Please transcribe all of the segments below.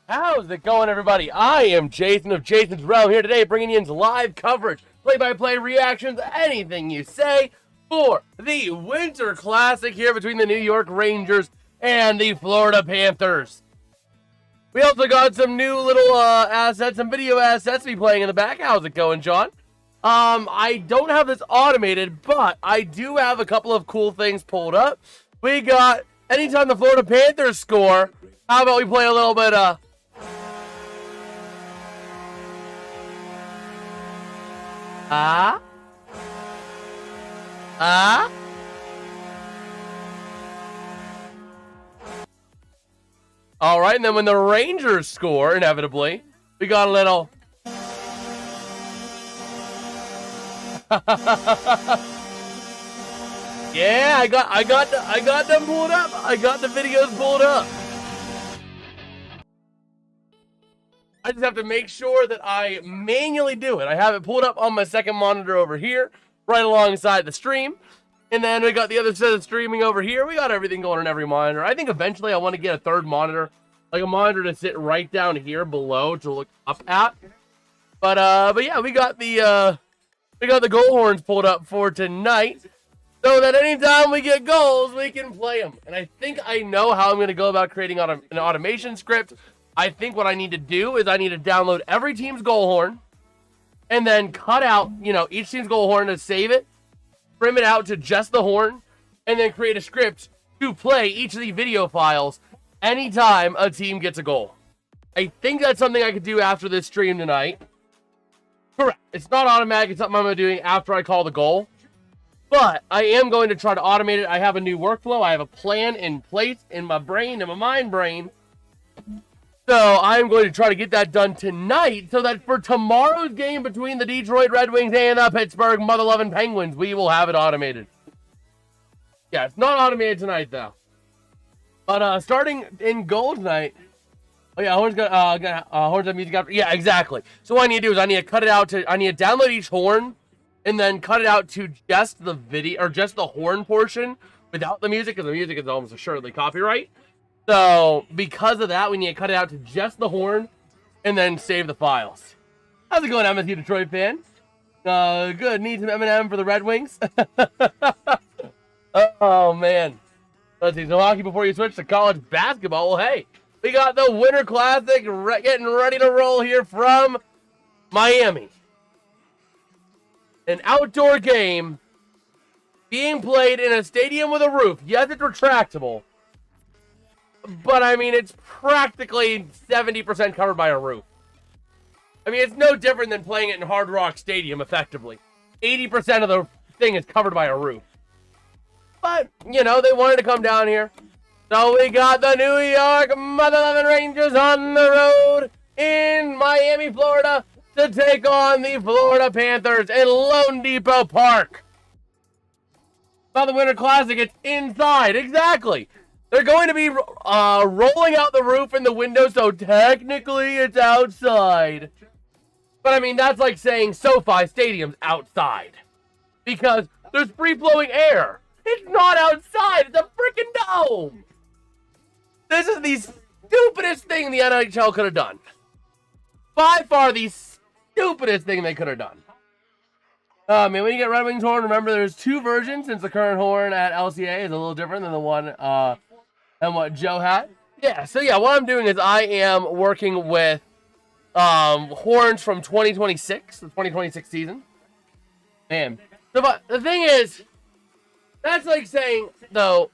How's it going, everybody? I am Jason of JasonsRealm here today, bringing you into live coverage, play-by-play reactions, anything you say, for the Winter Classic here between the New York Rangers and the Florida Panthers. We also got some new little assets, some video assets to be playing in the back. How's it going, John? I don't have this automated, but I do have a couple of cool things pulled up. We got, anytime the Florida Panthers score, how about we play a little bit, All right, and then when the Rangers score, inevitably, we got a little. Yeah, I got them pulled up. I got the videos pulled up. I just have to make sure that I manually do it. I have it pulled up on my second monitor over here, right alongside the stream. And then we got the other set of streaming over here. We got everything going on every monitor. I think eventually I want to get a third monitor, like a monitor to sit right down here below to look up at. But yeah, we got the goal horns pulled up for tonight, so that anytime we get goals, we can play them. And I think I know how I'm going to go about creating an automation script. I think what I need to do is I need to download every team's goal horn and then cut out, each team's goal horn to save it, trim it out to just the horn, and then create a script to play each of the video files anytime a team gets a goal. I think that's something I could do after this stream tonight. Correct. It's not automatic. It's something I'm doing after I call the goal. But I am going to try to automate it. I have a new workflow. I have a plan in place in my brain, in my mind brain. So I'm going to try to get that done tonight so that for tomorrow's game between the Detroit Red Wings and the Pittsburgh Mother-Loving Penguins, we will have it automated. Yeah, it's not automated tonight, though. But starting in goal tonight... Oh, yeah, Horn's got Horn's got music after... Yeah, exactly. So what I need to do is I need to cut it out to... I need to download each horn and then cut it out to just the video... or just the horn portion without the music, because the music is almost assuredly copyright. So, because of that, we need to cut it out to just the horn and then save the files. How's it going, Matthew, Detroit fan? Good. Need some M&M for the Red Wings? Oh, man. Let's see. So, hockey before you switch to college basketball. Well, hey, we got the Winter Classic getting ready to roll here from Miami. An outdoor game being played in a stadium with a roof. Yes, it's retractable. But, I mean, it's practically 70% covered by a roof. I mean, it's no different than playing it in Hard Rock Stadium, effectively. 80% of the thing is covered by a roof. But, they wanted to come down here. So we got the New York Mother-Loving Rangers on the road in Miami, Florida, to take on the Florida Panthers in Lone Depot Park. Now the Winter Classic, it's inside. Exactly. They're going to be rolling out the roof and the window, so technically it's outside. But, I mean, that's like saying SoFi Stadium's outside. Because there's free-flowing air. It's not outside. It's a freaking dome. This is the stupidest thing the NHL could have done. By far the stupidest thing they could have done. Man, when you get Red Wings horn, remember there's two versions, since the current horn at LCA is a little different than the one... and what Joe had. Yeah, so yeah, what I'm doing is I am working with horns from 2026, the 2026 season. Man, but the thing is, that's like saying, though,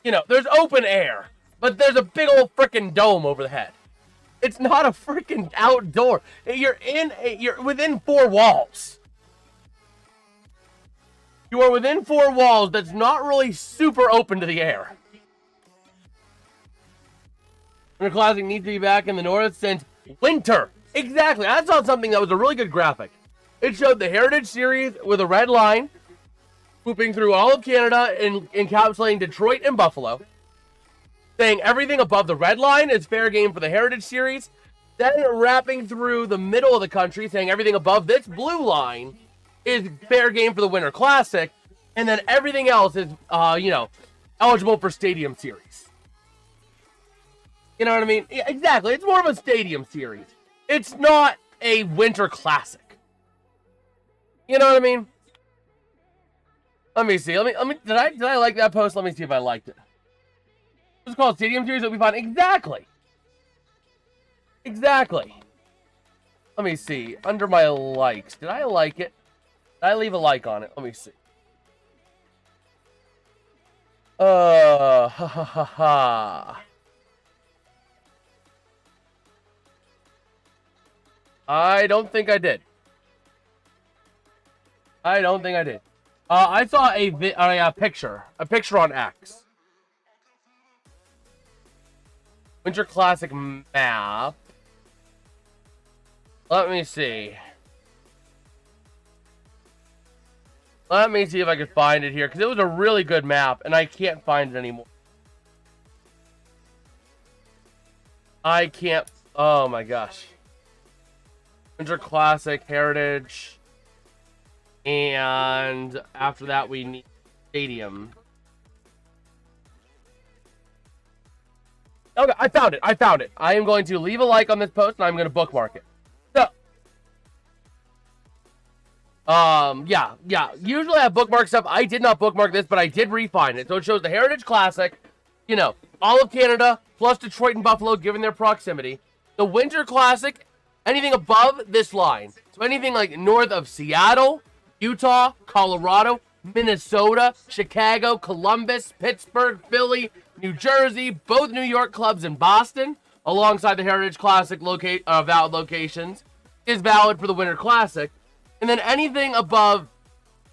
there's open air, but there's a big old freaking dome over the head. It's not a freaking outdoor. You're within four walls. You are within four walls that's not really super open to the air. Winter Classic needs to be back in the North since winter. Exactly. I saw something that was a really good graphic. It showed the Heritage Series with a red line, swooping through all of Canada and encapsulating Detroit and Buffalo, saying everything above the red line is fair game for the Heritage Series, then wrapping through the middle of the country, saying everything above this blue line is fair game for the Winter Classic, and then everything else is, eligible for Stadium Series. You know what I mean? Yeah, exactly. It's more of a stadium series. It's not a Winter Classic. You know what I mean? Let me see. Let me. Did I like that post? Let me see if I liked it. It's called Stadium Series. It'll be fun. Exactly. Exactly. Let me see. Under my likes, did I like it? Did I leave a like on it? Let me see. Ha ha ha ha. I don't think I did. I don't think I did. I saw a picture on X. Winter Classic map. Let me see. Let me see if I can find it here, because it was a really good map, and I can't find it anymore. I can't. Oh my gosh. Winter Classic, Heritage. And after that, we need Stadium. Okay, I found it. I found it. I am going to leave a like on this post, and I'm going to bookmark it. So, yeah. Usually I bookmark stuff. I did not bookmark this, but I did refine it. So it shows the Heritage Classic, you know, all of Canada, plus Detroit and Buffalo, given their proximity. The Winter Classic, anything above this line. So anything like north of Seattle, Utah, Colorado, Minnesota, Chicago, Columbus, Pittsburgh, Philly, New Jersey, both New York clubs in Boston, alongside the Heritage Classic valid locations, is valid for the Winter Classic. And then anything above,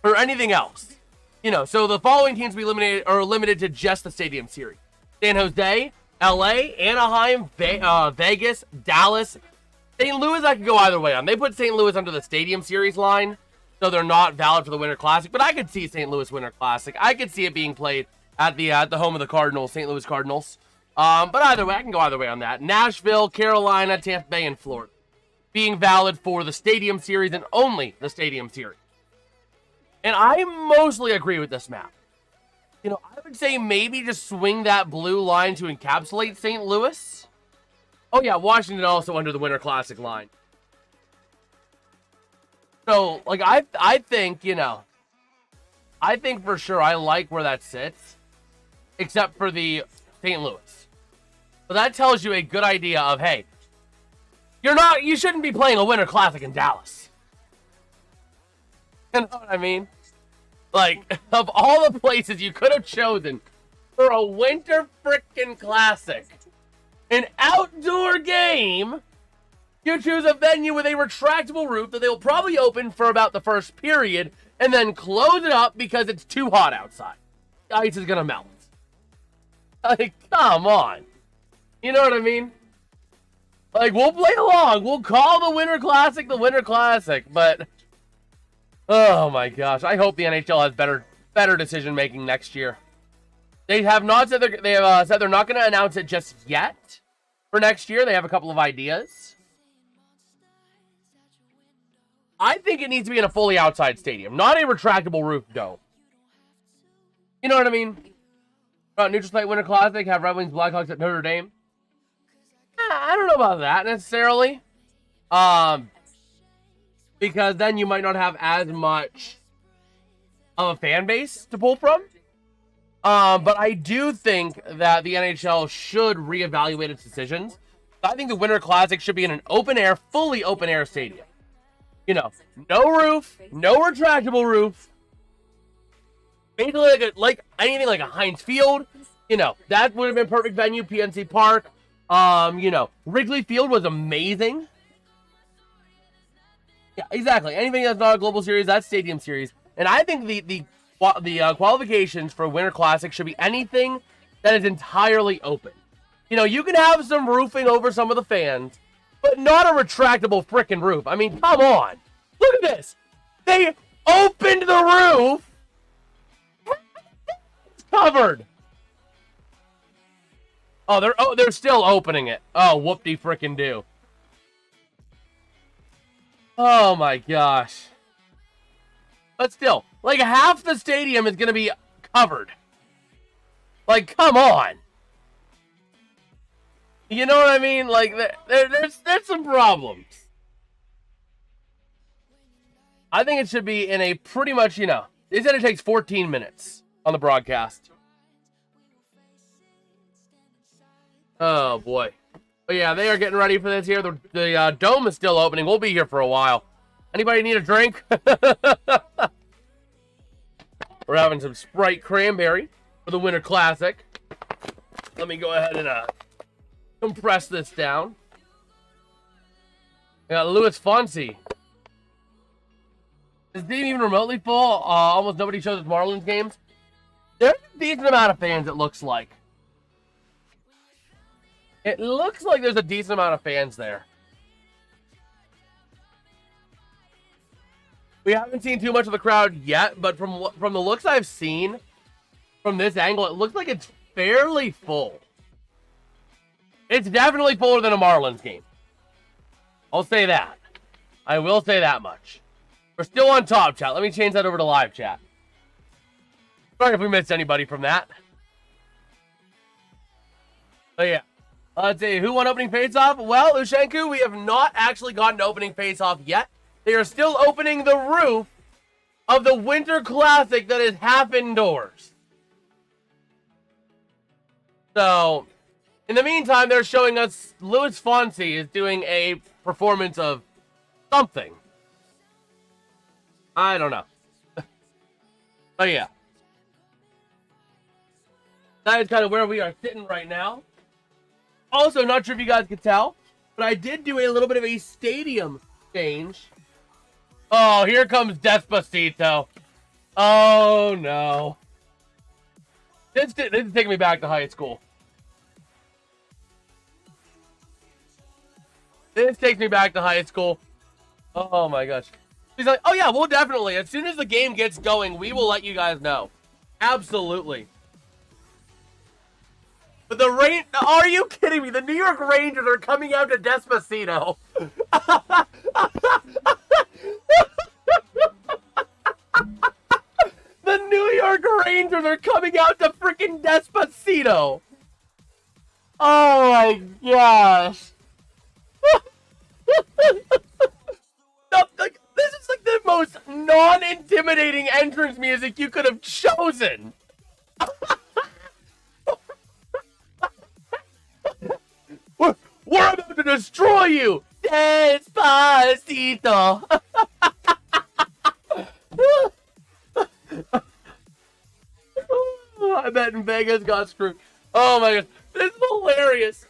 or anything else. You know, so the following teams we eliminated are limited to just the Stadium Series. San Jose, LA, Anaheim, Vegas, Dallas. St. Louis I could go either way on. They put St. Louis under the Stadium Series line, so they're not valid for the Winter Classic. But I could see St. Louis Winter Classic. I could see it being played at the home of the Cardinals, St. Louis Cardinals. But either way, I can go either way on that. Nashville, Carolina, Tampa Bay, and Florida being valid for the Stadium Series and only the Stadium Series. And I mostly agree with this map. You know, I would say maybe just swing that blue line to encapsulate St. Louis. Oh yeah, Washington also under the Winter Classic line. So, like, I think, you know, I think for sure I like where that sits, except for the St. Louis. So that tells you a good idea of, hey, you shouldn't be playing a Winter Classic in Dallas. You know what I mean? Like, of all the places you could have chosen for a Winter frickin' Classic, an outdoor game, you choose a venue with a retractable roof that they will probably open for about the first period and then close it up because it's too hot outside. The ice is gonna melt. Like, come on. You know what I mean? Like, we'll play along. We'll call the Winter Classic, but oh my gosh. I hope the NHL has better decision making next year. They have not said said they're not going to announce it just yet for next year. They have a couple of ideas. I think it needs to be in a fully outside stadium, not a retractable roof dome. You know what I mean? Neutral site Winter Classic, have Red Wings Blackhawks at Notre Dame. I don't know about that necessarily. Because then you might not have as much of a fan base to pull from. But I do think that the NHL should reevaluate its decisions. I think the Winter Classic should be in an open air, fully open air stadium. You know, no roof, no retractable roof. Basically like anything like a Heinz Field. You know, that would have been perfect venue, PNC Park. You know, Wrigley Field was amazing. Yeah, exactly. Anything that's not a global series, that's Stadium Series. And I think the qualifications for Winter Classic should be anything that is entirely open. You know, you can have some roofing over some of the fans, but not a retractable frickin' roof. I mean, come on. Look at this. They opened the roof. It's covered. Oh, they're still opening it. Oh, whoop-de frickin' do. Oh my gosh. But still, like half the stadium is going to be covered. Like, come on. You know what I mean? Like, there's some problems. I think it should be in a pretty much, you know, they said it takes 14 minutes on the broadcast. Oh, boy. But yeah, they are getting ready for this here. The dome is still opening. We'll be here for a while. Anybody need a drink? We're having some Sprite Cranberry for the Winter Classic. Let me go ahead and compress this down. We got Louis Fonsi. Is the team even remotely full? Almost nobody shows his Marlins games. There's a decent amount of fans, it looks like. It looks like there's a decent amount of fans there. We haven't seen too much of the crowd yet, but from the looks I've seen from this angle, it looks like it's fairly full. It's definitely fuller than a Marlins game. I'll say that. I will say that much. We're still on top chat. Let me change that over to live chat. Sorry if we missed anybody from that. Oh yeah. Let's see, who won opening face-off? Well, Ushenko, we have not actually gotten to opening face-off yet. They are still opening the roof of the Winter Classic that is half indoors. So, in the meantime, they're showing us Louis Fonsi is doing a performance of something. I don't know. Oh, yeah. That is kind of where we are sitting right now. Also, not sure if you guys could tell, but I did do a little bit of a stadium change. Oh, here comes Despacito. Oh, no. This is taking me back to high school. This takes me back to high school. Oh, my gosh. He's like, oh, yeah, well, definitely. As soon as the game gets going, we will let you guys know. Absolutely. But are you kidding me? The New York Rangers are coming out to Despacito. The New York Rangers are coming out to freaking Despacito. Oh my gosh. This is like the most non-intimidating entrance music you could have chosen. We're about to destroy you! Despacito! I bet in Vegas got screwed. Oh my gosh. This is hilarious.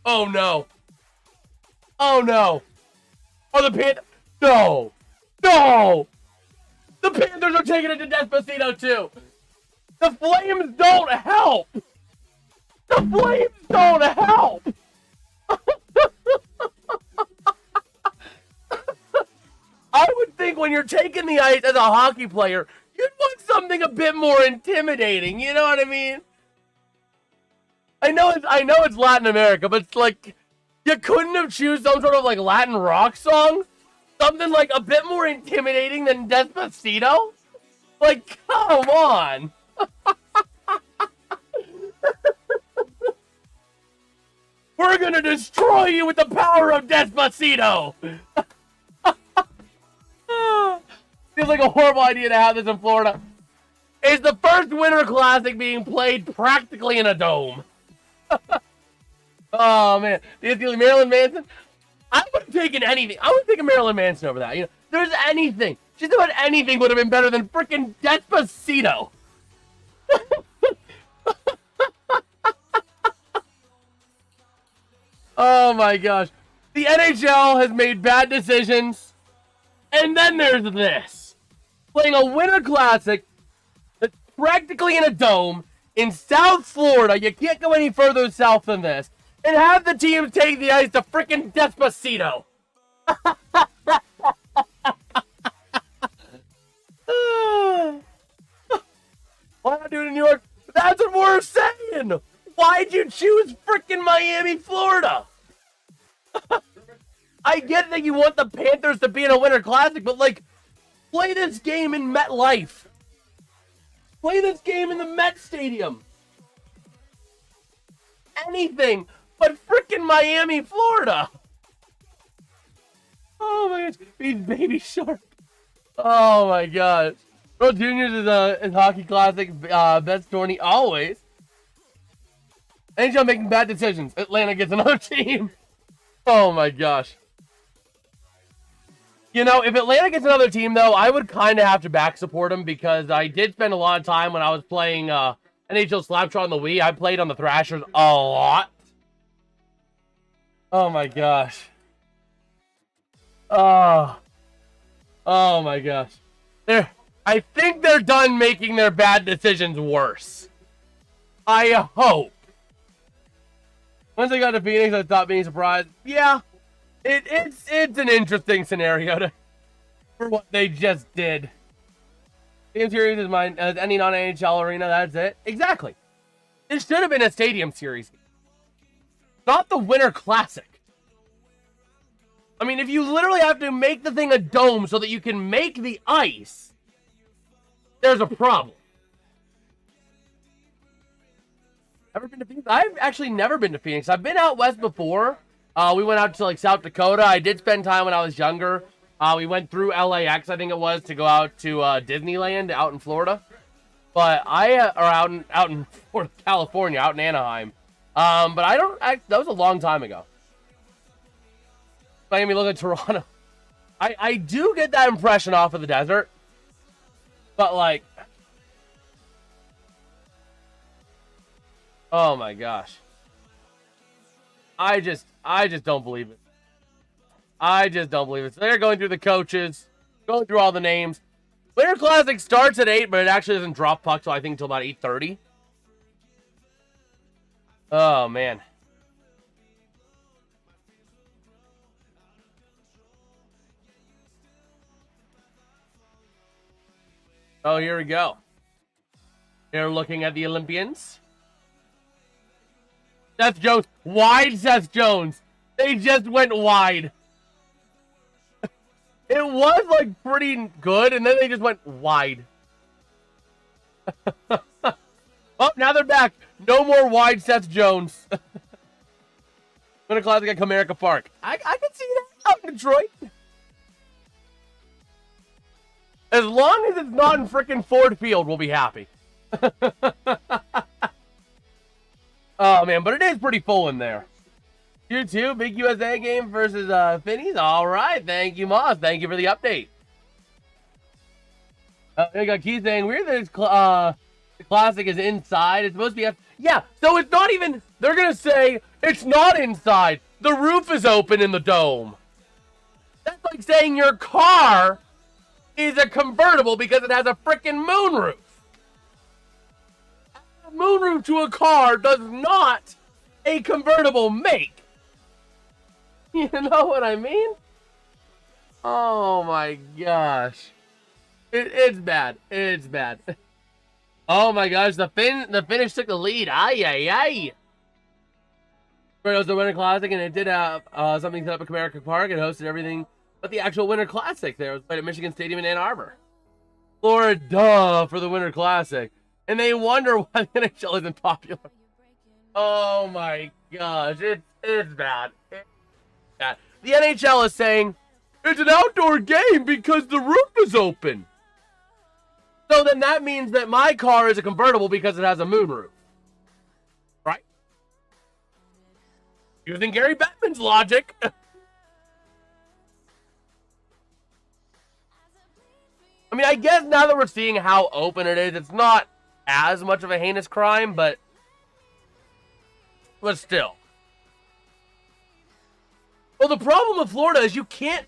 Oh no. Oh no. Oh, the Panthers. No. No. The Panthers are taking it to Despacito too. The Flames don't help. The Flames don't help! I would think when you're taking the ice as a hockey player, you'd want something a bit more intimidating, you know what I mean? I know it's Latin America, but it's like, you couldn't have choose some sort of like Latin rock song? Something like a bit more intimidating than Despacito? Like, come on! We're gonna destroy you with the power of Despacito! Feels like a horrible idea to have this in Florida. It's the first Winter Classic being played practically in a dome. Oh man, Marilyn Manson? I would have taken anything. I would have taken Marilyn Manson over that. You know, there's anything. Just about anything would have been better than freaking Despacito. Oh my gosh. The NHL has made bad decisions. And then there's this. Playing a Winter Classic that's practically in a dome in South Florida. You can't go any further south than this. And have the teams take the ice to freaking Despacito. Why not do it in New York? That's what we're saying. Why'd you choose freaking Miami, Florida? I get that you want the Panthers to be in a Winter Classic, but like, play this game in MetLife. Play this game in the Met Stadium. anything but freaking Miami, Florida. Oh my gosh, he's Baby Shark. Oh my gosh. World Juniors is hockey classic, best tourney always. NHL making bad decisions. Atlanta gets another team. Oh my gosh. You know, if Atlanta gets another team, though, I would kind of have to back support them because I did spend a lot of time when I was playing NHL Slapshot on the Wii. I played on the Thrashers a lot. Oh my gosh. Oh my gosh. I think they're done making their bad decisions worse. I hope. Once they got to Phoenix, I stopped being surprised. Yeah, it's an interesting scenario for what they just did. Stadium series is mine. Any non-NHL arena, that's it. Exactly. It should have been a stadium series, not the Winter Classic. I mean, if you literally have to make the thing a dome so that you can make the ice, there's a problem. Ever been to Phoenix? I've actually never been to Phoenix. I've been out west before. We went out to like South Dakota. I did spend time when I was younger. We went through LAX, I think it was, to go out to Disneyland out in Florida. But out in Florida, California, out in Anaheim. But that was a long time ago. Miami, look at Toronto. I do get that impression off of the desert. But like, oh my gosh. I just don't believe it. I just don't believe it. So they're going through the coaches, going through all the names. Winter Classic starts at 8, but it actually doesn't drop puck till I think until about 8:30. Oh man. Oh, here we go. They're looking at the Olympians. Seth Jones. Wide Seth Jones. They just went wide. It was like pretty good, and then they just went wide. Oh, now they're back. No more wide Seth Jones. Winter Classic at Comerica Park. I can see that out in Detroit. As long as it's not in frickin' Ford Field, we'll be happy. Oh, man, but it is pretty full in there. Tier 2, big USA game versus Finnies. All right, thank you, Moss. Thank you for the update. They got Keith saying, weird that the Classic is inside. It's supposed to be... Yeah, so it's not even... They're going to say, it's not inside. The roof is open in the dome. That's like saying your car is a convertible because it has a frickin' moonroof. A moonroof to a car does not a convertible make. You know what I mean? Oh my gosh. It's bad. It's bad. Oh my gosh, the Finnish took the lead. Ay, ay, ay. It was the Winter Classic, and it did have something set up at Comerica Park. It hosted everything but the actual Winter Classic there. It was played at Michigan Stadium in Ann Arbor. Florida for the Winter Classic. And they wonder why the NHL isn't popular. Oh my gosh, it's bad. It's bad. The NHL is saying, it's an outdoor game because the roof is open. So then that means that my car is a convertible because it has a moonroof. Right? Using Gary Bettman's logic. I mean, I guess now that we're seeing how open it is, it's not as much of a heinous crime, but still. Well, the problem with Florida is you can't,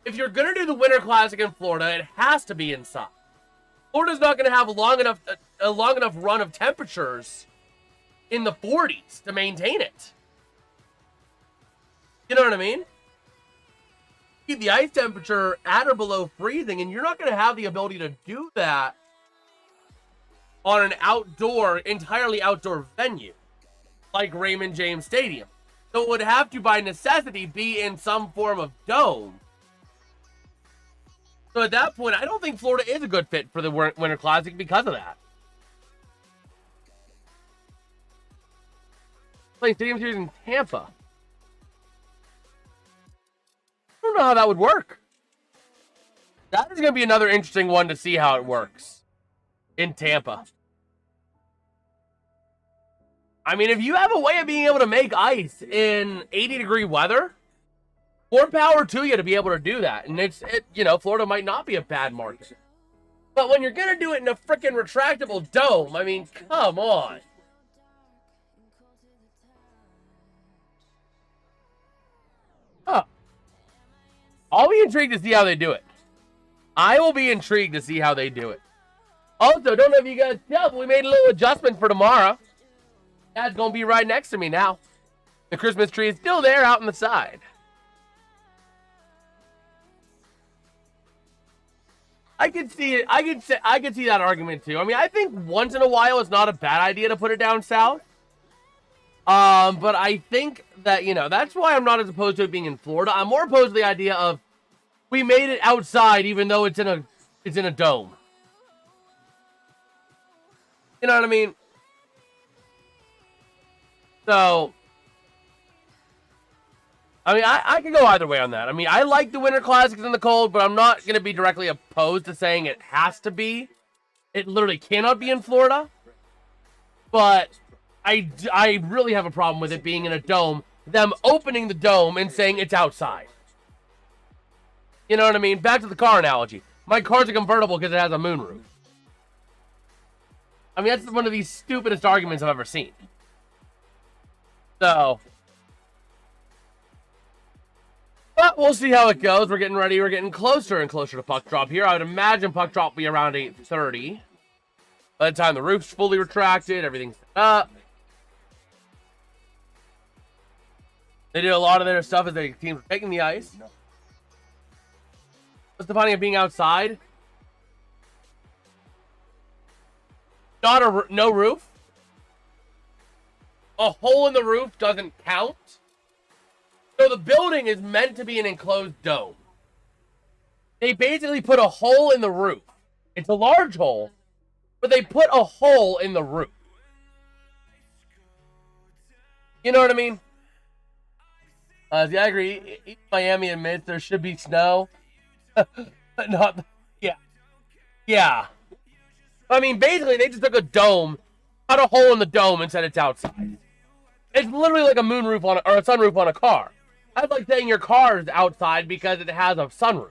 if you're going to do the Winter Classic in Florida, it has to be inside. Florida's not going to have a long enough run of temperatures in the 40s to maintain it. You know what I mean? Keep the ice temperature at or below freezing, and you're not going to have the ability to do that on an entirely outdoor venue like Raymond James Stadium. So it would have to, by necessity, be in some form of dome. So at that point, I don't think Florida is a good fit for the Winter Classic because of that. Playing Stadium Series in Tampa. I don't know how that would work. That is going to be another interesting one to see how it works in Tampa. I mean, if you have a way of being able to make ice in 80-degree weather, more power to you to be able to do that. And Florida might not be a bad market. But when you're going to do it in a freaking retractable dome, I mean, come on. Huh. I'll be intrigued to see how they do it. I will be intrigued to see how they do it. Also, don't know if you guys tell, but we made a little adjustment for tomorrow. Dad's going to be right next to me now. The Christmas tree is still there out on the side. I could see it. I could see that argument too. I mean, I think once in a while it's not a bad idea to put it down south. But I think that, that's why I'm not as opposed to it being in Florida. I'm more opposed to the idea of we made it outside even though it's in a dome. You know what I mean? So, I mean, I can go either way on that. I mean, I like the Winter Classics in the cold, but I'm not going to be directly opposed to saying it has to be. It literally cannot be in Florida. But I really have a problem with it being in a dome, them opening the dome and saying it's outside. You know what I mean? Back to the car analogy. My car's a convertible because it has a moonroof. I mean, that's one of the stupidest arguments I've ever seen. So, but we'll see how it goes. We're getting ready. We're getting closer and closer to puck drop here. I would imagine puck drop will be around 8:30. By the time the roof's fully retracted, everything's set up. They did a lot of their stuff as the teams were taking the ice. What's the finding of being outside? No roof. A hole in the roof doesn't count. So the building is meant to be an enclosed dome. They basically put a hole in the roof. It's a large hole, but they put a hole in the roof. You know what I mean? Yeah, I agree. Miami admits there should be snow. But not, yeah. Yeah. I mean, basically, they just took a dome, cut a hole in the dome, and said it's outside. It's literally like a moonroof or a sunroof on a car. That's like saying your car is outside because it has a sunroof.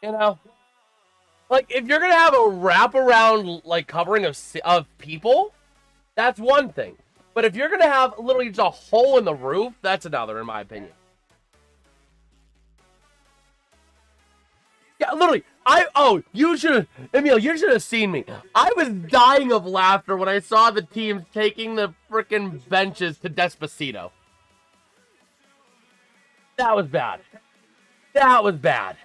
You know? Like, if you're going to have a wraparound, like, covering of people, that's one thing. But if you're going to have literally just a hole in the roof, that's another, in my opinion. Yeah, literally, Emil, you should have seen me. I was dying of laughter when I saw the teams taking the freaking benches to Despacito. That was bad. That was bad.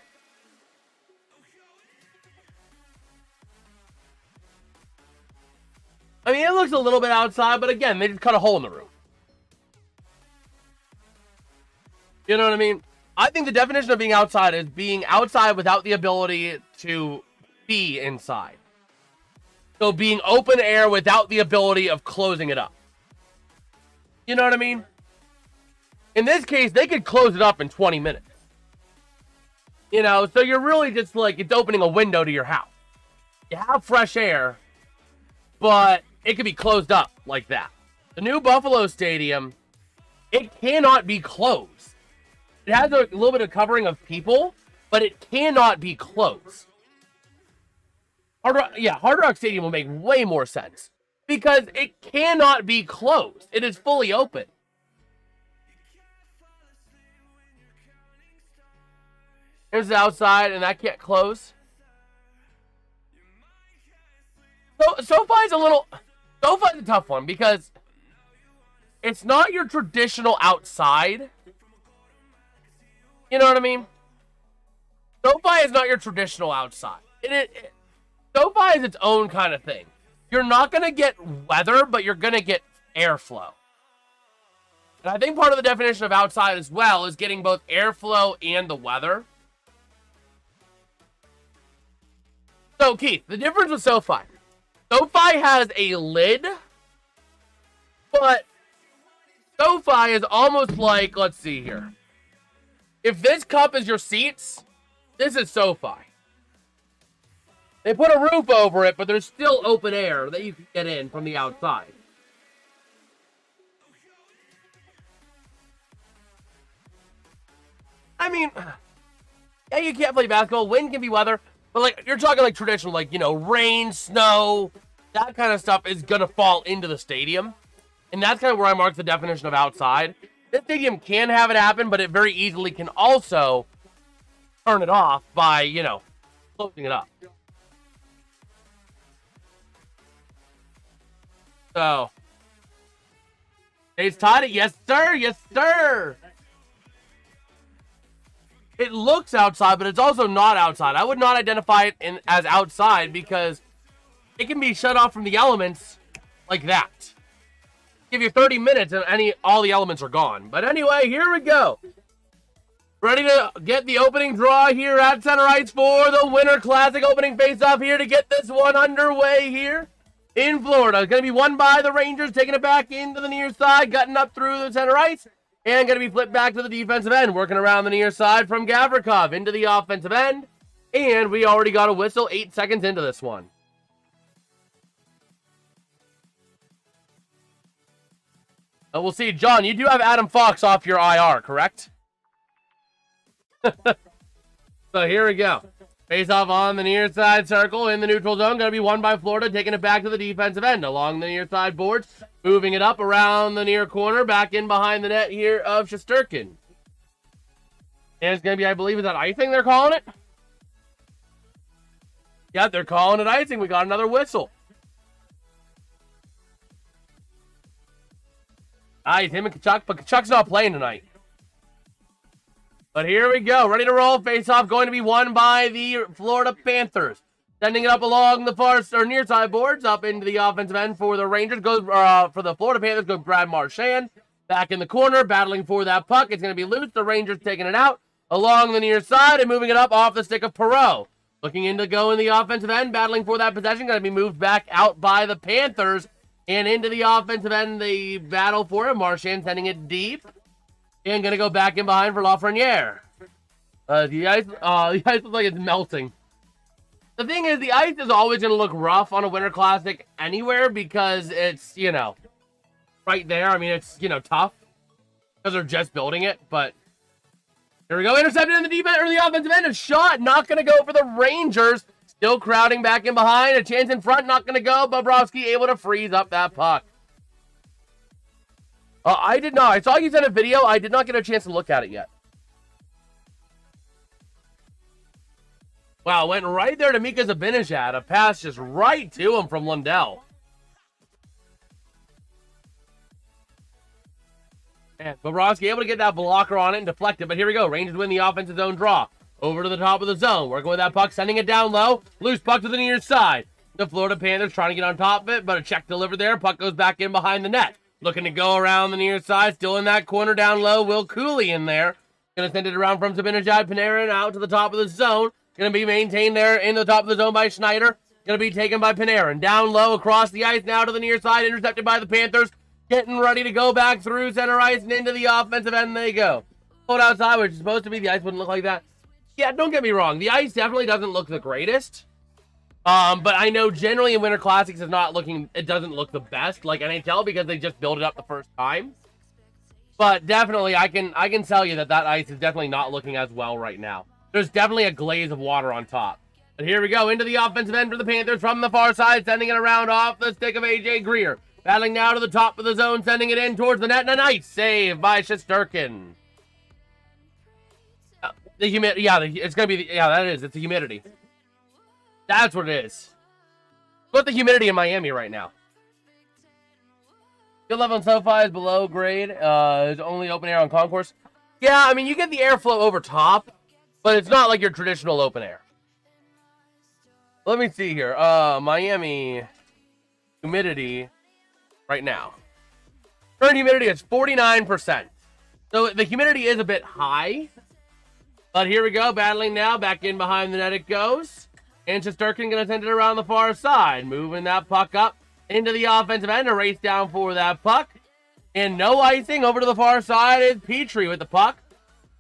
I mean, it looks a little bit outside, but again, they just cut a hole in the roof. You know what I mean? I think the definition of being outside is being outside without the ability to be inside. So being open air without the ability of closing it up. You know what I mean? In this case, they could close it up in 20 minutes. You know, so you're really just like, it's opening a window to your house. You have fresh air, but it could be closed up like that. The new Buffalo Stadium, it cannot be closed. It has a little bit of covering of people, but it cannot be closed. Hard Rock Stadium will make way more sense because it cannot be closed. It is fully open. Here's the outside, and that can't close. SoFi's a tough one because it's not your traditional outside. You know what I mean? SoFi is not your traditional outside. SoFi is its own kind of thing. You're not going to get weather, but you're going to get airflow. And I think part of the definition of outside as well is getting both airflow and the weather. So, Keith, the difference with SoFi. SoFi has a lid, but SoFi is almost like, let's see here. If this cup is your seats, this is SoFi. They put a roof over it, but there's still open air that you can get in from the outside. I mean, yeah, you can't play basketball. Wind can be weather. But, like, you're talking, like, traditional, like, you know, rain, snow, that kind of stuff is going to fall into the stadium. And that's kind of where I mark the definition of outside. This stadium can have it happen, but it very easily can also turn it off by, you know, closing it up. So, it's tied it. Yes, sir. Yes, sir. It looks outside, but it's also not outside. I would not identify it as outside because it can be shut off from the elements like that. Give you 30 minutes and all the elements are gone. But anyway, here we go. Ready to get the opening draw here at center ice for the Winter Classic opening faceoff here to get this one underway here in Florida. It's going to be won by the Rangers, taking it back into the near side, gutting up through the center ice, and going to be flipped back to the defensive end, working around the near side from Gavrikov into the offensive end. And we already got a whistle 8 seconds into this one. We'll see. John, you do have Adam Fox off your IR, correct? So here we go. Face off on the near side circle in the neutral zone. Going to be won by Florida, taking it back to the defensive end along the near side boards. Moving it up around the near corner, back in behind the net here of Shesterkin. And it's going to be, I believe, is that icing they're calling it? Yeah, they're calling it icing. We got another whistle. Nice, him and Tkachuk, but Tkachuk's not playing tonight. But here we go, ready to roll. Face-off going to be won by the Florida Panthers. Sending it up along the far or near side boards, up into the offensive end for the Rangers. Goes for the Florida Panthers, goes Brad Marchand. Back in the corner, battling for that puck. It's going to be loose. The Rangers taking it out along the near side and moving it up off the stick of Perreault. Looking in to go in the offensive end, battling for that possession. Going to be moved back out by the Panthers. And into the offensive end, the battle for it. Marchand sending it deep. And going to go back in behind for Lafreniere. The ice looks like it's melting. The thing is, the ice is always going to look rough on a Winter Classic anywhere because it's, you know, right there. I mean, it's, you know, tough because they're just building it. But here we go. Intercepted in the defense or the offensive end. A shot. Not going to go for the Rangers. Still crowding back in behind. A chance in front. Not going to go. Bobrovsky able to freeze up that puck. I did not. I saw you sent a video. I did not get a chance to look at it yet. Wow, went right there to Mika Zibanejad. A pass just right to him from Lundell. And Bobrovsky able to get that blocker on it and deflect it. But here we go. Rangers win the offensive zone draw. Over to the top of the zone. Working with that puck, sending it down low. Loose puck to the near side. The Florida Panthers trying to get on top of it, but a check delivered there. Puck goes back in behind the net. Looking to go around the near side. Still in that corner down low. Will Cooley in there. Going to send it around from Zibanejad. Panarin out to the top of the zone. Going to be maintained there in the top of the zone by Schneider. Going to be taken by Panarin. Down low across the ice now to the near side. Intercepted by the Panthers. Getting ready to go back through center ice and into the offensive end they go. Pulled outside, which is supposed to be the ice wouldn't look like that. Yeah, don't get me wrong. The ice definitely doesn't look the greatest. But I know generally in Winter Classics it doesn't look the best like NHL because they just built it up the first time. But definitely I can tell you that ice is definitely not looking as well right now. There's definitely a glaze of water on top. But here we go into the offensive end for the Panthers from the far side, sending it around off the stick of AJ Greer. Battling now to the top of the zone, sending it in towards the net, and a nice save by Shesterkin. The humidity, yeah, it's gonna be, that is, it's the humidity. That's what it is. What's the humidity in Miami right now? Field level on SoFi is below grade. It's only open air on concourse. Yeah, I mean, you get the airflow over top, but it's not like your traditional open air. Let me see here. Miami humidity right now. Current humidity is 49%. So the humidity is a bit high. But here we go, battling now. Back in behind the net it goes. And Shesterkin going to send it around the far side. Moving that puck up into the offensive end. A race down for that puck. And no icing. Over to the far side is Petrie with the puck.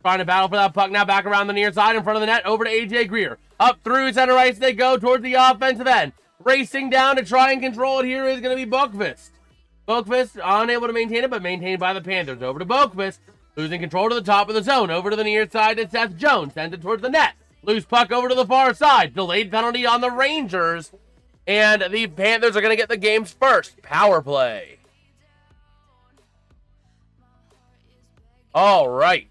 Trying to battle for that puck now. Back around the near side in front of the net. Over to AJ Greer. Up through center ice they go towards the offensive end. Racing down to try and control it here is going to be Boqvist. Boqvist unable to maintain it, but maintained by the Panthers. Over to Boqvist. Losing control to the top of the zone. Over to the near side to Seth Jones. Sends it towards the net. Loose puck over to the far side. Delayed penalty on the Rangers. And the Panthers are going to get the game's first power play. All right.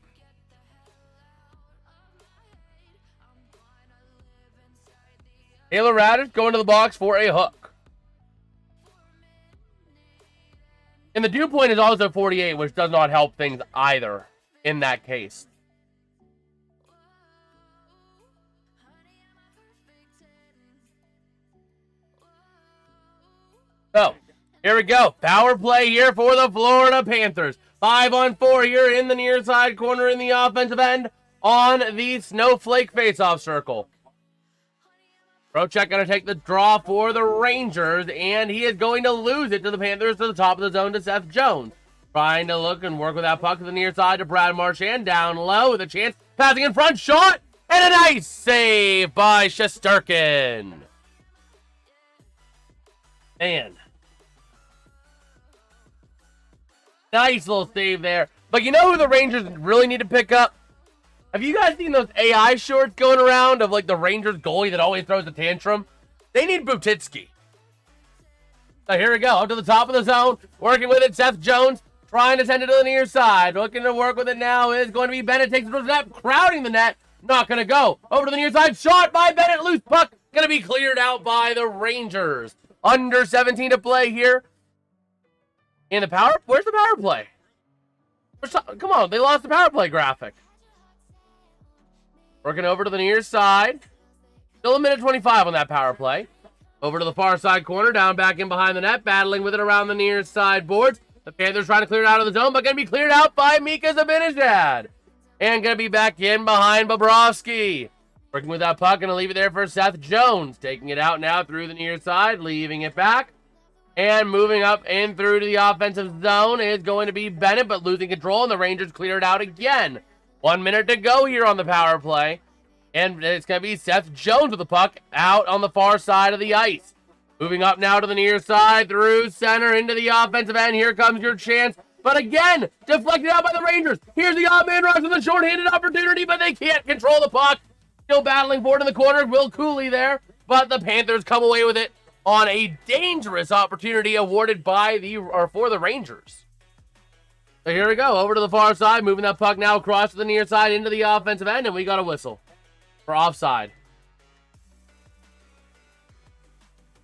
Taylor Radish going to the box for a hook. And the dew point is also 48, which does not help things either in that case. So, here we go. Power play here for the Florida Panthers. 5-on-4 here in the near side corner in the offensive end on the snowflake faceoff circle. Tkachuk going to take the draw for the Rangers, and he is going to lose it to the Panthers to the top of the zone to Seth Jones. Trying to look and work with that puck to the near side to Brad Marchand. Down low with a chance. Passing in front. Shot! And a nice save by Shesterkin. Man. Nice little save there. But you know who the Rangers really need to pick up? Have you guys seen those AI shorts going around of like the Rangers goalie that always throws a tantrum? They need Butitsky. So here we go. Up to the top of the zone. Working with it. Seth Jones trying to send it to the near side. Looking to work with it now is going to be Bennett. Takes it to the net. Crowding the net. Not going to go. Over to the near side. Shot by Bennett. Loose puck. Going to be cleared out by the Rangers. Under 17 to play here. In the power. Where's the power play? Come on. They lost the power play graphic. Working over to the near side. Still a minute 25 on that power play. Over to the far side corner. Down back in behind the net. Battling with it around the near side boards. The Panthers trying to clear it out of the zone, but going to be cleared out by Mika Zibanejad. And going to be back in behind Bobrovsky. Working with that puck. Going to leave it there for Seth Jones. Taking it out now through the near side. Leaving it back. And moving up and through to the offensive zone is going to be Bennett, but losing control. And the Rangers clear it out again. 1 minute to go here on the power play. And it's going to be Seth Jones with the puck out on the far side of the ice. Moving up now to the near side, through center, into the offensive end. Here comes your chance. But again, deflected out by the Rangers. Here's the odd man rush with a shorthanded opportunity, but they can't control the puck. Still battling for it in the corner. Will Cooley there. But the Panthers come away with it on a dangerous opportunity awarded by for the Rangers. So here we go, over to the far side, moving that puck now across to the near side into the offensive end, and we got a whistle for offside.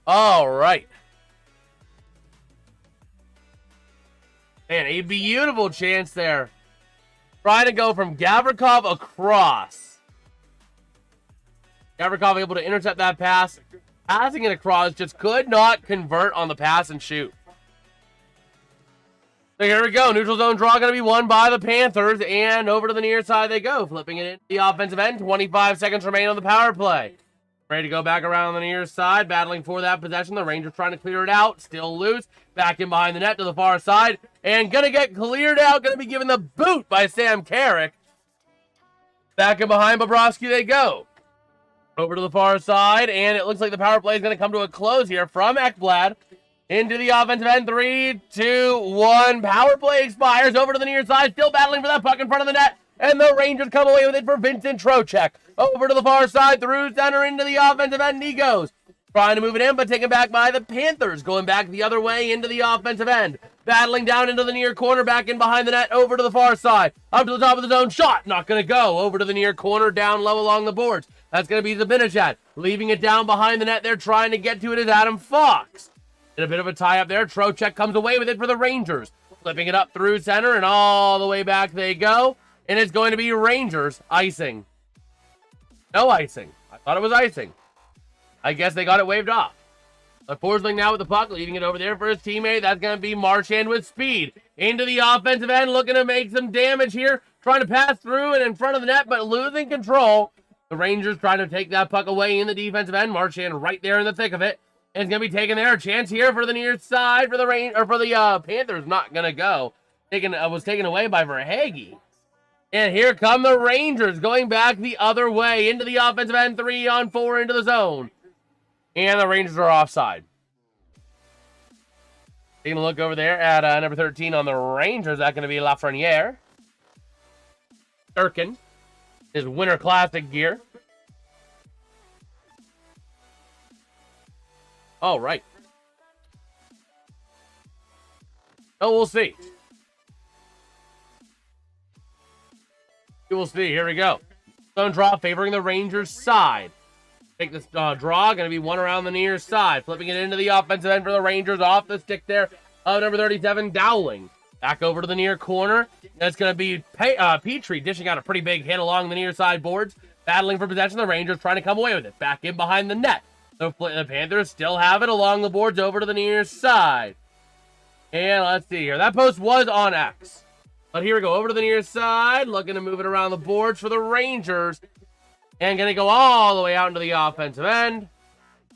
All right. Man, a beautiful chance there. Trying to go from Gavrikov across. Gavrikov able to intercept that pass. Passing it across, just could not convert on the pass and shoot. So here we go. Neutral zone draw going to be won by the Panthers. And over to the near side they go. Flipping it into the offensive end. 25 seconds remain on the power play. Ready to go back around on the near side. Battling for that possession. The Rangers trying to clear it out. Still loose. Back in behind the net to the far side. And going to get cleared out. Going to be given the boot by Sam Carrick. Back in behind Bobrovsky they go. Over to the far side. And it looks like the power play is going to come to a close here from Ekblad. Into the offensive end, 3, 2, 1. Power play expires. Over to the near side. Still battling for that puck in front of the net. And the Rangers come away with it for Vincent Trocheck. Over to the far side, through center, into the offensive end. He goes. Trying to move it in, but taken back by the Panthers. Going back the other way into the offensive end. Battling down into the near corner, back in behind the net. Over to the far side. Up to the top of the zone. Shot. Not going to go. Over to the near corner, down low along the boards. That's going to be Zibanejad. Leaving it down behind the net. They're trying to get to it as Adam Fox. And a bit of a tie up there. Trocheck comes away with it for the Rangers. Flipping it up through center and all the way back they go. And it's going to be Rangers icing. No icing. I thought it was icing. I guess they got it waved off. Forsling now with the puck, leaving it over there for his teammate. That's going to be Marchand with speed. Into the offensive end, looking to make some damage here. Trying to pass through and in front of the net, but losing control. The Rangers trying to take that puck away in the defensive end. Marchand right there in the thick of it. And it's going to be taken there. A chance here for the near side for the Panthers. Not going to go. Was taken away by Verhaeghe. And here come the Rangers going back the other way into the offensive end. 3-on-4 into the zone. And the Rangers are offside. Taking a look over there at number 13 on the Rangers. That's going to be Lafreniere. Shesterkin. His Winter Classic gear. All right. Oh, we'll see. We will see. Here we go. Zone draw favoring the Rangers side. Take this draw. Going to be one around the near side. Flipping it into the offensive end for the Rangers. Off the stick there of number 37, Dowling. Back over to the near corner. That's going to be Petrie dishing out a pretty big hit along the near side boards. Battling for possession. The Rangers trying to come away with it. Back in behind the net. The Panthers still have it along the boards over to the near side. And let's see here. That post was on X. But here we go. Over to the near side. Looking to move it around the boards for the Rangers. And going to go all the way out into the offensive end.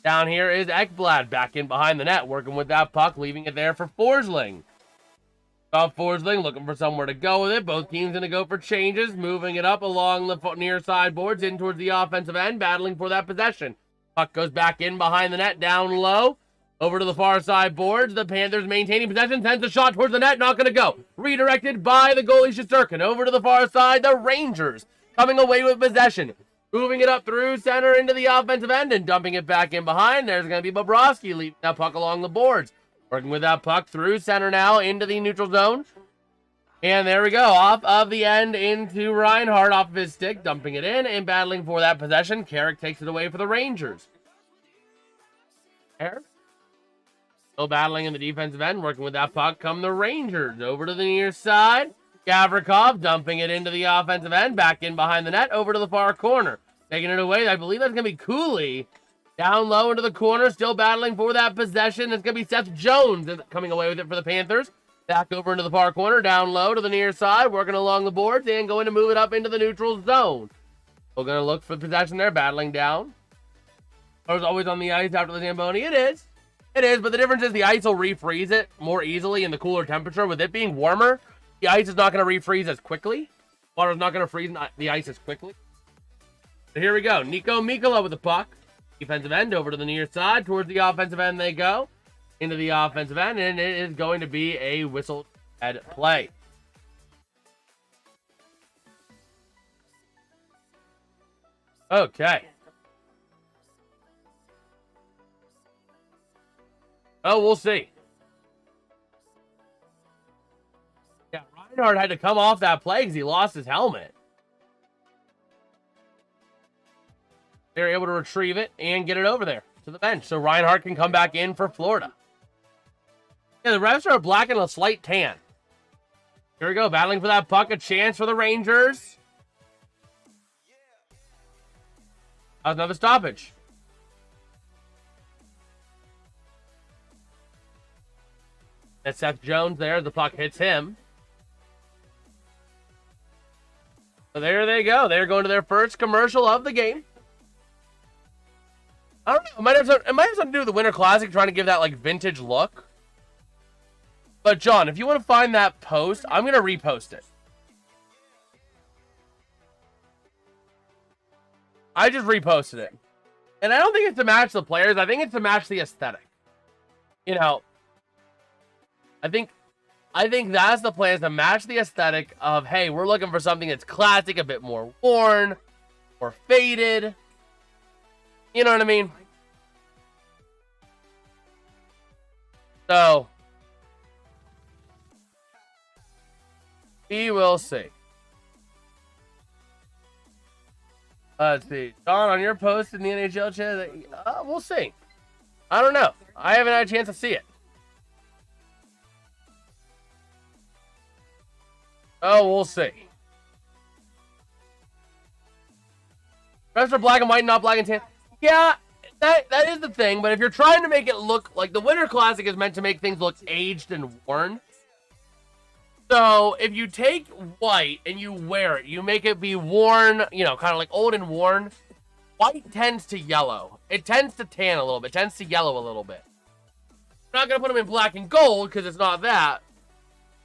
Down here is Ekblad back in behind the net. Working with that puck. Leaving it there for Forsling. Forsling looking for somewhere to go with it. Both teams going to go for changes. Moving it up along the near side boards in towards the offensive end. Battling for that possession. Puck goes back in behind the net. Down low. Over to the far side boards. The Panthers maintaining possession. Sends a shot towards the net. Not going to go. Redirected by the goalie Shesterkin. Over to the far side. The Rangers coming away with possession. Moving it up through center into the offensive end and dumping it back in behind. There's going to be Bobrovsky leaving that puck along the boards. Working with that puck through center now into the neutral zone. And there we go. Off of the end into Reinhardt off of his stick. Dumping it in and battling for that possession. Carrick takes it away for the Rangers. There. Still battling in the defensive end. Working with that puck come the Rangers. Over to the near side. Gavrikov dumping it into the offensive end. Back in behind the net. Over to the far corner. Taking it away. I believe that's going to be Cooley. Down low into the corner. Still battling for that possession. It's going to be Seth Jones coming away with it for the Panthers. Back over into the far corner. Down low to the near side. Working along the boards. And going to move it up into the neutral zone. We're going to look for possession there. Battling down. There's always on the ice after the Zamboni. It is. It is, but the difference is the ice will refreeze it more easily in the cooler temperature. With it being warmer, the ice is not going to refreeze as quickly. Water's not going to freeze the ice as quickly. So here we go. Nico Mikkola with the puck. Defensive end over to the near side. Towards the offensive end they go. Into the offensive end, and it is going to be a whistled head play. Okay. Oh, we'll see. Yeah, Reinhardt had to come off that play because he lost his helmet. They're able to retrieve it and get it over there to the bench. So Reinhardt can come back in for Florida. Yeah, the refs are black and a slight tan. Here we go, battling for that puck. A chance for the Rangers. That's another stoppage. That's Seth Jones there. The puck hits him. So there they go. They're going to their first commercial of the game. I don't know. It might have something to do with the Winter Classic, trying to give that like vintage look. But John, if you want to find that post, I'm going to repost it. I just reposted it. And I don't think it's to match the players. I think it's to match the aesthetic. You know, I think that's the plan, is to match the aesthetic of, hey, we're looking for something that's classic, a bit more worn, or faded. You know what I mean? So, we will see. Let's see. Don, on your post in the NHL chat, we'll see. I don't know. I haven't had a chance to see it. Oh, we'll see. Rest are black and white, not black and tan. Yeah, that is the thing. But if you're trying to make it look like the Winter Classic is meant to make things look aged and worn. So if you take white and you wear it, you make it be worn, you know, kind of like old and worn. white tends to yellow. It tends to tan a little bit. It tends to yellow a little bit. I'm not going to put them in black and gold because it's not that.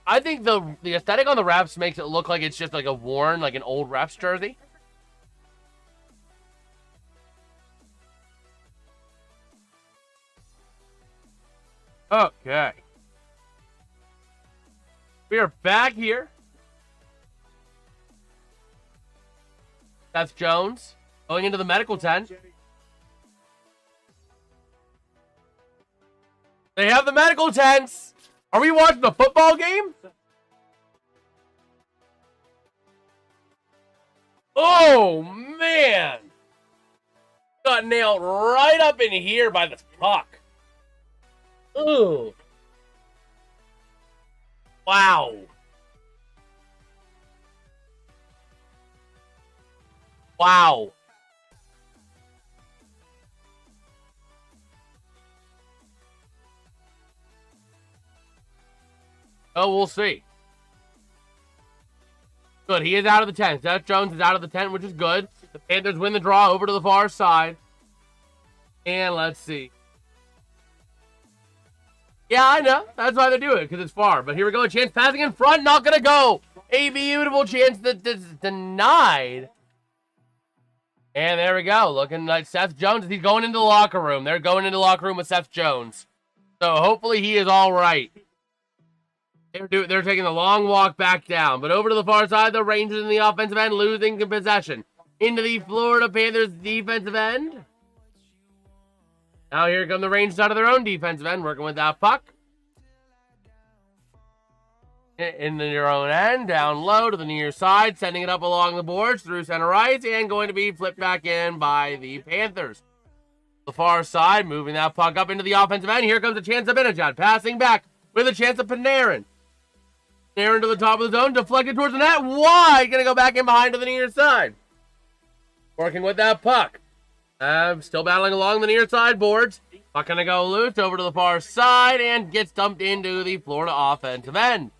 I think the aesthetic on the refs makes it look like it's just like a worn, like an old refs jersey. Okay. We are back here. That's Jones going into the medical tent. They have the medical tents. Are we watching a football game? Oh, man. Got nailed right up in here by the puck. Ooh. Wow. Wow. Oh, we'll see. Good. He is out of the tent. Seth Jones is out of the tent, which is good. The Panthers win the draw over to the far side. And let's see. Yeah, I know. That's why they do it, because it's far. But here we go. A chance passing in front. Not going to go. A beautiful chance that's denied. And there we go. Looking like Seth Jones. He's going into the locker room. They're going into the locker room with Seth Jones. So hopefully he is all right. They're taking a long walk back down. But over to the far side, the Rangers in the offensive end losing possession. Into the Florida Panthers defensive end. Now here come the Rangers out of their own defensive end, working with that puck. In their own end, down low to the near side, sending it up along the boards through center ice, and going to be flipped back in by the Panthers. The far side, moving that puck up into the offensive end. Here comes a chance of Benajad, passing back with a chance of Panarin. Panarin to the top of the zone, deflected towards the net, wide, going to go back in behind to the near side. Working with that puck. Still battling along the near side boards. Puck going to go loose over to the far side and gets dumped into the Florida offensive end.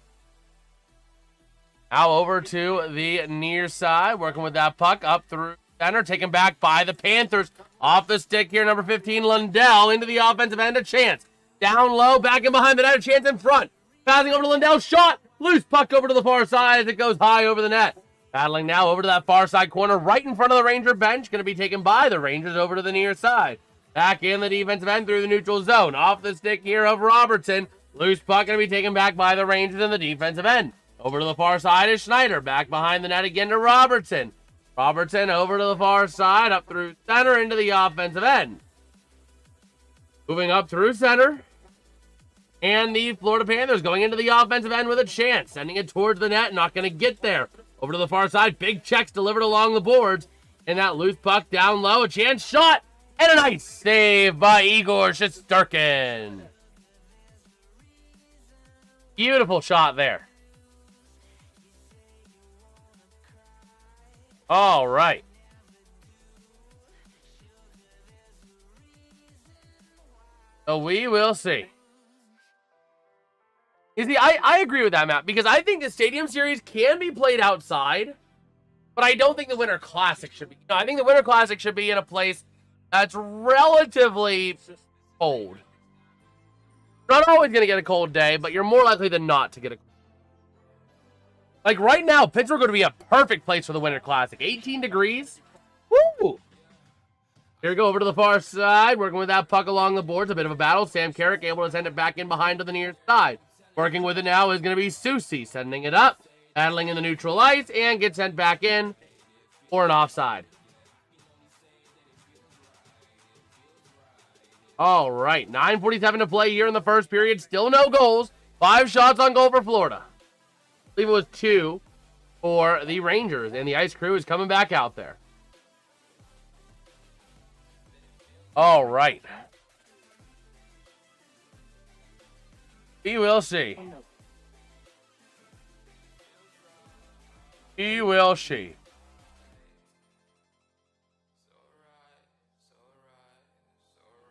Now over to the near side, working with that puck up through center, taken back by the Panthers. Off the stick here, number 15, Lundell, into the offensive end, a chance. Down low, back in behind the net, a chance in front. Passing over to Lundell, shot, loose puck over to the far side as it goes high over the net. Battling now over to that far side corner, right in front of the Ranger bench, going to be taken by the Rangers over to the near side. Back in the defensive end through the neutral zone. Off the stick here of Robertson. Loose puck going to be taken back by the Rangers in the defensive end. Over to the far side is Schneider. Back behind the net again to Robertson. Robertson over to the far side, up through center into the offensive end. Moving up through center. And the Florida Panthers going into the offensive end with a chance. Sending it towards the net. Not going to get there. Over to the far side. Big checks delivered along the boards. And that loose puck down low. A chance shot. And a nice save by Igor Shesterkin. Beautiful shot there. All right. So we will see. You see, I agree with that, Matt, because I think the Stadium Series can be played outside, but I don't think the Winter Classic should be. No, I think the Winter Classic should be in a place that's relatively cold. Not always going to get a cold day, but you're more likely than not to get a cold. Like right now, Pittsburgh would be a perfect place for the Winter Classic. 18 degrees. Woo! Here we go over to the far side, working with that puck along the boards. A bit of a battle. Sam Carrick able to send it back in behind to the near side. Working with it now is going to be Susie, sending it up, battling in the neutral ice, and gets sent back in for an offside. All right, 9:47 to play here in the first period. Still no goals. 5 shots on goal for Florida. I believe it was 2 for the Rangers, and the ice crew is coming back out there. All right. We will see. We will see.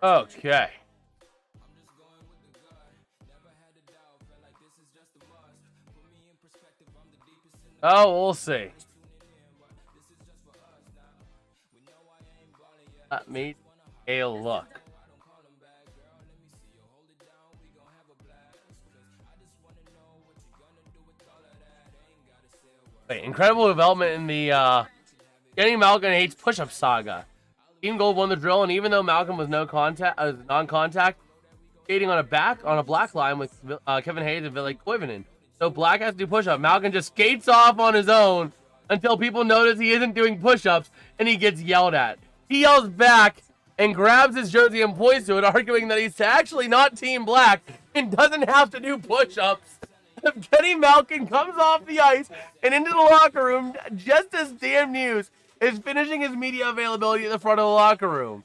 Okay. Oh, we'll see. Let me take a look. Wait, incredible development in the getting Malkin hates push-up saga. Team Gold won the drill, and even though Malkin was non-contact, skating on a black line with Kevin Hayes and Ville Koivunen. So Black has to do push-up. Malkin just skates off on his own until people notice he isn't doing push-ups, and he gets yelled at. He yells back and grabs his jersey and points to it, arguing that he's actually not Team Black and doesn't have to do push-ups. Kenny Malkin comes off the ice and into the locker room just as Dan Muse is finishing his media availability at the front of the locker room.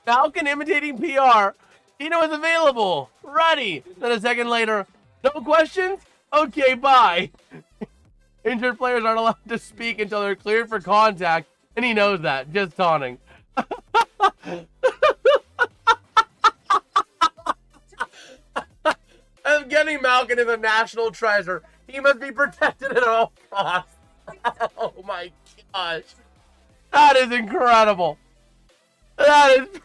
Malkin imitating PR. Tino is available. Ready. Then a second later, no questions? Okay, bye. Injured players aren't allowed to speak until they're cleared for contact, and he knows that. Just taunting. Evgeny Malkin is a national treasure. He must be protected at all costs. Oh my gosh. That is incredible. That is...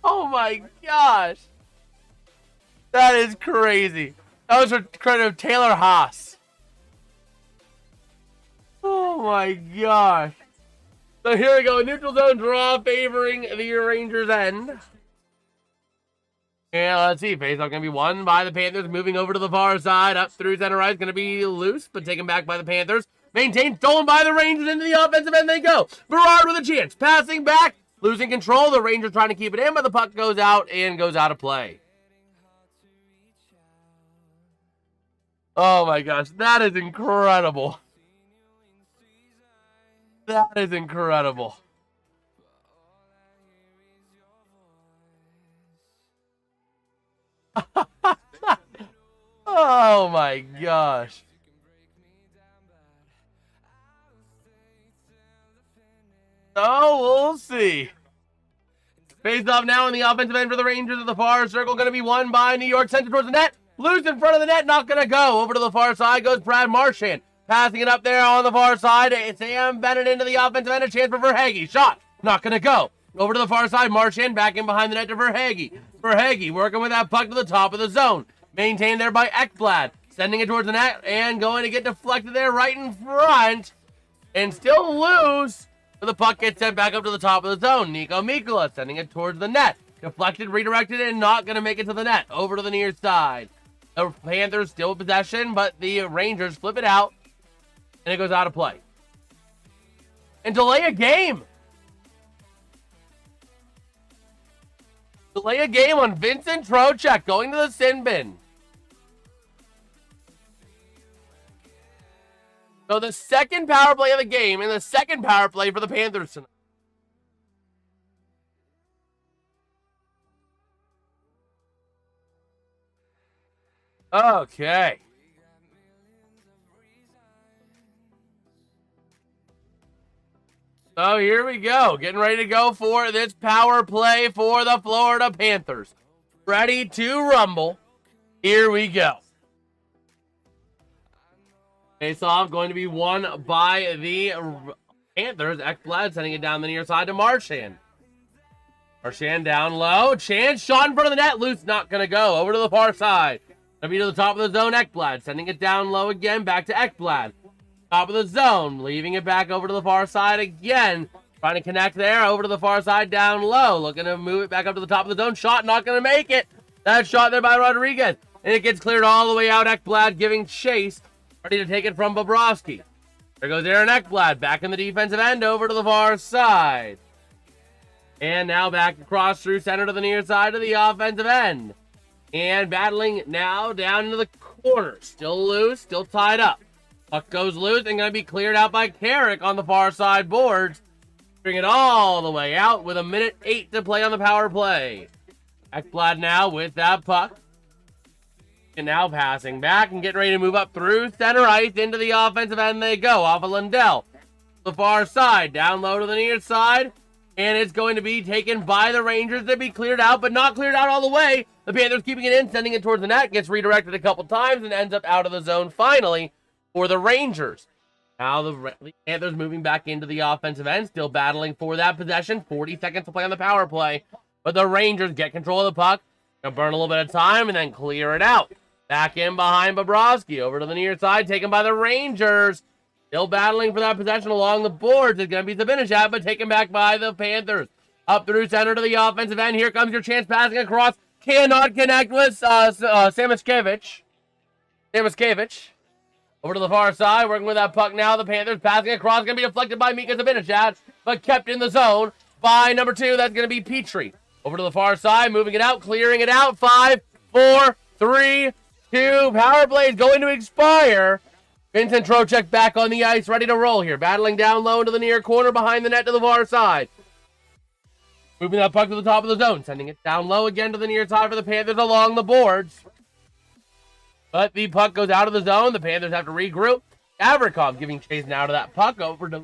Oh my gosh. That is crazy. That was for credit of Taylor Haas. Oh my gosh. So here we go. Neutral zone draw favoring the Rangers end. And let's see. Faceoff going to be won by the Panthers. Moving over to the far side. Up through center ice. Going to be loose, but taken back by the Panthers. Maintained. Stolen by the Rangers into the offensive end. They go. Berard with a chance. Passing back. Losing control. The Rangers trying to keep it in, but the puck goes out and goes out of play. Oh my gosh. That is incredible. That is incredible. Oh my gosh. So we'll see. Face off now in the offensive end for the Rangers at the far circle. Going to be won by New York. Sent it towards the net. Loose in front of the net. Not going to go. Over to the far side goes Brad Marchand. Passing it up there on the far side. Sam Bennett into the offensive end. A chance for Verhaeghe. Shot. Not going to go. Over to the far side. Marchand back in behind the net to Verhaeghe. Verhaeghe working with that puck to the top of the zone. Maintained there by Ekblad. Sending it towards the net and going to get deflected there right in front. And still loose. But the puck gets sent back up to the top of the zone. Nico Mikkola sending it towards the net. Deflected, redirected, and not going to make it to the net. Over to the near side. The Panthers still in possession, but the Rangers flip it out. And it goes out of play. And delay a game. Delay a game on Vincent Trocheck going to the sin bin. So the second power play of the game and the second power play for the Panthers tonight. Okay. So here we go. Getting ready to go for this power play for the Florida Panthers. Ready to rumble. Here we go. Face off going to be won by the Panthers. Ekblad sending it down the near side to Marchand. Marchand down low. Chance shot in front of the net. Loose not going to go. Over to the far side. Going to be to the top of the zone. Ekblad sending it down low again. Back to Ekblad. Top of the zone. Leaving it back over to the far side again. Trying to connect there. Over to the far side down low. Looking to move it back up to the top of the zone. Shot not going to make it. That shot there by Rodriguez. And it gets cleared all the way out. Ekblad giving chase. Ready to take it from Bobrovsky. There goes Aaron Ekblad back in the defensive end over to the far side. And now back across through center to the near side of the offensive end. And battling now down into the corner. Still loose, still tied up. Puck goes loose and going to be cleared out by Carrick on the far side boards. Bring it all the way out with 1:08 to play on the power play. Ekblad now with that puck. And now passing back and getting ready to move up through center ice into the offensive end they go. Off of Lindell. The far side. Down low to the near side. And it's going to be taken by the Rangers to be cleared out, but not cleared out all the way. The Panthers keeping it in, sending it towards the net. Gets redirected a couple times and ends up out of the zone finally for the Rangers. Now the Panthers moving back into the offensive end, still battling for that possession. 40 seconds to play on the power play. But the Rangers get control of the puck. Gonna burn a little bit of time and then clear it out. Back in behind Bobrovsky. Over to the near side, taken by the Rangers. Still battling for that possession along the boards. It's going to be Zibanejad, but taken back by the Panthers. Up through center to the offensive end. Here comes your chance passing across. Cannot connect with Samoskevich. Over to the far side, working with that puck now. The Panthers passing across, going to be deflected by Mika Zibanejad, but kept in the zone by number 2. That's going to be Petrie. Over to the far side, moving it out, clearing it out. 5, 4, 3, 2. Power play is going to expire. Vincent Trocheck back on the ice, ready to roll here. Battling down low into the near corner, behind the net to the far side. Moving that puck to the top of the zone, sending it down low again to the near side for the Panthers along the boards. But the puck goes out of the zone. The Panthers have to regroup. Gavrikov giving chase now to that puck over to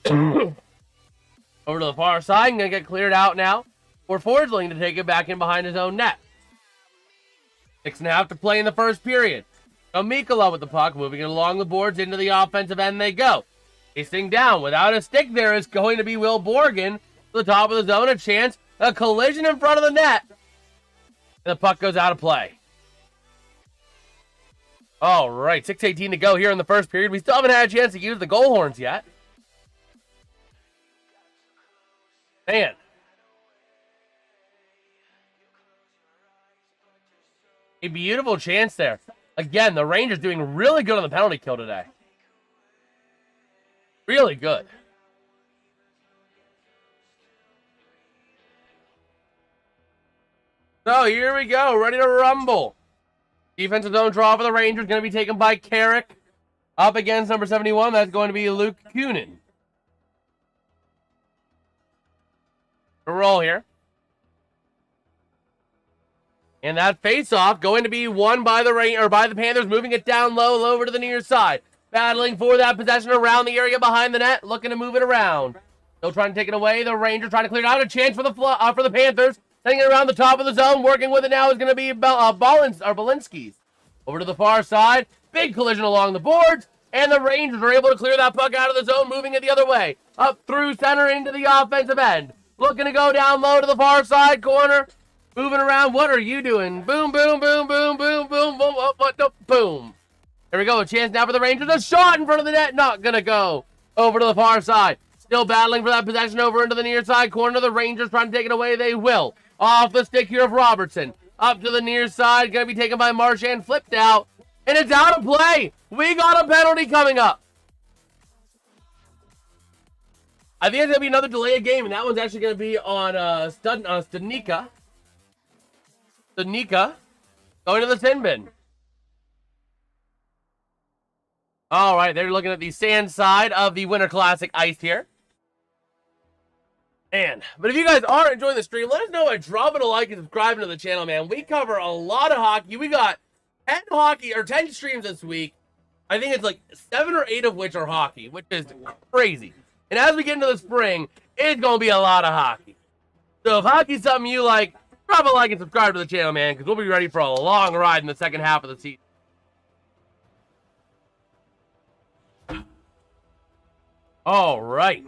over to the far side. Going to get cleared out now for Forsling to take it back in behind his own net. 6.5 to play in the first period. So Mikkola with the puck, moving it along the boards into the offensive end they go. Chasing down without a stick there is going to be Will Borgen. To the top of the zone, a chance, a collision in front of the net. And the puck goes out of play. All right, 6:18 to go here in the first period. We still haven't had a chance to use the goal horns yet. Man. A beautiful chance there. Again, the Rangers doing really good on the penalty kill today. Really good. So here we go, ready to rumble. Defensive zone draw for the Rangers, going to be taken by Carrick. Up against number 71, that's going to be Luke Kunin. A roll here. And that face-off going to be won by the Panthers, moving it down low over to the near side. Battling for that possession around the area behind the net, looking to move it around. Still trying to take it away. The Rangers trying to clear it out. A chance for the Panthers. Sending it around the top of the zone. Working with it now is going to be Balinskis. Over to the far side. Big collision along the boards. And the Rangers are able to clear that puck out of the zone, moving it the other way. Up through center into the offensive end. Looking to go down low to the far side corner. Moving around. What are you doing? Boom, boom, boom, boom, boom, boom, boom, boom. There we go. A chance now for the Rangers. A shot in front of the net. Not going to go. Over to the far side. Still battling for that possession over into the near side corner. The Rangers trying to take it away. They will. Off the stick here of Robertson. Up to the near side. Going to be taken by Marchand. Flipped out. And it's out of play. We got a penalty coming up. I think it's going to be another delay of game. And that one's actually going to be on Stanika. Stanika. Going to the sin bin. All right. They're looking at the sand side of the Winter Classic ice here. Man, but if you guys are enjoying the stream, let us know by dropping a like and subscribing to the channel, man. We cover a lot of hockey. We got 10 streams this week. I think it's like 7 or 8 of which are hockey, which is crazy. And as we get into the spring, it's going to be a lot of hockey. So if hockey's something you like, drop a like and subscribe to the channel, man, because we'll be ready for a long ride in the second half of the season. All right.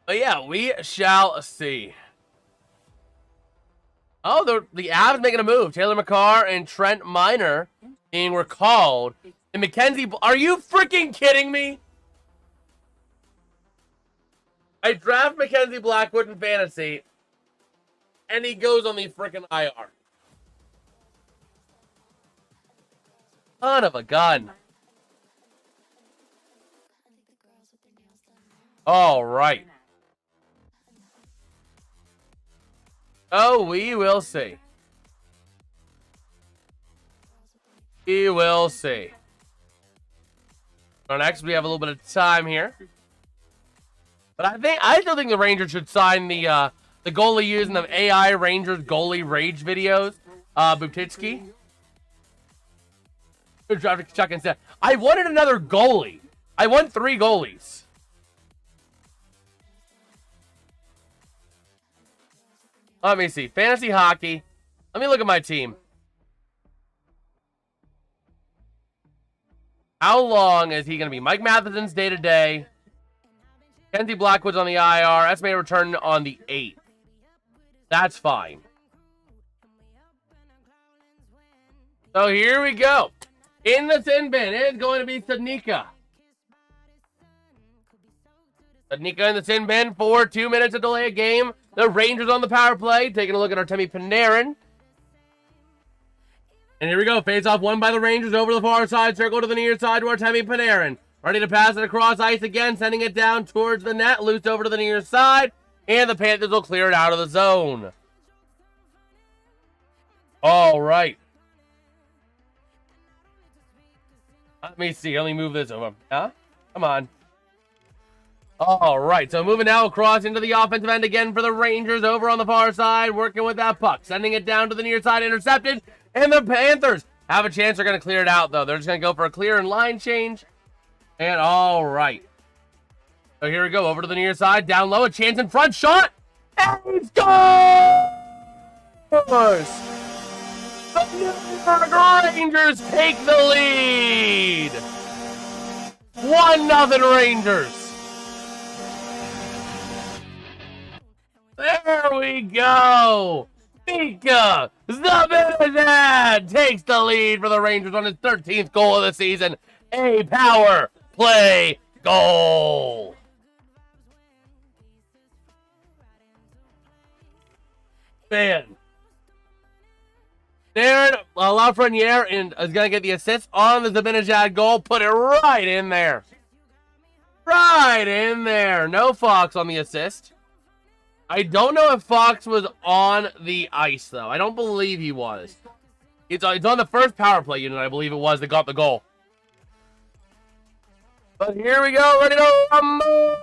But yeah, we shall see. Oh, the Avs making a move. Taylor McCarr and Trent Miner being recalled. And Mackenzie, are you freaking kidding me? I draft Mackenzie Blackwood in fantasy, and he goes on the freaking IR. Son of a gun. All right. Oh, we will see. We will see. So next, we have a little bit of time here. But I still think the Rangers should sign the goalie using the AI Rangers goalie rage videos. Butitsky. Chuck and said, I wanted another goalie. I want 3 goalies. Let me see. Fantasy hockey. Let me look at my team. How long is he going to be? Mike Matheson's day-to-day. Kenzie Blackwood's on the IR. Estimated return on the 8th. That's fine. So here we go. In the sin bin is going to be Sadnika. Sadnika in the sin bin for 2 minutes of delay of game. The Rangers on the power play. Taking a look at Artemi Panarin. And here we go. Face off won by the Rangers over the far side. Circle to the near side to Artemi Panarin. Ready to pass it across ice again. Sending it down towards the net. Loose over to the near side. And the Panthers will clear it out of the zone. All right. Let me see. Let me move this over. Huh? Come on. All right. So moving now across into the offensive end again for the Rangers over on the far side. Working with that puck. Sending it down to the near side. Intercepted. And the Panthers have a chance. They're going to clear it out, though. They're just going to go for a clear and line change. And all right. So here we go. Over to the near side. Down low. A chance in front. Shot. And he scores! The New York Rangers take the lead. 1-0 Rangers. There we go. Mika Zibanejad takes the lead for the Rangers on his 13th goal of the season. A power play goal. Man. Darren Lafreniere is going to get the assist on the Zibanejad goal. Put it right in there. Right in there. No Fox on the assist. I don't know if Fox was on the ice, though. I don't believe he was. It's on the first power play unit, I believe it was, that got the goal. But here we go. Ready to rumble.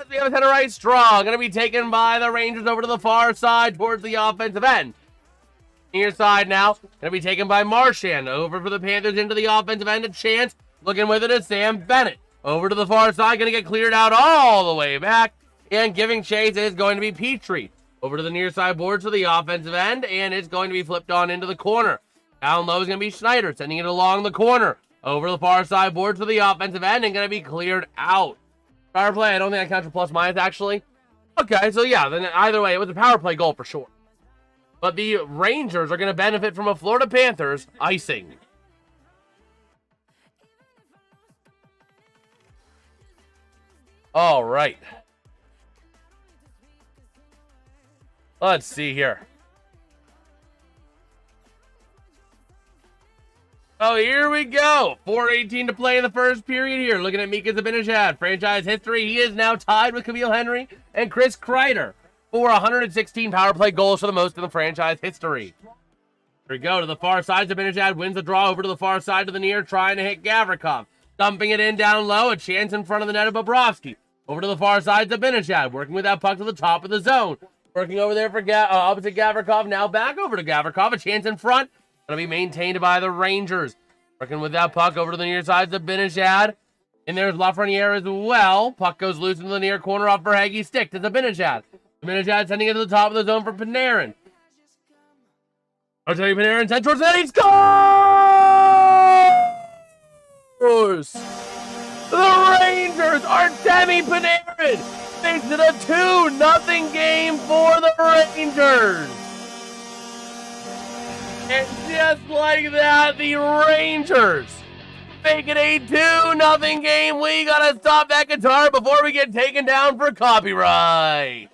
We have a center right strong. Going to be taken by the Rangers over to the far side towards the offensive end. Near side now. Going to be taken by Marchand. Over for the Panthers into the offensive end. A chance. Looking with it is Sam Bennett. Over to the far side. Going to get cleared out all the way back. And giving chase is going to be Petrie. Over to the near side boards to the offensive end. And it's going to be flipped on into the corner. Down low is going to be Schneider. Sending it along the corner. Over the far side boards to the offensive end. And going to be cleared out. Power play. I don't think I count for plus minus, actually. Okay, so yeah. Then either way, it was a power play goal for sure. But the Rangers are going to benefit from a Florida Panthers icing. All right. Let's see here. Oh, here we go. 4:18 to play in the first period here. Looking at Mika Zibanejad. Franchise history. He is now tied with Camille Henry and Chris Kreider for 116 power play goals for the most in the franchise history. Here we go to the far side. Zibanejad wins the draw over to the far side to the near, trying to hit Gavrikov. Dumping it in down low. A chance in front of the net of Bobrovsky. Over to the far side, Zibanejad, working with that puck to the top of the zone. Working over there for opposite Gavrikov. Now back over to Gavrikov. A chance in front. Going to be maintained by the Rangers. Working with that puck over to the near side, Zibanejad. And there's Lafreniere as well. Puck goes loose into the near corner off Verhaeghe's stick to Zibanejad. Zibanejad sending it to the top of the zone for Panarin. Artemi Panarin sent towards the net. He scores! The Rangers, Artemi Panarin, makes it a 2-0 game for the Rangers. And just like that, the Rangers make it a 2-0 game. We gotta stop that guitar before we get taken down for copyright.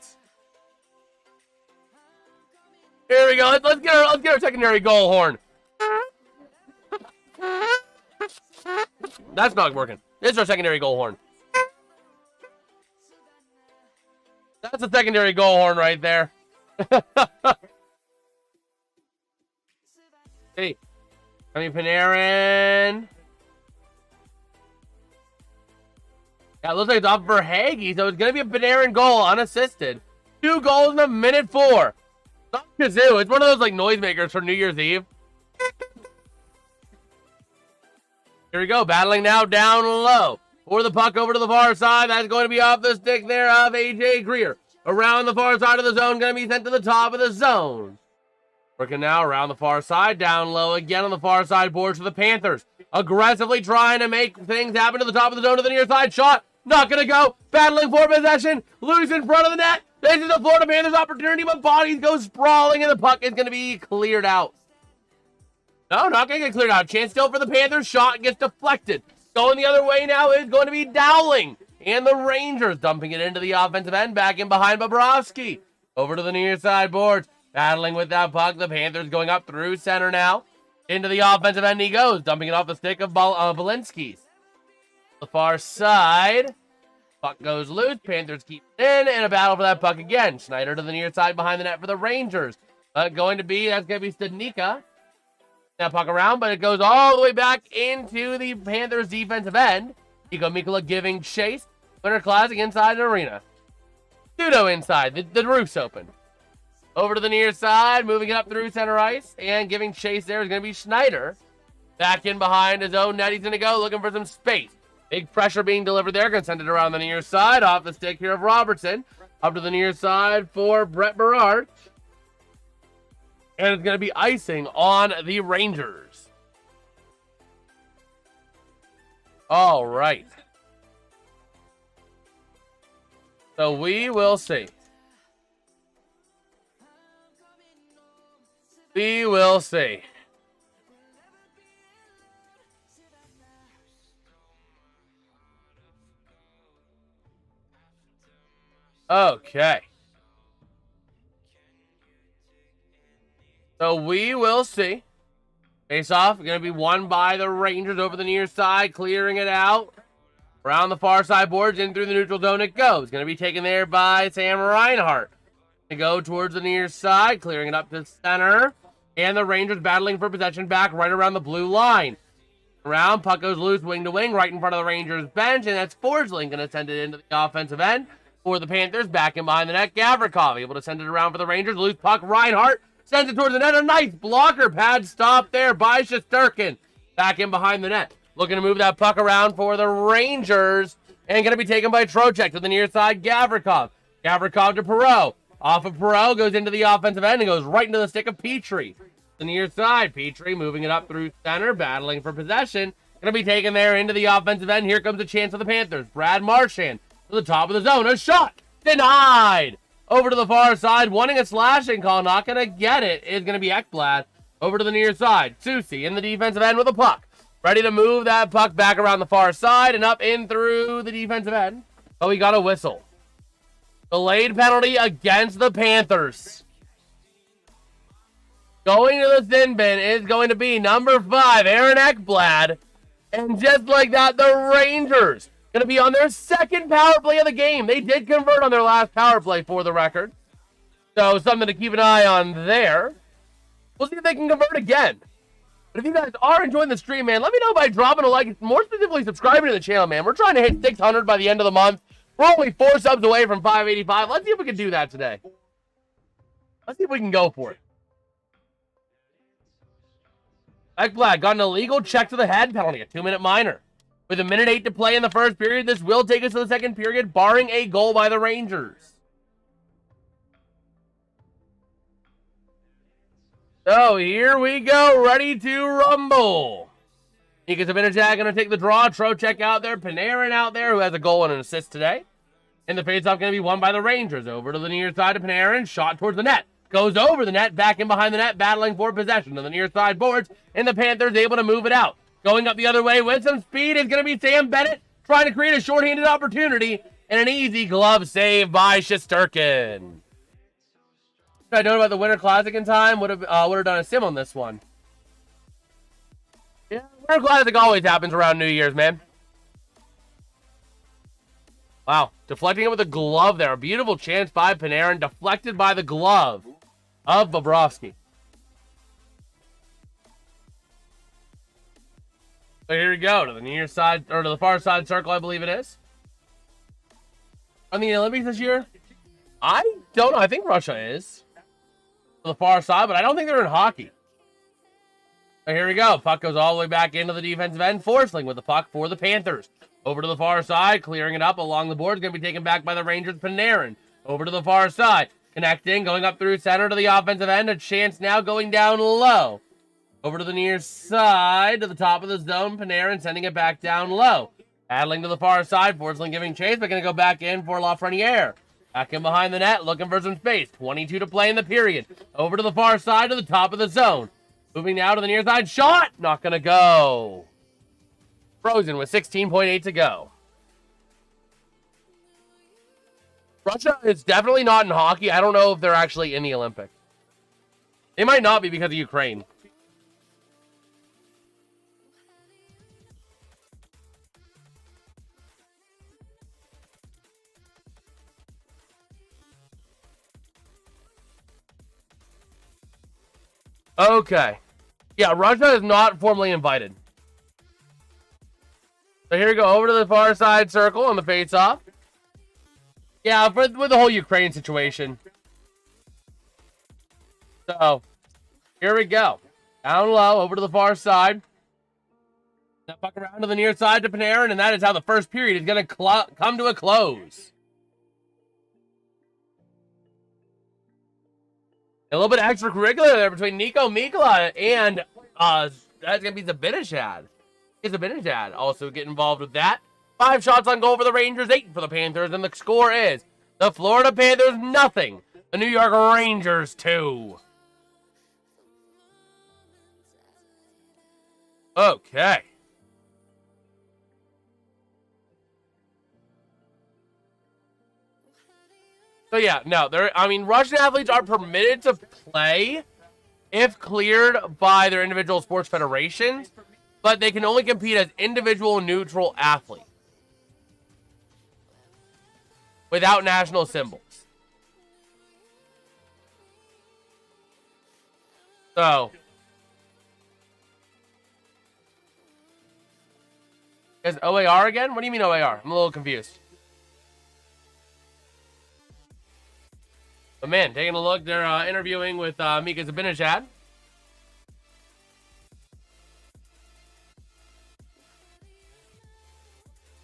Here we go. Let's get our secondary goal horn. That's not working. This is our secondary goal horn. That's a secondary goal horn right there. Hey, Panarin. Yeah, it looks like it's off Verhaeghe, so it's going to be a Panarin goal, unassisted. 2 goals in a minute 4. Not kazoo. It's one of those like noisemakers for New Year's Eve. Here we go, battling now down low. For the puck over to the far side. That's going to be off the stick there of AJ Greer. Around the far side of the zone, going to be sent to the top of the zone. Working now around the far side, down low again on the far side boards for the Panthers. Aggressively trying to make things happen to the top of the zone to the near side. Shot, not going to go. Battling for possession, loose in front of the net. This is the Florida Panthers opportunity, but bodies go sprawling, and the puck is going to be cleared out. No, not going to get cleared out. Chance still for the Panthers. Shot gets deflected. Going the other way now is going to be Dowling. And the Rangers dumping it into the offensive end. Back in behind Bobrovsky. Over to the near side boards. Battling with that puck. The Panthers going up through center now. Into the offensive end he goes. Dumping it off the stick of Balinski's. The far side. Puck goes loose. Panthers keep it in. And a battle for that puck again. Schneider to the near side behind the net for the Rangers. That's going to be Stadnicka. That puck around, but it goes all the way back into the Panthers defensive end. Iko Mikula giving chase. Winter Classic inside an arena. Pseudo inside. The roof's open. Over to the near side. Moving it up through center ice. And giving chase there is going to be Schneider. Back in behind his own net. He's going to go looking for some space. Big pressure being delivered there. Going to send it around the near side. Off the stick here of Robertson. Up to the near side for Brett Berard. And it's going to be icing on the Rangers. All right. So we will see. We will see. Okay. So we will see. Face off, going to be won by the Rangers over the near side, clearing it out. Around the far side boards, in through the neutral zone it goes. Going to be taken there by Sam Reinhart. To go towards the near side, clearing it up to center. And the Rangers battling for possession back right around the blue line. Around, puck goes loose, wing to wing, right in front of the Rangers bench. And that's Forsling going to send it into the offensive end for the Panthers. Back in behind the net, Gavrikov able to send it around for the Rangers. Loose puck, Reinhart. Sends it towards the net. A nice blocker pad stop there by Shesterkin. Back in behind the net. Looking to move that puck around for the Rangers. And going to be taken by Trocheck to the near side. Gavrikov. Gavrikov to Perreault. Off of Perreault. Goes into the offensive end and goes right into the stick of Petrie. The near side. Petrie moving it up through center. Battling for possession. Going to be taken there into the offensive end. Here comes a chance for the Panthers. Brad Marchand to the top of the zone. A shot. Denied. Over to the far side, wanting a slashing call, not going to get it, is going to be Ekblad. Over to the near side, Susie in the defensive end with a puck. Ready to move that puck back around the far side and up in through the defensive end. But we got a whistle. Delayed penalty against the Panthers. Going to the thin bin is going to be number 5, Aaron Ekblad. And just like that, the Rangers going to be on their second power play of the game. They did convert on their last power play for the record. So something to keep an eye on there. We'll see if they can convert again. But if you guys are enjoying the stream, man, let me know by dropping a like. More specifically, subscribing to the channel, man. We're trying to hit 600 by the end of the month. We're only 4 subs away from 585. Let's see if we can do that today. Let's see if we can go for it. Ekblad got an illegal check to the head penalty, a 2-minute minor. With 1:08 to play in the first period, this will take us to the second period, barring a goal by the Rangers. So here we go, ready to rumble. Nika Zibanejad going to take the draw. Trocheck out there, Panarin out there, who has a goal and an assist today. And the faceoff going to be won by the Rangers. Over to the near side of Panarin, shot towards the net. Goes over the net, back in behind the net, battling for possession to the near side boards, and the Panthers able to move it out. Going up the other way with some speed is going to be Sam Bennett trying to create a shorthanded opportunity and an easy glove save by Shesterkin. If I'd known about the Winter Classic in time, would have done a sim on this one. Yeah, Winter Classic always happens around New Year's, man. Wow, deflecting it with a glove there. A beautiful chance by Panarin, deflected by the glove of Bobrovsky. So here we go, to the near side, or to the far side circle, I believe it is. On the Olympics this year? I don't know. I think Russia is. To the far side, but I don't think they're in hockey. So here we go. Puck goes all the way back into the defensive end. Forsling with the puck for the Panthers. Over to the far side, clearing it up along the board. Going to be taken back by the Rangers. Panarin. Over to the far side. Connecting, going up through center to the offensive end. A chance now going down low. Over to the near side, to the top of the zone. Panarin sending it back down low. Paddling to the far side. Forsling giving chase, but going to go back in for Lafreniere. Back in behind the net, looking for some space. 22 to play in the period. Over to the far side, to the top of the zone. Moving now to the near side. Shot! Not going to go. Frozen with 16.8 to go. Russia is definitely not in hockey. I don't know if they're actually in the Olympics. They might not be because of Ukraine. Okay. Yeah, Russia is not formally invited. So here we go, over to the far side circle on the face-off. Yeah, with the whole Ukraine situation. So, here we go. Down low, over to the far side. Now puck around to the near side to Panarin, and that is how the first period is going to come to a close. A little bit of extracurricular there between Nico Mikla and that's going to be Zibanejad. Zibanejad also get involved with that. 5 shots on goal for the Rangers, 8 for the Panthers, and the score is the Florida Panthers 0, the New York Rangers 2. Okay. So yeah, no, Russian athletes are permitted to play if cleared by their individual sports federations, but they can only compete as individual neutral athletes without national symbols. So, is OAR again? What do you mean OAR? I'm a little confused. But man, taking a look, they're interviewing with Mika Zibanejad.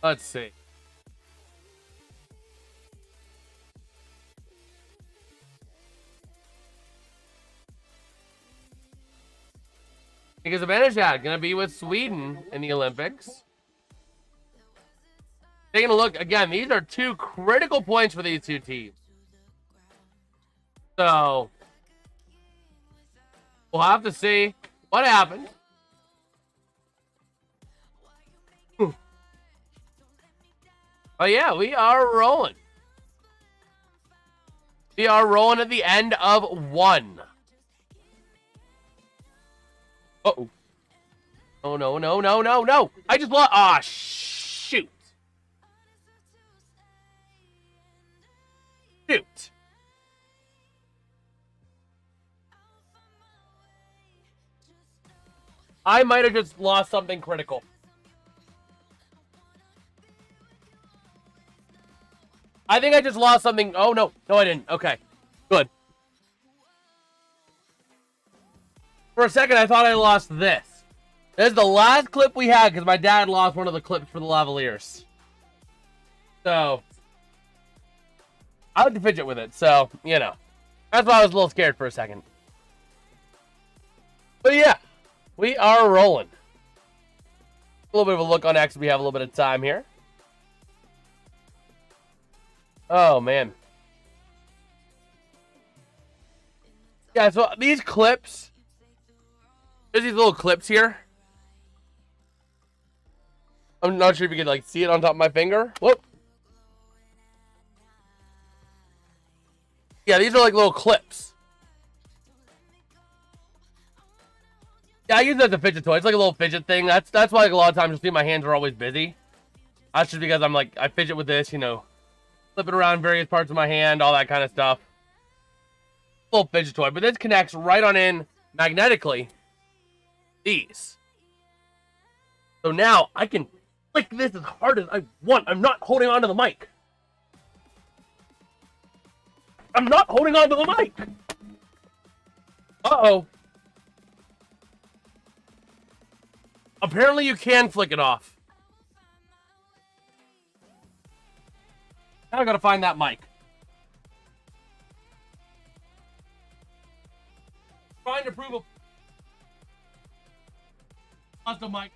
Let's see. Mika Zibanejad going to be with Sweden in the Olympics. Taking a look, again, these are 2 critical points for these 2 teams. So, we'll have to see what happens. Oh yeah, we are rolling. We are rolling at the end of 1. Uh-oh. Oh, no. I just lost. Ah, shoot. Shoot. I might have just lost something critical. I think I just lost something. Oh, no. No, I didn't. Okay. Good. For a second, I thought I lost this. This is the last clip we had because my dad lost one of the clips for the Lavaliers. So, I like to fidget with it. So, you know. That's why I was a little scared for a second. But yeah. We are rolling. A little bit of a look on X. We have a little bit of time here. Oh, man. Yeah, so these clips. There's these little clips here. I'm not sure if you can see it on top of my finger. Whoop. Yeah, these are like little clips. Yeah, I use it as a fidget toy. It's like a little fidget thing. That's why a lot of times you'll see my hands are always busy. That's just because I fidget with this, flip it around various parts of my hand, all that kind of stuff. Little fidget toy. But this connects right on in magnetically. These. So now I can flick this as hard as I want. I'm not holding onto the mic. I'm not holding onto the mic. Uh-oh. Apparently you can flick it off. Now I gotta find that mic. Trying to prove a... Not the mic.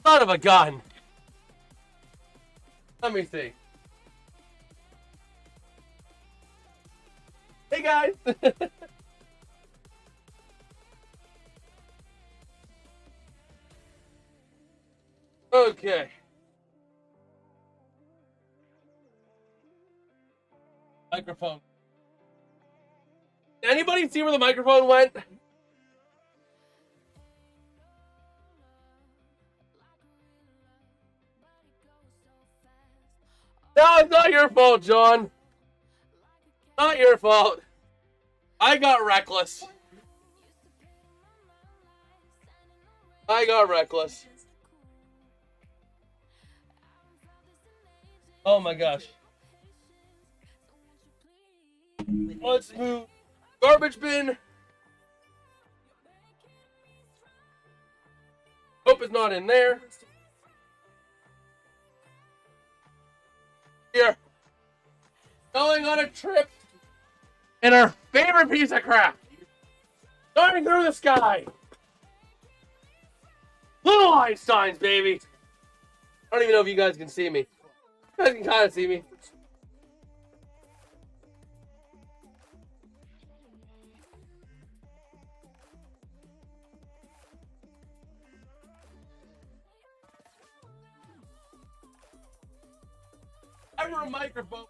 Son of a gun. Let me see. Hey, guys. Okay. Microphone. Anybody see where the microphone went? No, it's not your fault, John. Not your fault. I got reckless. I got reckless. Oh my gosh. Let's move. Garbage bin. Hope it's not in there. Here. Going on a trip. And our favorite piece of crap. Starting through the sky. Little Einsteins, baby. I don't even know if you guys can see me. You guys can kind of see me. Ever a microphone.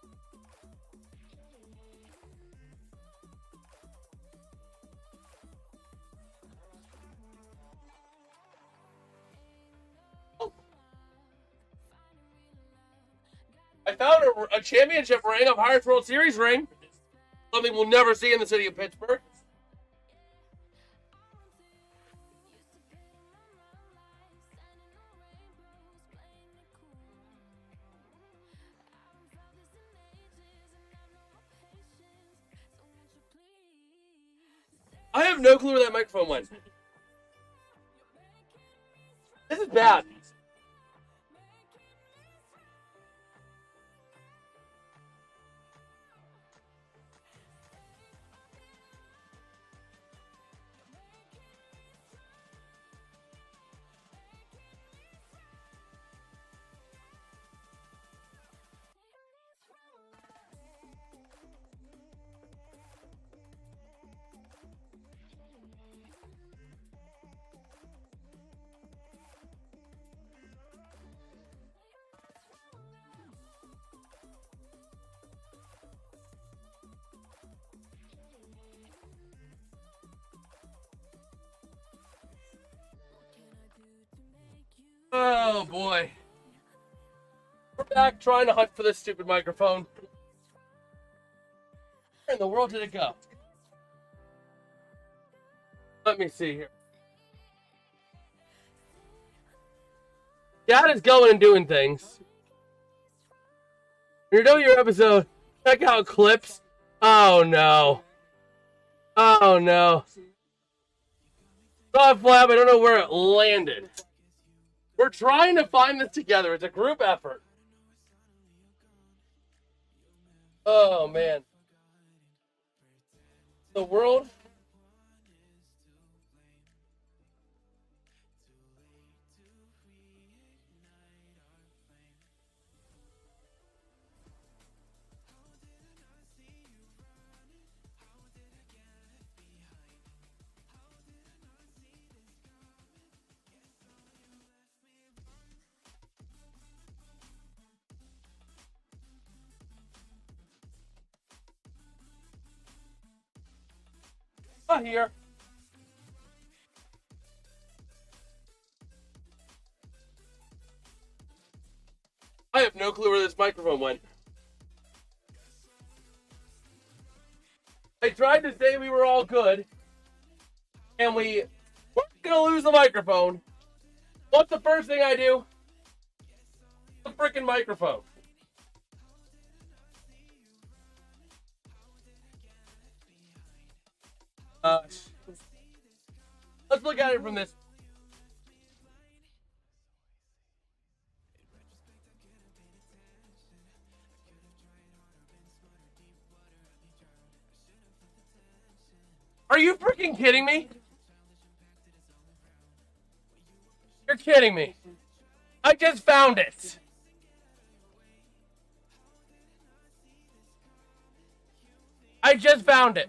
I found a championship ring of Pirates World Series ring. Something we'll never see in the city of Pittsburgh. I have no clue where that microphone went. This is bad. Oh boy. We're back trying to hunt for this stupid microphone. Where in the world did it go? Let me see here. Dad is going and doing things. When you're doing your episode, check out clips. Oh no. Oh no. Saw a flap, I don't know where it landed. We're trying to find this together. It's a group effort. Oh, man. The world. Not here. I have no clue where this microphone went. I tried to say we were all good, and we weren't gonna lose the microphone. What's the first thing I do? The freaking microphone. Let's look at it from this. Are you freaking kidding me? You're kidding me. I just found it. I just found it.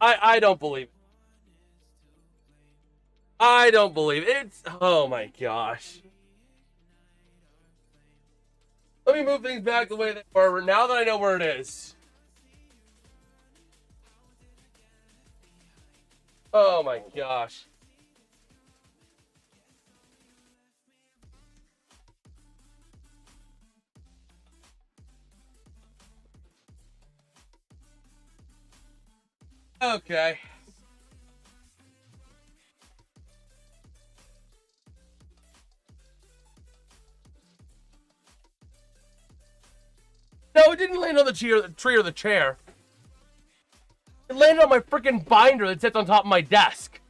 I don't believe it. I don't believe it. It's, oh my gosh. Let me move things back the way they were now that I know where it is. Oh my gosh. Okay. No, it didn't land on the tree or the chair. It landed on my freaking binder that sits on top of my desk.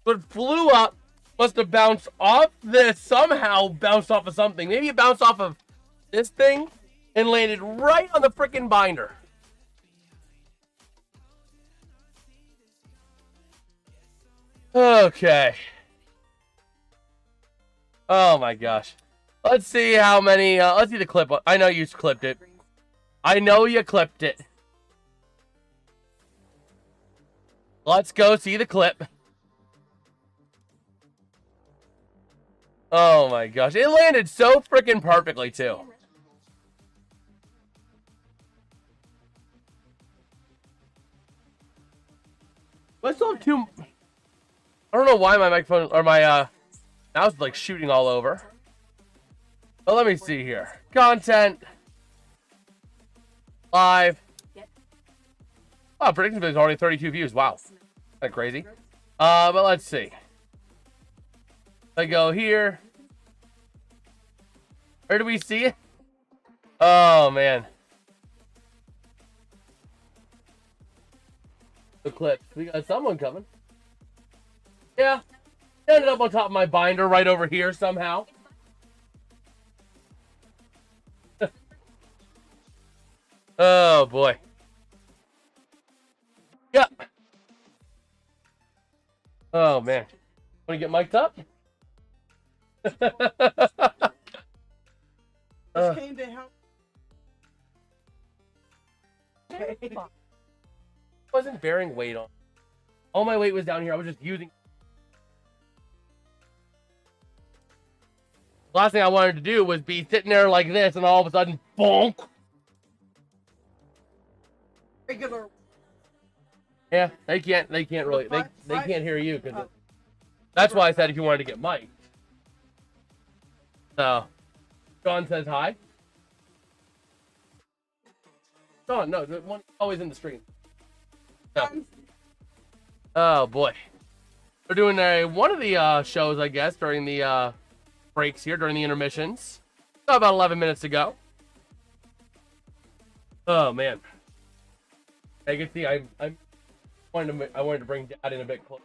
So it flew up, must have bounced off this, somehow bounced off of something. Maybe it bounced off of this thing and landed right on the freaking binder. Okay. Oh my gosh. Let's see how many, let's see the clip. I know you clipped it. I know you clipped it. Let's go see the clip. Oh my gosh. It landed so freaking perfectly too. I still have two. I don't know why my microphone or my mouse is like shooting all over. But let me see here. Content. Live. Oh, prediction video is already 32 views. Wow. That's crazy. But let's see. I go here. Where do we see it? Oh, man. The clip. We got someone coming. Yeah. Ended up on top of my binder right over here somehow. Oh, boy. Yep. Oh, man. Want to get mic'd up? Just came to help. Wasn't bearing weight on. All my weight was down here. I was just using. The last thing I wanted to do was be sitting there like this, and all of a sudden, bonk. Regular. Yeah, they can't really, they can't hear you because that's why I said if you wanted to get mic'd. So, Sean says hi. Sean, no, the one always in the stream. So. Oh boy, we're doing one of the shows, I guess, during the breaks here, during the intermissions. About 11 minutes to go. Oh man, I can see I wanted to bring Dad in a bit closer.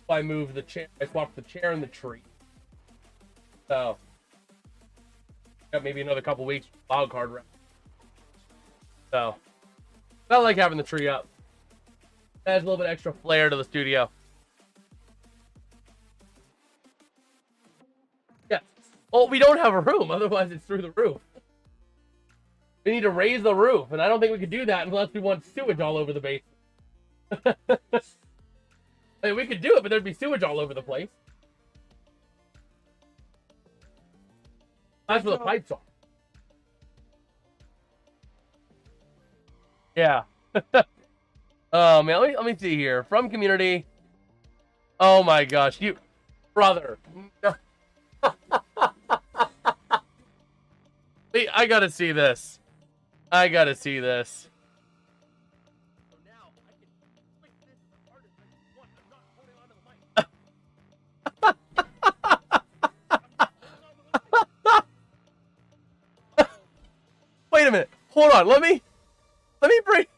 So I moved the chair. I swapped the chair and the tree. So got maybe another couple weeks wild card round. So felt like having the tree up. Adds a little bit extra flair to the studio. Yeah. Well, we don't have a room, otherwise it's through the roof. We need to raise the roof, and I don't think we could do that unless we want sewage all over the base. I mean, we could do it, but there'd be sewage all over the place. That's where the pipes are. Yeah. Oh man, let me see here. From community. Oh my gosh, you brother. I gotta see this. I gotta see this. So now I can click this as hard as I want. I'm not holding on to the mic. Wait a minute. Hold on. Let me break.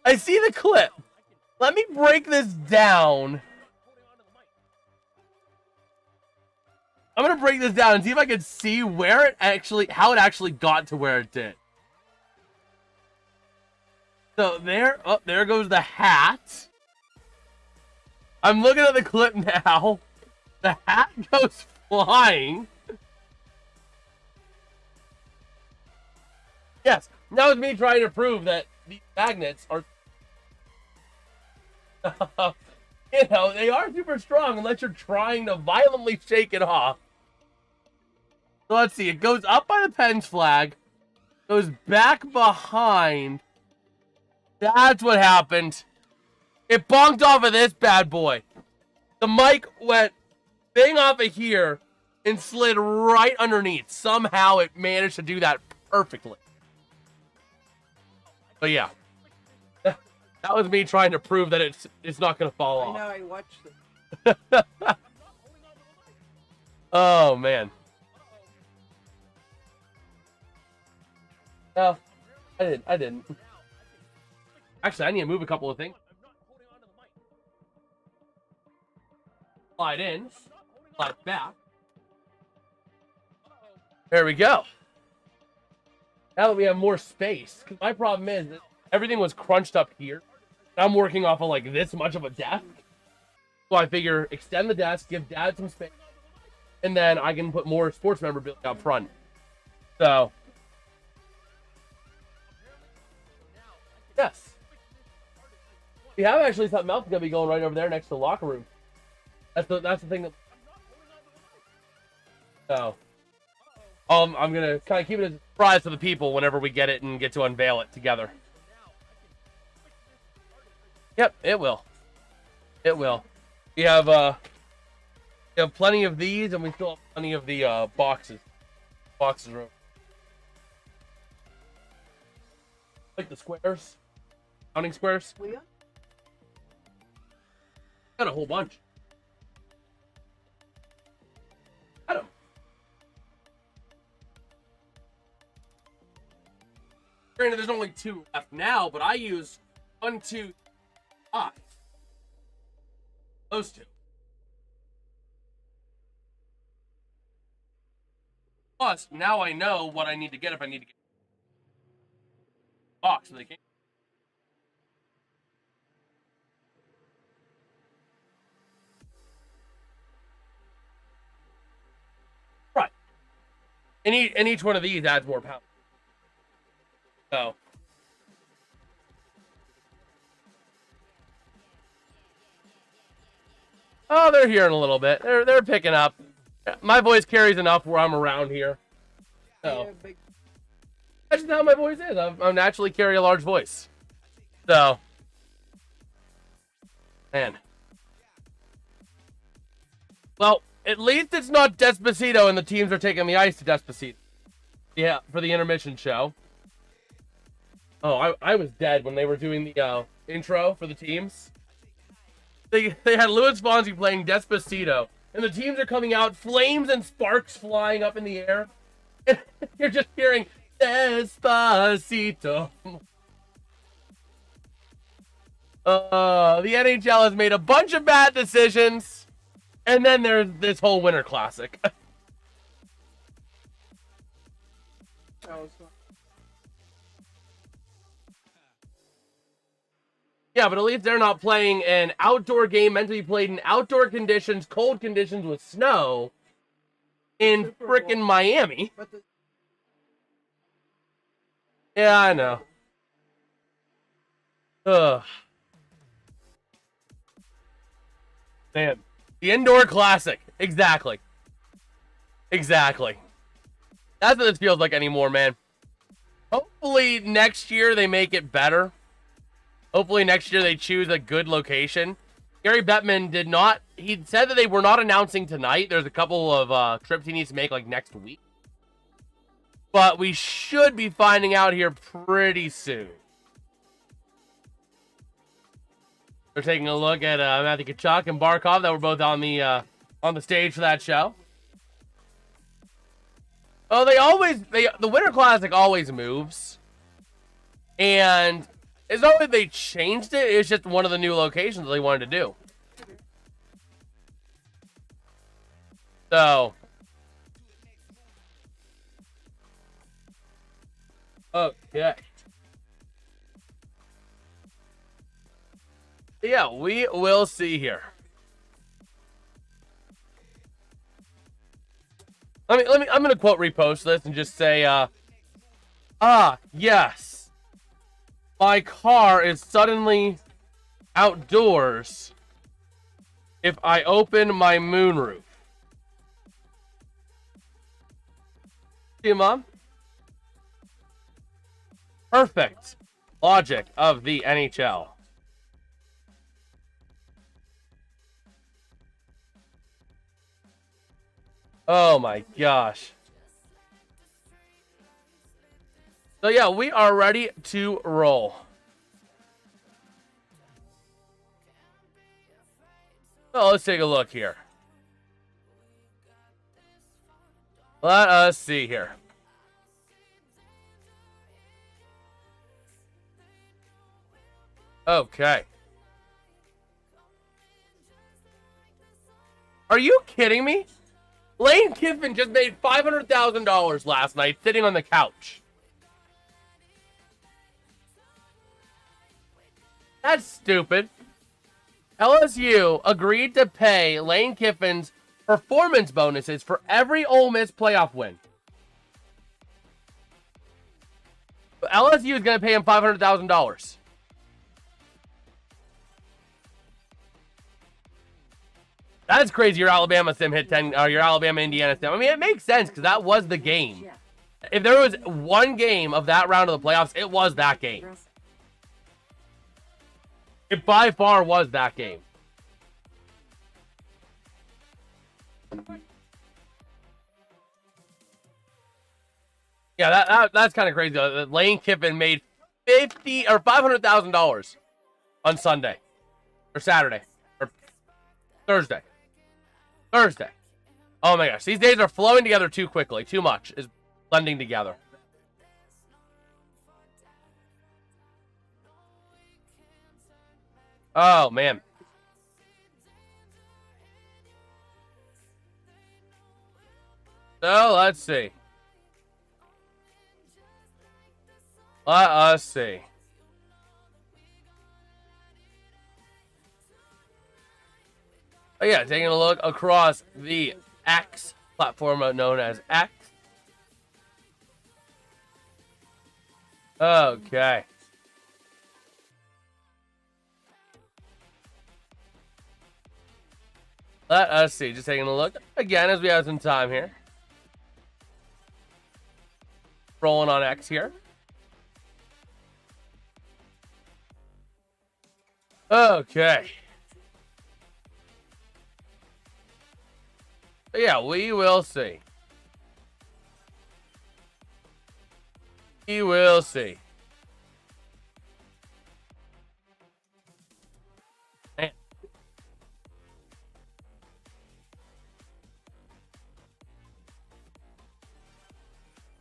I see the clip. Let me break this down. I'm gonna break this down and see if I can see where it actually, how it actually got to where it did. So there, oh, there goes the hat. I'm looking at the clip now. The hat goes flying. Yes, that was me trying to prove that these magnets are, you know, they are super strong unless you're trying to violently shake it off. So let's see, it goes up by the Pens flag, goes back behind. That's what happened. It bonked off of this bad boy. The mic went bang off of here and slid right underneath. Somehow it managed to do that perfectly. But yeah, that was me trying to prove that it's not going to fall off. I know, I watched it. Oh, man. No, I didn't. Actually, I need to move a couple of things. Slide in, slide back. There we go. Now that we have more space, because my problem is that everything was crunched up here. I'm working off of like this much of a desk. So I figure extend the desk, give Dad some space, and then I can put more sports memorabilia up front. So, yes. We have actually something else going to be going right over there next to the locker room. That's the thing that... So, I'm going to kind of keep it as a surprise to the people whenever we get it and get to unveil it together. Yep, it will. It will. We have plenty of these, and we still have plenty of the boxes. Boxes room. Like the squares. Counting squares. We are? Got a whole bunch. Got 'em. Granted, there's only 2 left now, but I use 1, 2, 5. Those 2. Plus, now I know what I need to get if I need to get a box. So they can't. Right. And each one of these adds more power. So. Oh, they're hearing a little bit. They're picking up. My voice carries enough where I'm around here. So. That's just how my voice is. I naturally carry a large voice. So. Man. Well, at least it's not Despacito and the teams are taking the ice to Despacito. Yeah, for the intermission show. Oh, I was dead when they were doing the intro for the teams. They had Louis Fonsi playing Despacito, and the teams are coming out, flames and sparks flying up in the air. And you're just hearing Despacito. The NHL has made a bunch of bad decisions, and then there's this whole Winter Classic. Yeah, but at least they're not playing an outdoor game meant to be played in outdoor conditions, cold conditions with snow in frickin' Miami. Yeah, I know. Ugh. Man, the indoor classic. Exactly. Exactly. That's what this feels like anymore, man. Hopefully next year they make it better. Hopefully next year they choose a good location. Gary Bettman did not... He said that they were not announcing tonight. There's a couple of trips he needs to make like next week. But we should be finding out here pretty soon. They're taking a look at Matthew Tkachuk and Barkov that were both on the stage for that show. Oh, the Winter Classic always moves. And it's not that they changed it, it's just one of the new locations they wanted to do. So, Okay. Yeah, we will see here. I'm gonna quote repost this and just say, yes. My car is suddenly outdoors if I open my moonroof. See you, Mom? Perfect logic of the NHL. Oh my gosh. So yeah, we are ready to roll. So let's take a look here. Let us see here. Okay. Are you kidding me? Lane Kiffin just made $500,000 last night sitting on the couch. That's stupid. LSU agreed to pay Lane Kiffin's performance bonuses for every Ole Miss playoff win. LSU is going to pay him $500,000. That's crazy. Your Alabama sim hit 10, or your Alabama Indiana sim. I mean, it makes sense because that was the game. If there was one game of that round of the playoffs, it was that game. It by far was that game. Yeah, that's kind of crazy. Lane Kiffin made $500,000 on Sunday or Saturday or Thursday. Oh my gosh, these days are flowing together too quickly. Too much is blending together. Oh man. So let's see. Let us see. Oh yeah, taking a look across the X platform known as X. Okay. Let us see. Just taking a look again as we have some time here. Rolling on X here. Okay. Yeah, we will see. We will see. Man.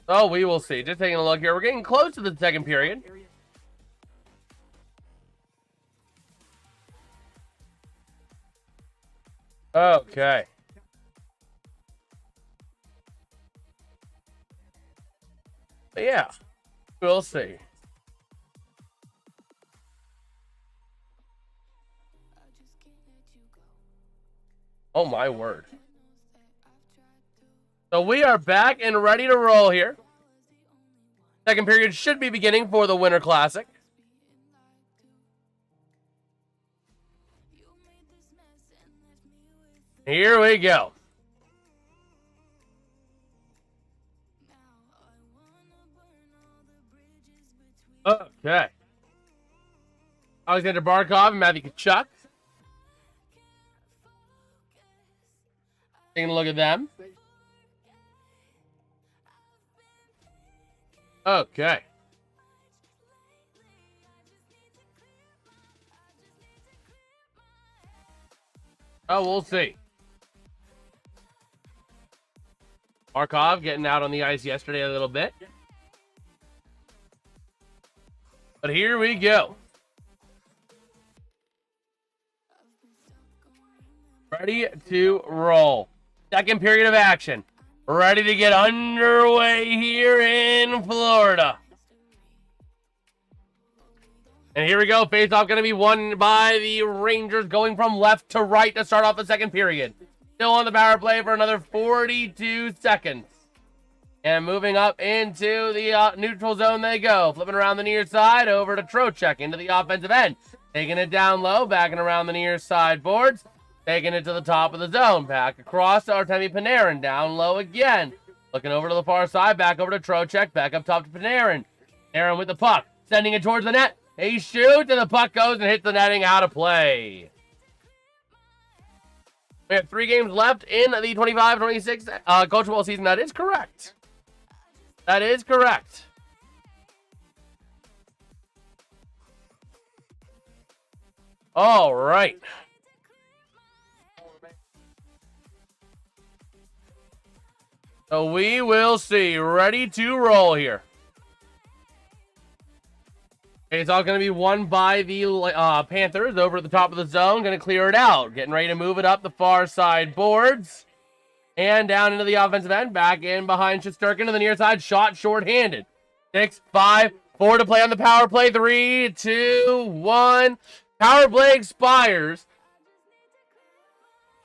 Oh, we will see. Just taking a look here. We're getting close to the second period. Okay. But yeah, we'll see. Oh my word. So we are back and ready to roll here. Second period should be beginning for the Winter Classic. Here we go. Okay. Alexander Barkov and Matthew Tkachuk. Taking a look at them. Okay. Oh, we'll see. Barkov getting out on the ice yesterday a little bit. But here we go. Ready to roll. Second period of action. Ready to get underway here in Florida. And here we go. Face-off going to be won by the Rangers, going from left to right to start off the second period. Still on the power play for another 42 seconds. And moving up into the neutral zone they go. Flipping around the near side over to Tkachuk into the offensive end. Taking it down low, backing around the near side boards. Taking it to the top of the zone. Back across to Artemi Panarin. Down low again. Looking over to the far side. Back over to Tkachuk. Back up top to Panarin. Panarin with the puck. Sending it towards the net. He shoots and the puck goes and hits the netting out of play. We have 3 games left in the 25-26 coachable season. That is correct. That is correct. All right. So we will see. Ready to roll here. Okay, it's all going to be won by the Panthers over at the top of the zone. Going to clear it out. Getting ready to move it up the far side boards. And down into the offensive end. Back in behind Shesterkin to the near side. Shot short-handed. 6, 5, 4 to play on the power play. 3, 2, 1. Power play expires.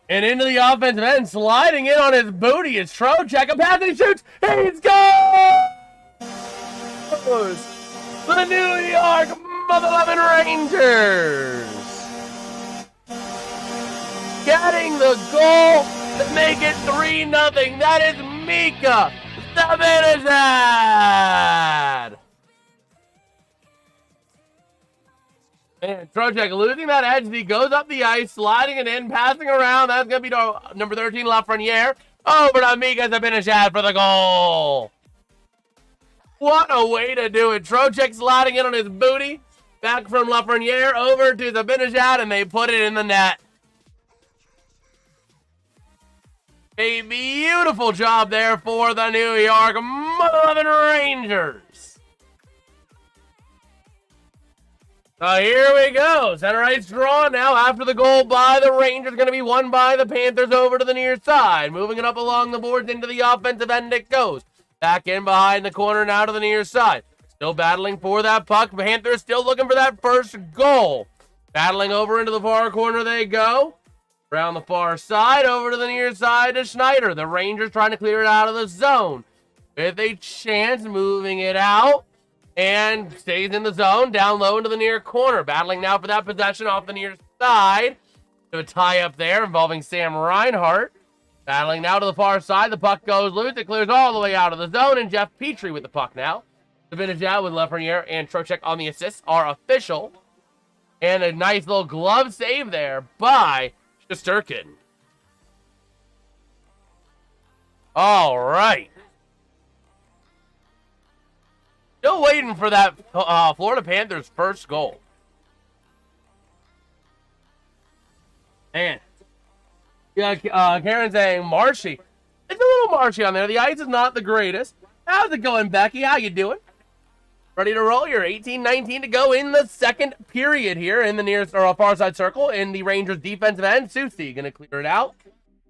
And into the offensive end. Sliding in on his booty is Tkachuk. A pass and he shoots. He scores! The New York Mother-loving Rangers getting the goal to make it 3-0. That is Mika Zibanejad. And Tkachuk losing that edge. He goes up the ice, sliding it in, passing around. That's going to be number 13, Lafreniere. Over to Mika Zibanejad for the goal. What a way to do it. Tkachuk sliding in on his booty. Back from Lafreniere over to Zibanejad, and they put it in the net. A beautiful job there for the New York Mother-loving Rangers. So here we go. Center ice draw now after the goal by the Rangers. Going to be won by the Panthers over to the near side. Moving it up along the boards into the offensive end it goes. Back in behind the corner now to the near side. Still battling for that puck. Panthers still looking for that first goal. Battling over into the far corner they go. Around the far side, over to the near side to Schneider. The Rangers trying to clear it out of the zone. With a chance, moving it out. And stays in the zone, down low into the near corner. Battling now for that possession off the near side. To a tie up there involving Sam Reinhart. Battling now to the far side. The puck goes loose. It clears all the way out of the zone. And Jeff Petrie with the puck now. Zibanejad with Lafreniere and Tkachuk on the assists are official. And a nice little glove save there by Shesterkin. All right. Still waiting for that Florida Panthers first goal. Man. Yeah, Karen saying marshy. It's a little marshy on there. The ice is not the greatest. How's it going, Becky? How you doing? Ready to roll? You're 18-19 to go in the second period here in the nearest or far side circle in the Rangers defensive end. Susie going to clear it out.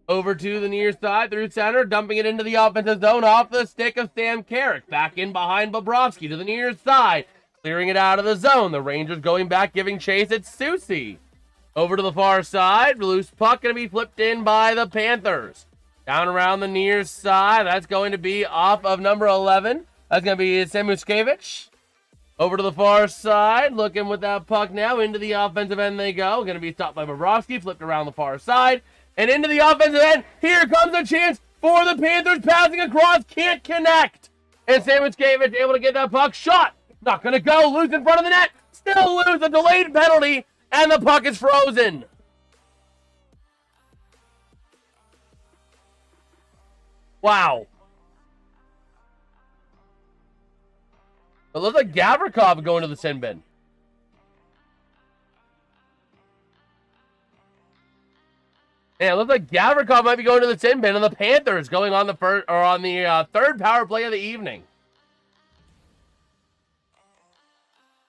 Over to the near side through center, dumping it into the offensive zone off the stick of Sam Carrick. Back in behind Bobrovsky to the near side, clearing it out of the zone. The Rangers going back, giving chase. It's Susie. Over to the far side, loose puck going to be flipped in by the Panthers. Down around the near side, that's going to be off of number 11. That's going to be Samuskevich. Over to the far side, looking with that puck now. Into the offensive end they go. Going to be stopped by Bobrovsky, flipped around the far side. And into the offensive end, here comes a chance for the Panthers, passing across, can't connect. And Samuskevich able to get that puck, shot. Not going to go, loose in front of the net. Still loose, a delayed penalty, and the puck is frozen. Wow. It looks like Gavrikov going to the sin bin. Yeah, it looks like Gavrikov might be going to the sin bin, and the Panthers going on the first or on the third power play of the evening.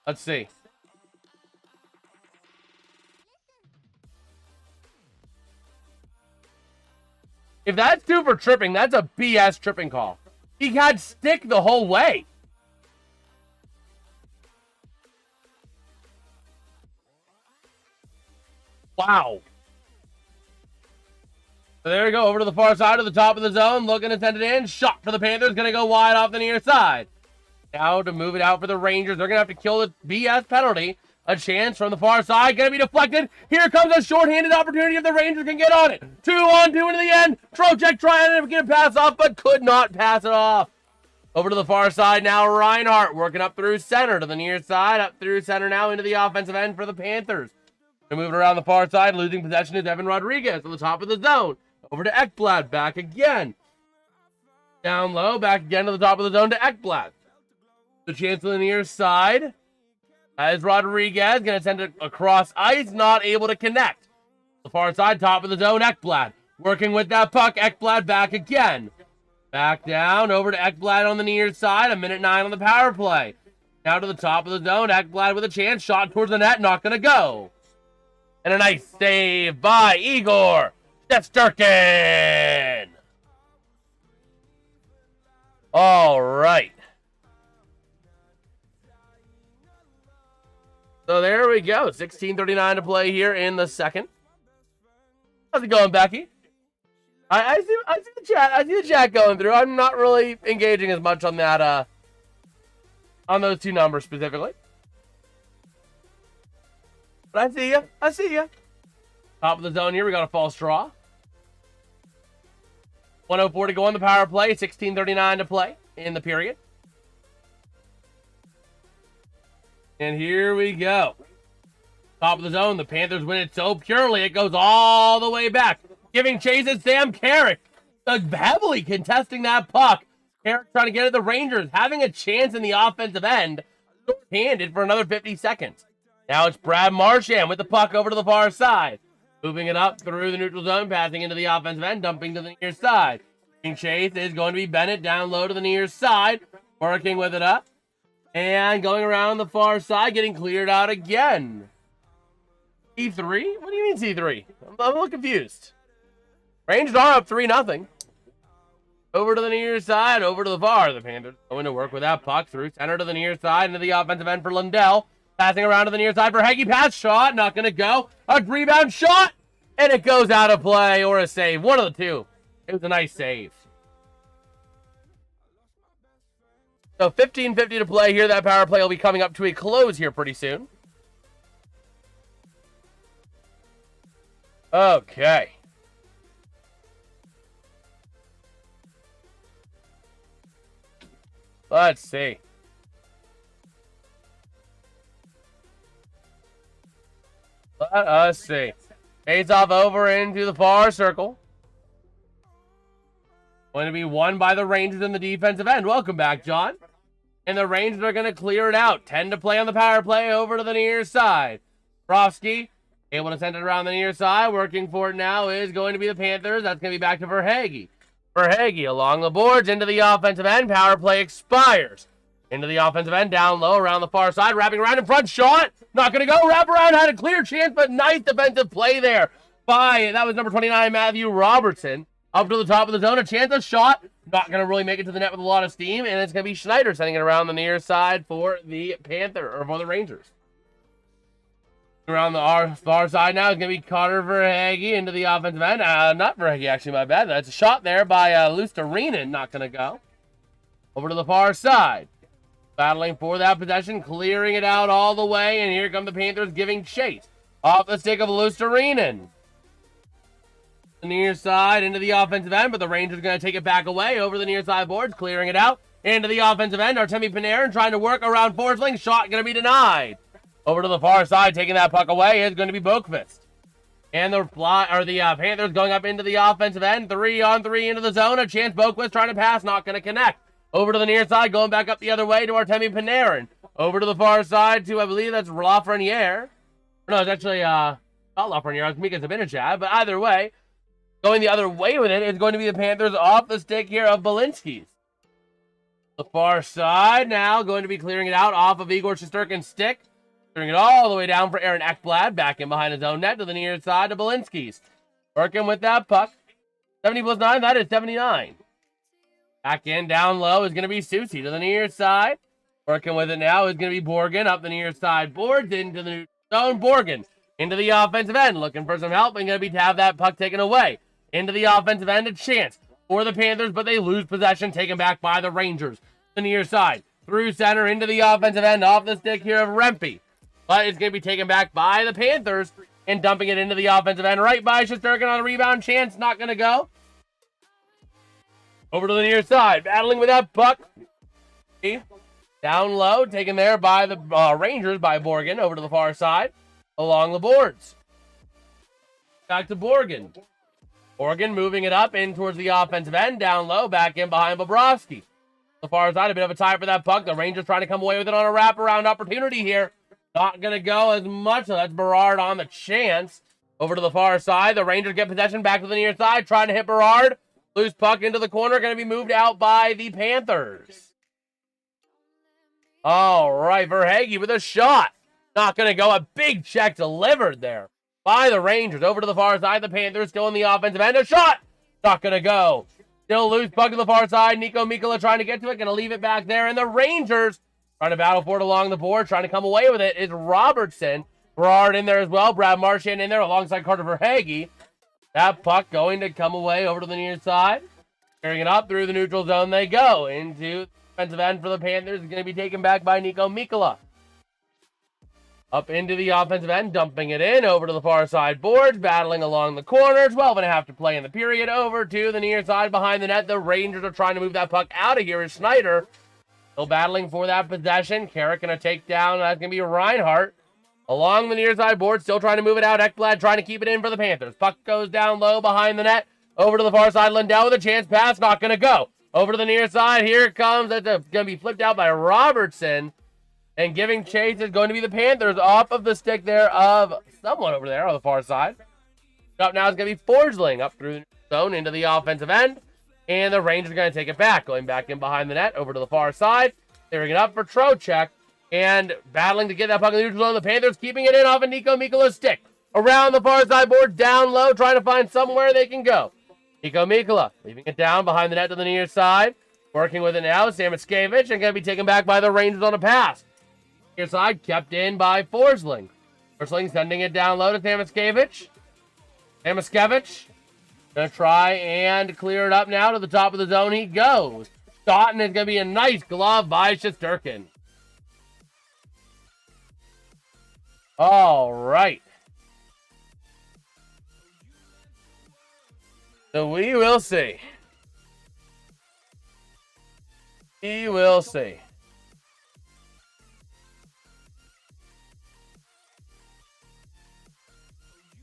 Let's see. If that's 2 for tripping, that's a BS tripping call. He had stick the whole way. Wow. So there we go, over to the far side of the top of the zone, looking to send it in. Shot for the Panthers, going to go wide off the near side. Now to move it out for the Rangers, they're going to have to kill the BS penalty. A chance from the far side, going to be deflected. Here comes a shorthanded opportunity if the Rangers can get on it. 2-on-2 into the end. Trocheck trying to get a pass off, but could not pass it off. Over to the far side now, Reinhart working up through center to the near side. Up through center now into the offensive end for the Panthers. They're moving around the far side, losing possession to Evan Rodriguez on the top of the zone. Over to Ekblad, back again. Down low, back again to the top of the zone to Ekblad. The chance to the near side. As Rodriguez going to send it across ice, not able to connect. The far side, top of the zone, Ekblad. Working with that puck, Ekblad back again. Back down, over to Ekblad on the near side, 1:09 on the power play. Now to the top of the zone, Ekblad with a chance, shot towards the net, not going to go. And a nice save by Igor Shesterkin. All right. So there we go. 16:39 to play here in the second. How's it going, Becky? I see the chat. I see the chat going through. I'm not really engaging as much on that on those two numbers specifically. But I see you. I see you. Top of the zone here. We got a false draw. 1:04 to go on the power play. 16:39 to play in the period. And here we go. Top of the zone. The Panthers win it so purely it goes all the way back. Giving chase at Sam Carrick. Heavily contesting that puck. Carrick trying to get at the Rangers. Having a chance in the offensive end. Short-handed for another 50 seconds. Now it's Brad Marchand with the puck over to the far side. Moving it up through the neutral zone. Passing into the offensive end. Dumping to the near side. Giving chase is going to be Bennett down low to the near side. Working with it up. And going around the far side, getting cleared out again. C3? What do you mean C3? I'm a little confused. Rangers are up 3-0. Over to the near side, over to the far. The Panthers going to work with that puck through center to the near side, into the offensive end for Lundell. Passing around to the near side for Heggie. Pass shot, not going to go. A rebound shot, and it goes out of play or a save. One of the two. It was a nice save. So 15:50 to play here. That power play will be coming up to a close here pretty soon. Okay. Let's see. Let us see. Fades off over into the far circle. Going to be won by the Rangers in the defensive end. Welcome back, John. And the Rangers are going to clear it out. 10 to play on the power play over to the near side. Bobrovsky able to send it around the near side. Working for it now is going to be the Panthers. That's going to be back to Verhaeghe. Verhaeghe along the boards into the offensive end. Power play expires. Into the offensive end, down low, around the far side. Wrapping around in front, shot. Not going to go. Wrap around, had a clear chance, but nice defensive play there by, that was number 29, Matthew Robertson. Up to the top of the zone, a chance of shot. Not going to really make it to the net with a lot of steam, and it's going to be Schneider sending it around the near side for the for the Rangers. Around the far side now is going to be Conor Verhaeghe into the offensive end. Not Verhaeghe, actually, my bad. That's a shot there by Luostarinen. Not going to go. Over to the far side. Battling for that possession, clearing it out all the way, and here come the Panthers giving chase. Off the stick of Luostarinen. The near side into the offensive end, but the Rangers are going to take it back away over the near side boards, clearing it out into the offensive end. Artemi Panarin trying to work around Forsling. Shot going to be denied. Over to the far side, taking that puck away is going to be Boqvist. And the Panthers going up into the offensive end, 3-on-3 into the zone. A chance, Boqvist trying to pass, not going to connect. Over to the near side, going back up the other way to Artemi Panarin. Over to the far side to, I believe that's Lafreniere. No, it's actually not Lafreniere, it's Mika Zibanejad, but either way, going the other way with it is going to be the Panthers off the stick here of Belinsky's. The far side now going to be clearing it out off of Igor Shesterkin's stick. Clearing it all the way down for Aaron Ekblad. Back in behind his own net to the near side to Belinsky's. Working with that puck. 70 plus 9, that is 79. Back in, down low is going to be Susie to the near side. Working with it now is going to be Borgen up the near side boards into the zone. Borgen Into the offensive end, looking for some help, and going to be to have that puck taken away. Into the offensive end, a chance for the Panthers, but they lose possession, taken back by the Rangers. The near side, through center, into the offensive end, off the stick here of Rempe. But it's going to be taken back by the Panthers, and dumping it into the offensive end, right by Shesterkin on a rebound. Chance, not going to go. Over to the near side, battling with that puck. Down low, taken there by the Rangers, by Borgen, over to the far side, along the boards. Back to Borgen. Borgen moving it up in towards the offensive end, down low, back in behind Bobrovsky. The far side, a bit of a tie for that puck. The Rangers trying to come away with it on a wraparound opportunity here. Not going to go as much, so that's Berard on the chance. Over to the far side, the Rangers get possession back to the near side, trying to hit Berard. Loose puck into the corner, going to be moved out by the Panthers. All right, Verhaeghe with a shot. Not going to go. A big check delivered there by the Rangers. Over to the far side, the Panthers still in the offensive end. A shot. Not going to go. Still loose puck to the far side. Nico Mikkola trying to get to it. Going to leave it back there. And the Rangers trying to battle for it along the board. Trying to come away with it is Robertson. Berard in there as well. Brad Marchand in there alongside Carter Verhaeghe. That puck going to come away over to the near side. Carrying it up through the neutral zone they go. Into the defensive end for the Panthers. It's going to be taken back by Nico Mikkola. Up into the offensive end, dumping it in over to the far side boards, battling along the corner. 12.5 to play in the period. Over to the near side behind the net. The Rangers are trying to move that puck out of here. Is Schneider still battling for that possession. Carrick going to take down. That's going to be Reinhart. Along the near side board, still trying to move it out. Ekblad trying to keep it in for the Panthers. Puck goes down low behind the net. Over to the far side. Lindell with a chance pass. Not going to go. Over to the near side. Here it comes. That's going to be flipped out by Robertson. And giving chase is going to be the Panthers off of the stick there of someone over there on the far side. Up now is going to be Forsling up through the zone into the offensive end. And the Rangers are going to take it back. Going back in behind the net over to the far side. Clearing it up for Trocheck. And battling to get that puck in the neutral zone. The Panthers keeping it in off of Nico Mikkola's stick. Around the far side board, down low, trying to find somewhere they can go. Nico Mikkola leaving it down behind the net to the near side. Working with it now, Samoskevich. And going to be taken back by the Rangers on a pass. Near side, kept in by Forsling. Forsling sending it down low to Samoskevich. Samoskevich going to try and clear it up now to the top of the zone. He goes. Stoughton is going to be a nice glove by Shesterkin. All right. So we will see. We will see.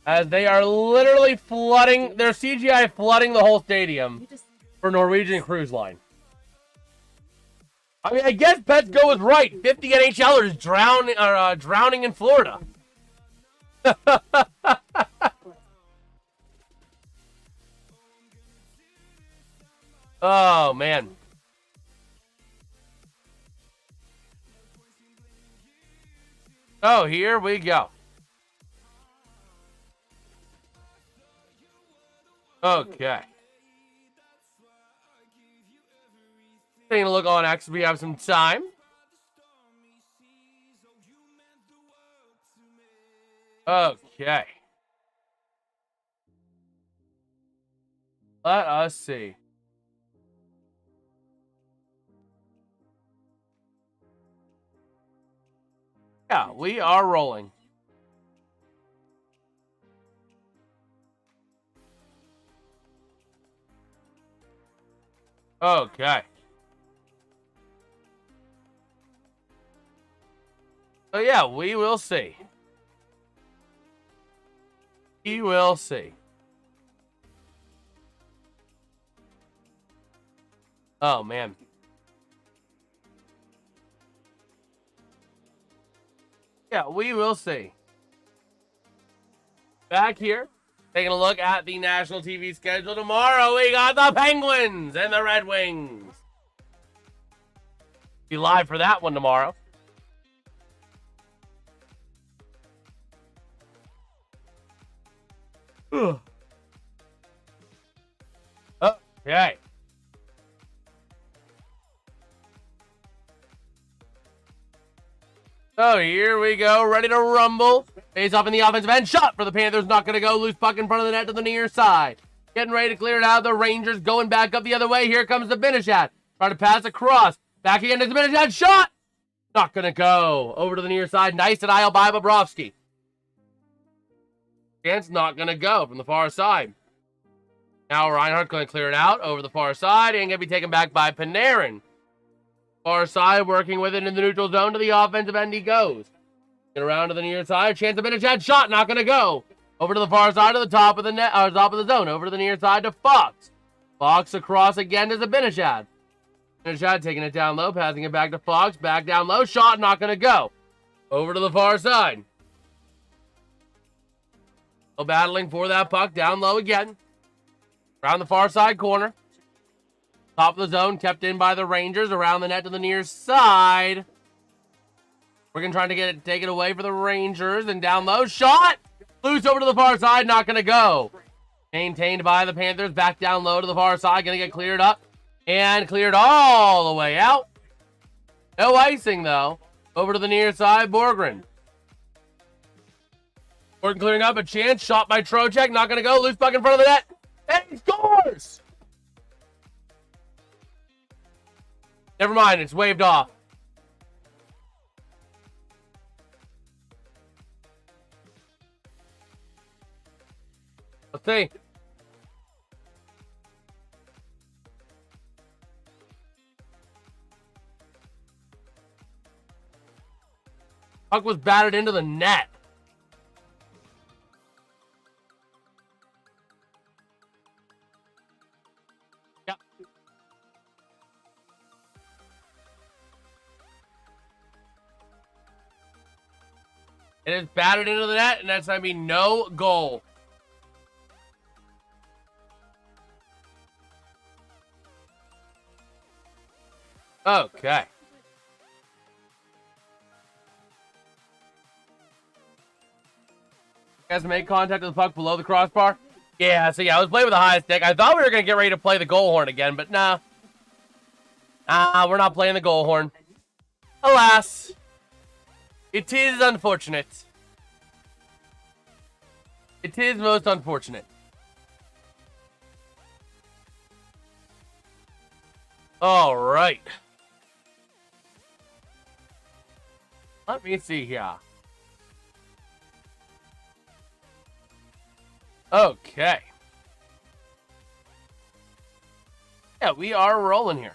As they are literally flooding, their CGI flooding the whole stadium for Norwegian Cruise Line. I mean, I guess Petco was right. 50 NHLers drowning in Florida. Oh, man. Oh, here we go. Okay. Taking a look on X, we have some time. Okay. Let us see. Yeah, we are rolling. Okay. So yeah, we will see. We will see. Oh, man. Yeah, we will see. Back here, taking a look at the national TV schedule. Tomorrow, we got the Penguins and the Red Wings. Be live for that one tomorrow. Okay. So here we go, ready to rumble. Face off in the offensive end. Shot for the Panthers. Not going to go. Loose puck in front of the net to the near side. Getting ready to clear it out. The Rangers going back up the other way. Here comes the Zibanejad. Trying to pass across. Back again to Zibanejad. Shot! Not going to go. Over to the near side. Nice denial by Bobrovsky. Chance not going to go from the far side. Now Reinhart going to clear it out over the far side and going to be taken back by Panarin. Far side working with it in the neutral zone to the offensive end he goes. Get around to the near side. Chance of Zibanejad. Shot not going to go. Over to the far side to the top of the net, or top of the zone. Over to the near side to Fox. Fox across again to Zibanejad. Zibanejad taking it down low, passing it back to Fox. Back down low. Shot not going to go. Over to the far side. Still battling for that puck. Down low again. Around the far side corner. Top of the zone. Kept in by the Rangers. Around the net to the near side. We're going to try to take it away for the Rangers. And down low. Shot! Loose over to the far side. Not going to go. Maintained by the Panthers. Back down low to the far side. Going to get cleared up. And cleared all the way out. No icing, though. Over to the near side. Borgren. Borgren clearing up. A chance. Shot by Trocheck. Not going to go. Loose puck in front of the net. And he scores! Never mind. It's waved off. Let's see. Puck was batted into the net. Yep. It is batted into the net, and that's going to be no goal. Okay. Guys make contact with the puck below the crossbar. Yeah, so I was playing with the high stick. I thought we were going to get ready to play the goal horn again, but nah. We're not playing the goal horn. Alas. It is unfortunate. It is most unfortunate. All right. Let me see here. Okay. Yeah, we are rolling here.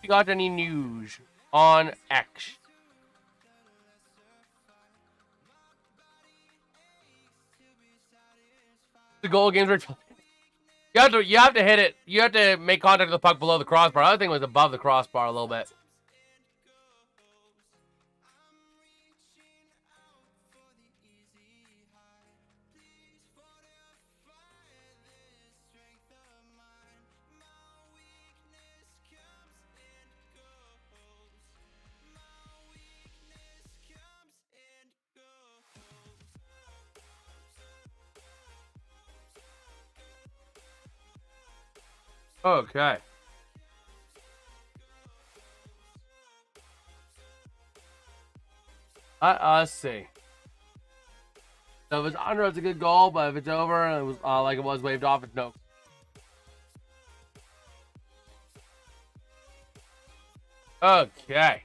You got any news on X? The goal games are... You have to hit it. You have to make contact with the puck below the crossbar. The other thing was above the crossbar a little bit. Okay. Let's see. So if it's under, it's a good goal, but if it's over and it was like it was waved off, it's no. Okay.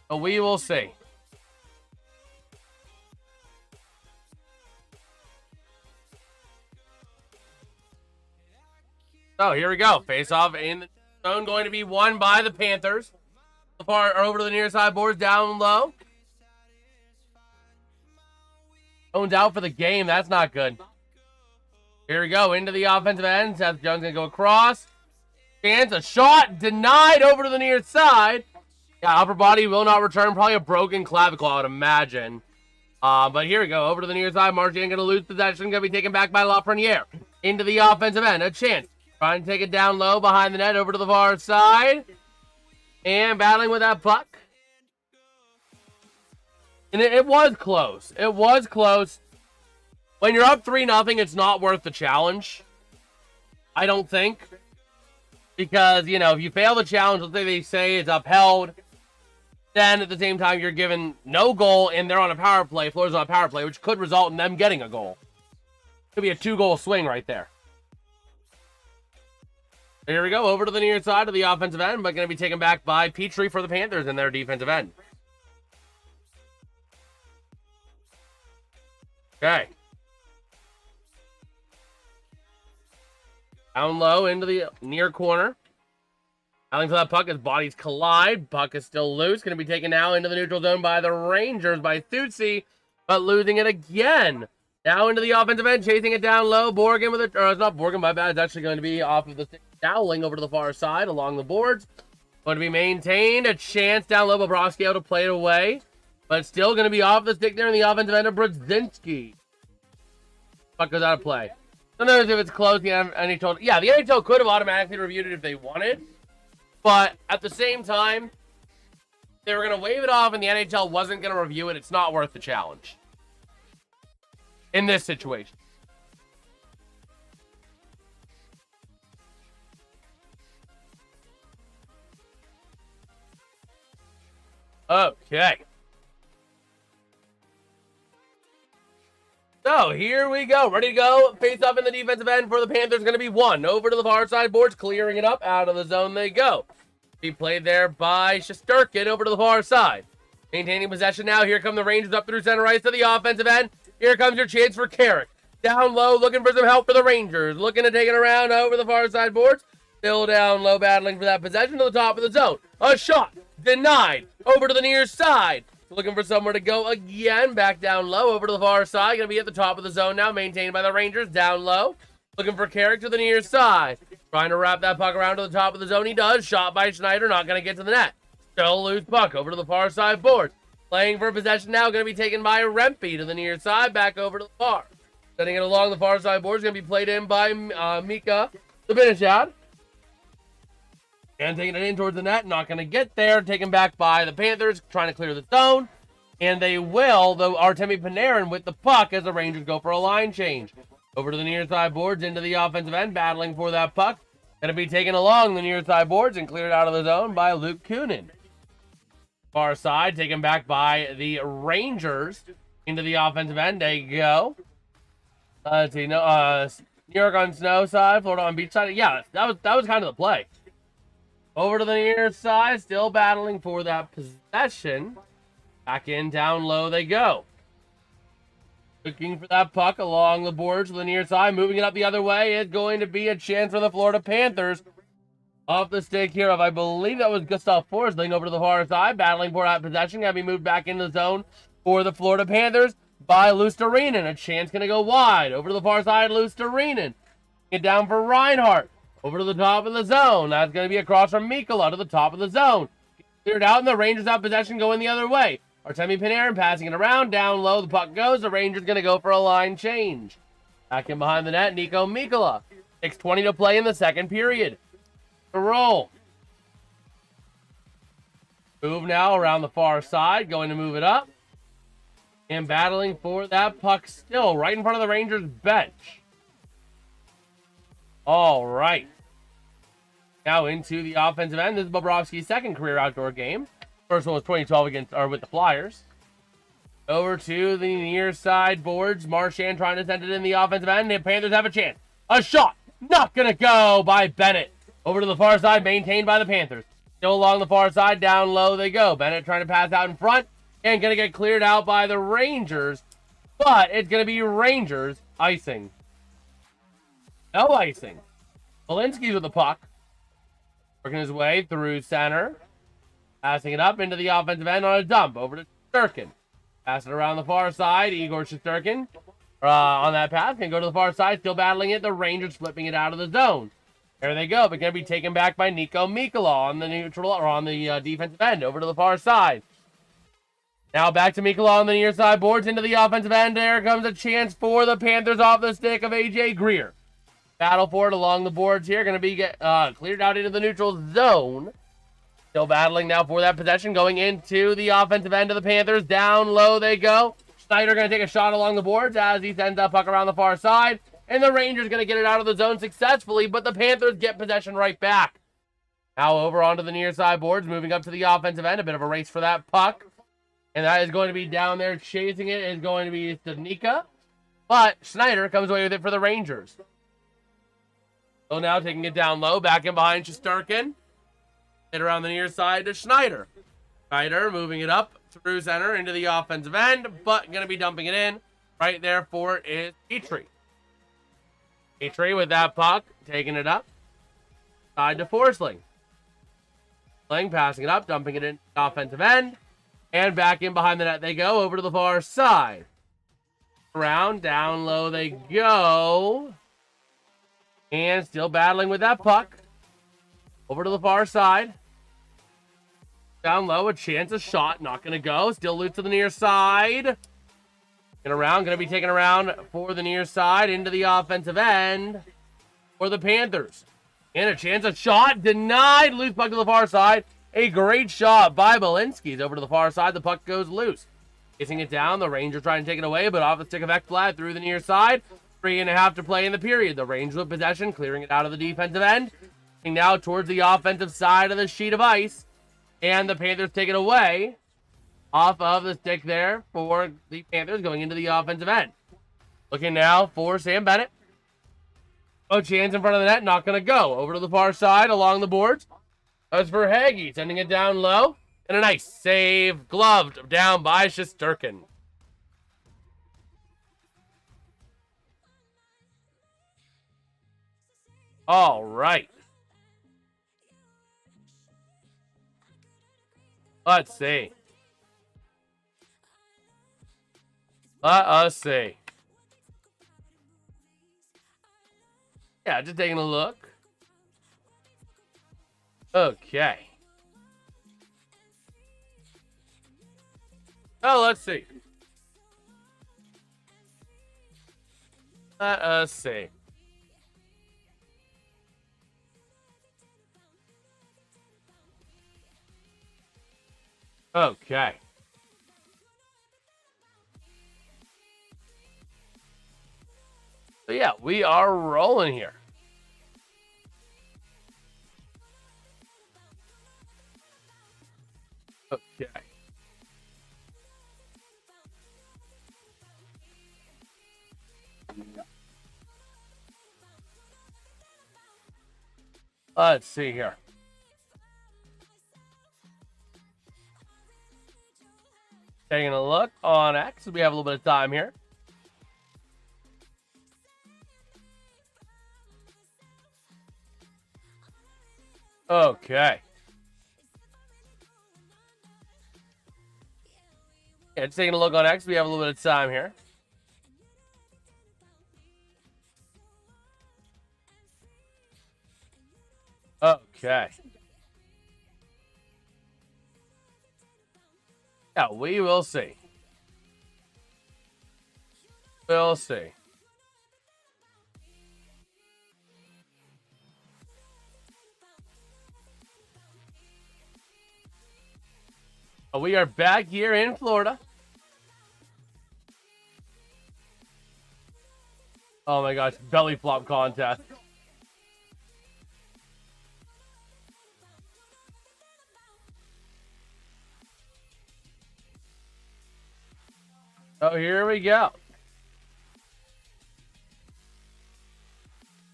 So we will see. So here we go. Face off in the zone, going to be won by the Panthers. Far over to the near side boards, down low. Owned out for the game. That's not good. Here we go. Into the offensive end. Seth Young's going to go across. Chance. A shot. Denied over to the near side. Yeah, upper body will not return. Probably a broken clavicle, I would imagine. But here we go. Over to the near side. Marchand going to lose possession. Going to be taken back by Lafreniere. Into the offensive end. A chance. Trying to take it down low behind the net. Over to the far side. And battling with that puck. And it was close. It was close. When you're up 3-0, it's not worth the challenge. I don't think. Because, you know, if you fail the challenge, let's say they say it's upheld, then at the same time you're given no goal and they're on a power play, Florida's on a power play, which could result in them getting a goal. Could be a 2-goal swing right there. Here we go, over to the near side of the offensive end, but going to be taken back by Petrie for the Panthers in their defensive end. Okay. Down low into the near corner. Battling for that puck as bodies collide. Puck is still loose. Going to be taken now into the neutral zone by the Rangers by Thutsy, but losing it again. Now into the offensive end, chasing it down low. Borgen with it, or it's not Borgen, my bad. It's actually going to be off of the stick. Dowling over to the far side along the boards. Going to be maintained. A chance down low. Bobrovsky able to play it away, but still going to be off the stick there in the offensive end of Brzezinski. Puck goes out of play. Don't know if it's close. The NHL, yeah, the NHL could have automatically reviewed it if they wanted, but at the same time, they were going to wave it off and the NHL wasn't going to review it. It's not worth the challenge in this situation. Okay. So, here we go. Ready to go. Face off in the defensive end for the Panthers. Going to be one. Over to the far side boards. Clearing it up. Out of the zone they go. Be played there by Shesterkin over to the far side. Maintaining possession now. Here come the Rangers up through center ice to the offensive end. Here comes your chance for Carrick. Down low. Looking for some help for the Rangers. Looking to take it around over the far side boards. Still down low. Battling for that possession to the top of the zone. A shot. Denied. Over to the near side. Looking for somewhere to go again. Back down low. Over to the far side. Going to be at the top of the zone now. Maintained by the Rangers. Down low. Looking for Carrick to the near side. Trying to wrap that puck around to the top of the zone. He does. Shot by Schneider. Not going to get to the net. Still loose puck. Over to the far side board. Playing for possession now. Going to be taken by Rempe to the near side. Back over to the far. Setting it along the far side board. Is going to be played in by Mika Zibanejad. And taking it in towards the net. Not going to get there. Taken back by the Panthers. Trying to clear the zone. And they will, though, Artemi Panarin with the puck as the Rangers go for a line change. Over to the near side boards, into the offensive end, battling for that puck. Going to be taken along the near side boards and cleared out of the zone by Luke Kunin. Far side, taken back by the Rangers. Into the offensive end, they go. Let's see, New York on snow side, Florida on beach side. Yeah, that was kind of the play. Over to the near side, still battling for that possession. Back in, down low they go. Looking for that puck along the boards to the near side. Moving it up the other way is going to be a chance for the Florida Panthers. Off the stick here of, I believe that was Gustav Forsling over to the far side. Battling for that possession. Going to be moved back into the zone for the Florida Panthers by Luostarinen. A chance going to go wide. Over to the far side, Luostarinen. Get down for Reinhart. Over to the top of the zone. That's going to be across from Mikkola to the top of the zone. Cleared out and the Rangers have possession going the other way. Artemi Panarin passing it around. Down low, the puck goes. The Rangers going to go for a line change. Back in behind the net, Nico Mikkola. 6:20 to play in the second period. To roll. Move now around the far side. Going to move it up. And battling for that puck still right in front of the Rangers bench. All right. Now into the offensive end. This is Bobrovsky's second career outdoor game. First one was 2012 with the Flyers. Over to the near side boards. Marchand trying to send it in the offensive end. The Panthers have a chance. A shot. Not going to go by Bennett. Over to the far side. Maintained by the Panthers. Still along the far side. Down low they go. Bennett trying to pass out in front. And going to get cleared out by the Rangers. But it's going to be Rangers icing. No icing. Walensky's with the puck. Working his way through center. Passing it up into the offensive end on a dump. Over to Shesterkin. Passing around the far side. Igor Shesterkin on that pass. Can go to the far side. Still battling it. The Rangers flipping it out of the zone. There they go. But going to be taken back by Nico Mikkola on the neutral or on the defensive end. Over to the far side. Now back to Mikkola on the near side boards. Into the offensive end. There comes a chance for the Panthers off the stick of AJ Greer. Battle for it along the boards here. Going to be cleared out into the neutral zone. Still battling now for that possession. Going into the offensive end of the Panthers. Down low they go. Schneider going to take a shot along the boards as he sends that puck around the far side. And the Rangers going to get it out of the zone successfully. But the Panthers get possession right back. Now over onto the near side boards, moving up to the offensive end. A bit of a race for that puck. And that is going to be down there chasing it is going to be Stanika. But Schneider comes away with it for the Rangers. So now taking it down low, back in behind Shesterkin. Hit around the near side to Schneider. Schneider moving it up through center into the offensive end, but going to be dumping it in. Right there for is Petrie. Petrie with that puck, taking it up. Side to Forsling. Forsling passing it up, dumping it in the offensive end. And back in behind the net they go, over to the far side. Around, down low they go. And still battling with that puck. Over to the far side. Down low, a chance, a shot, not going to go. Still loose to the near side. And around, going to be taken around for the near side into the offensive end for the Panthers. And a chance, a shot, denied. Loose puck to the far side. A great shot by Belinsky's over to the far side. The puck goes loose. Kissing it down, the Rangers trying to take it away, but off the stick of Ekblad through the near side. 3.5 to play in the period. The Rangers with possession, clearing it out of the defensive end. And now towards the offensive side of the sheet of ice. And the Panthers take it away off of the stick there for the Panthers going into the offensive end. Looking now for Sam Bennett. Oh, chance in front of the net, not going to go. Over to the far side along the boards. As for Hagee, sending it down low. And a nice save, gloved down by Shesterkin. All right. Let's see. Let us see. Yeah, just taking a look. Okay. Oh, let's see. Let us see. Okay. So yeah, we are rolling here. Okay. Let's see here. Taking a look on X. We have a little bit of time here. Okay. Yeah, just taking a look on X. We have a little bit of time here. Okay. Yeah, we will see. We'll see. We are back here in Florida. Oh my gosh, belly flop contest. Oh, here we go.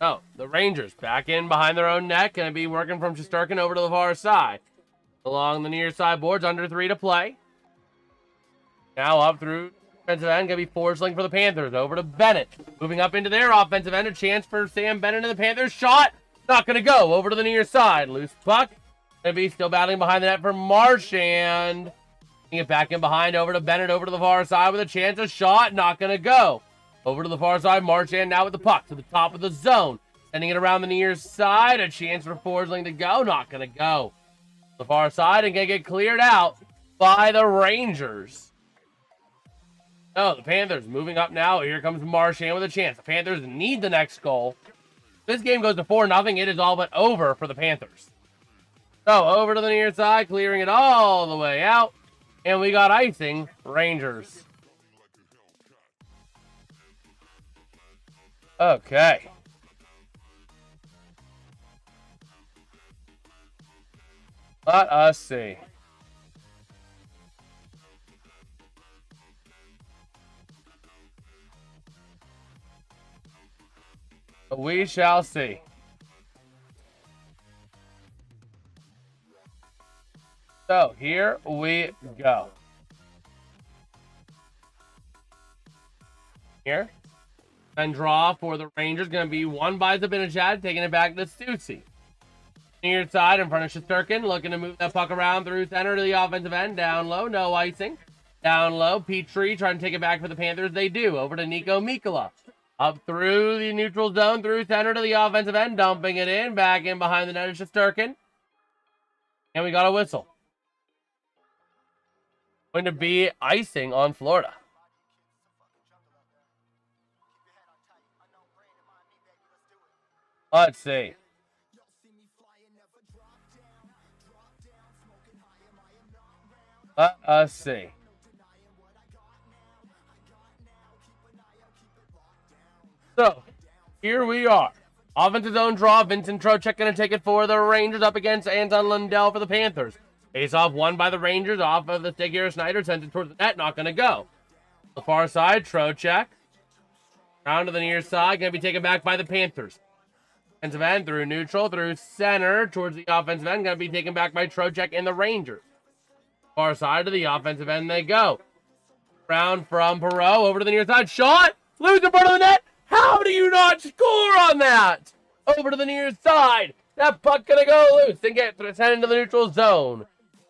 Oh, the Rangers back in behind their own net. Going to be working from Shesterkin over to the far side. Along the near side boards, under 3 to play. Now up through defensive end, going to be Forsling for the Panthers. Over to Bennett. Moving up into their offensive end. A chance for Sam Bennett and the Panthers. Shot. Not going to go. Over to the near side. Loose puck. Going to be still battling behind the net for Marchand. It back in behind, over to Bennett, over to the far side with a chance, a shot, not going to go. Over to the far side, Marchand now with the puck to the top of the zone. Sending it around the near side, a chance for Forsling to go, not going to go. The far side and going to get cleared out by the Rangers. Oh, the Panthers moving up now. Here comes Marchand with a chance. The Panthers need the next goal. This game goes to 4-0. It is all but over for the Panthers. So over to the near side, clearing it all the way out. And we got icing, Rangers. Okay. Let us see. We shall see. So, here we go. Here. And draw for the Rangers. Going to be one by Zibanejad, taking it back to Stussy. Near side in front of Shesterkin, looking to move that puck around through center to the offensive end. Down low, no icing. Down low, Petrie trying to take it back for the Panthers. They do. Over to Nico Mikkola. Up through the neutral zone, through center to the offensive end. Dumping it in, back in behind the net of Shesterkin. And we got a whistle. Going to be icing on Florida. Let's see. Let us see. So, here we are. Offensive zone draw. Vincent Trocheck going to take it for the Rangers up against Anton Lundell for the Panthers. Face-off won by the Rangers off of the stick here. Snyder sent it towards the net. Not going to go. The far side, Trocheck. Round to the near side. Going to be taken back by the Panthers. Offensive end through neutral, through center, towards the offensive end. Going to be taken back by Trocheck and the Rangers. Far side to the offensive end they go. Round from Perreault over to the near side. Shot! Loose in front of the net! How do you not score on that? Over to the near side. That puck going to go loose and get sent into the neutral zone.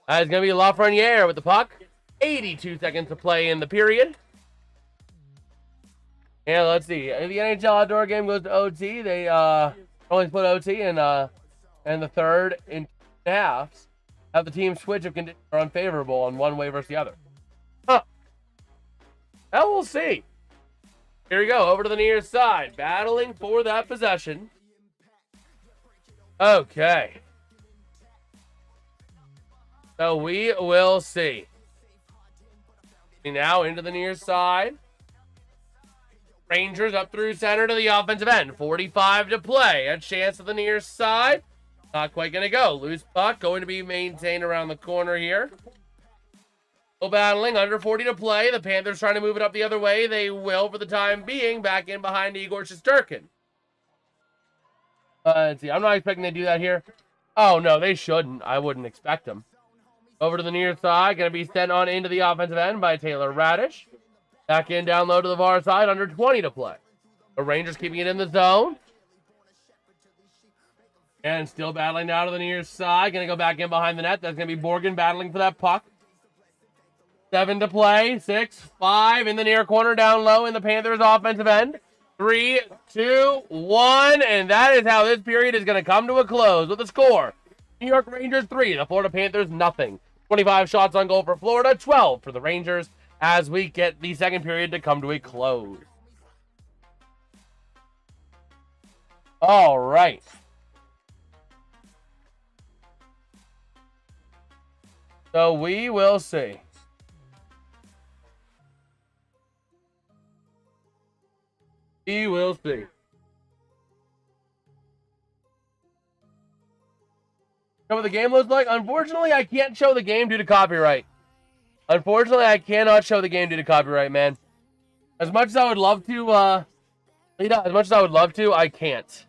It's going to be Lafreniere with the puck. 82 seconds to play in the period. And let's see. If the NHL outdoor game goes to OT, they only split OT and the third in halves. Have the team switch if conditions are unfavorable on one way versus the other. Huh. Well, we'll see. Here we go. Over to the near side. Battling for that possession. Okay. So we will see. Now into the near side. Rangers up through center to the offensive end. 45 to play. A chance to the near side. Not quite going to go. Loose puck going to be maintained around the corner here. Still battling. Under 40 to play. The Panthers trying to move it up the other way. They will for the time being. Back in behind Igor Shesterkin. Let's see. I'm not expecting they do that here. Oh, no. They shouldn't. I wouldn't expect them. Over to the near side. Going to be sent on into the offensive end by Taylor Radish. Back in down low to the far side. Under 20 to play. The Rangers keeping it in the zone. And still battling down to the near side. Going to go back in behind the net. That's going to be Borgen battling for that puck. 7 to play. 6, 5 in the near corner down low in the Panthers offensive end. 3, 2, 1. And that is how this period is going to come to a close with a score. New York Rangers 3. The Florida Panthers nothing. 25 shots on goal for Florida. 12 for the Rangers as we get the second period to come to a close. All right. So we will see. We will see. You know what the game looks like? Unfortunately, I can't show the game due to copyright. Unfortunately, I cannot show the game due to copyright, man. As much as I would love to, as much as I would love to, I can't.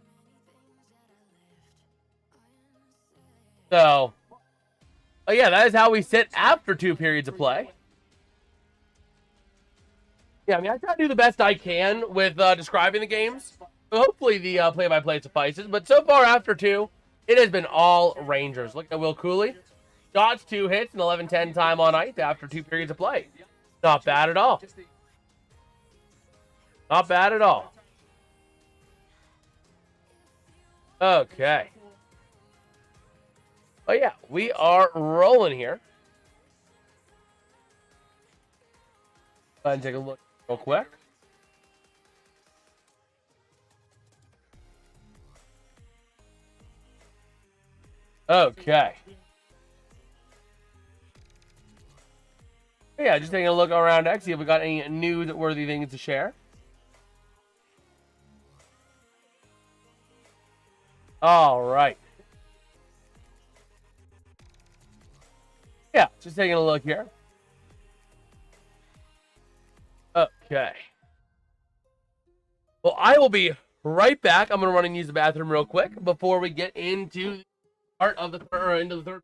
So, yeah, that is how we sit after 2 periods of play. Yeah, I mean, I try to do the best I can with describing the games. So hopefully the play-by-play suffices. But so far, after 2, it has been all Rangers. Look at Will Cooley. Shots, 2 hits, and 11-10 time on ice after 2 periods of play. Not bad at all. Not bad at all. Okay. Oh, yeah, we are rolling here. Go ahead and take a look real quick. Okay. Yeah, just taking a look around X, see if we got any newsworthy things to share. All right. Just taking a look here. Okay. Well, I will be right back. I'm going to run and use the bathroom real quick before we get into part of the third.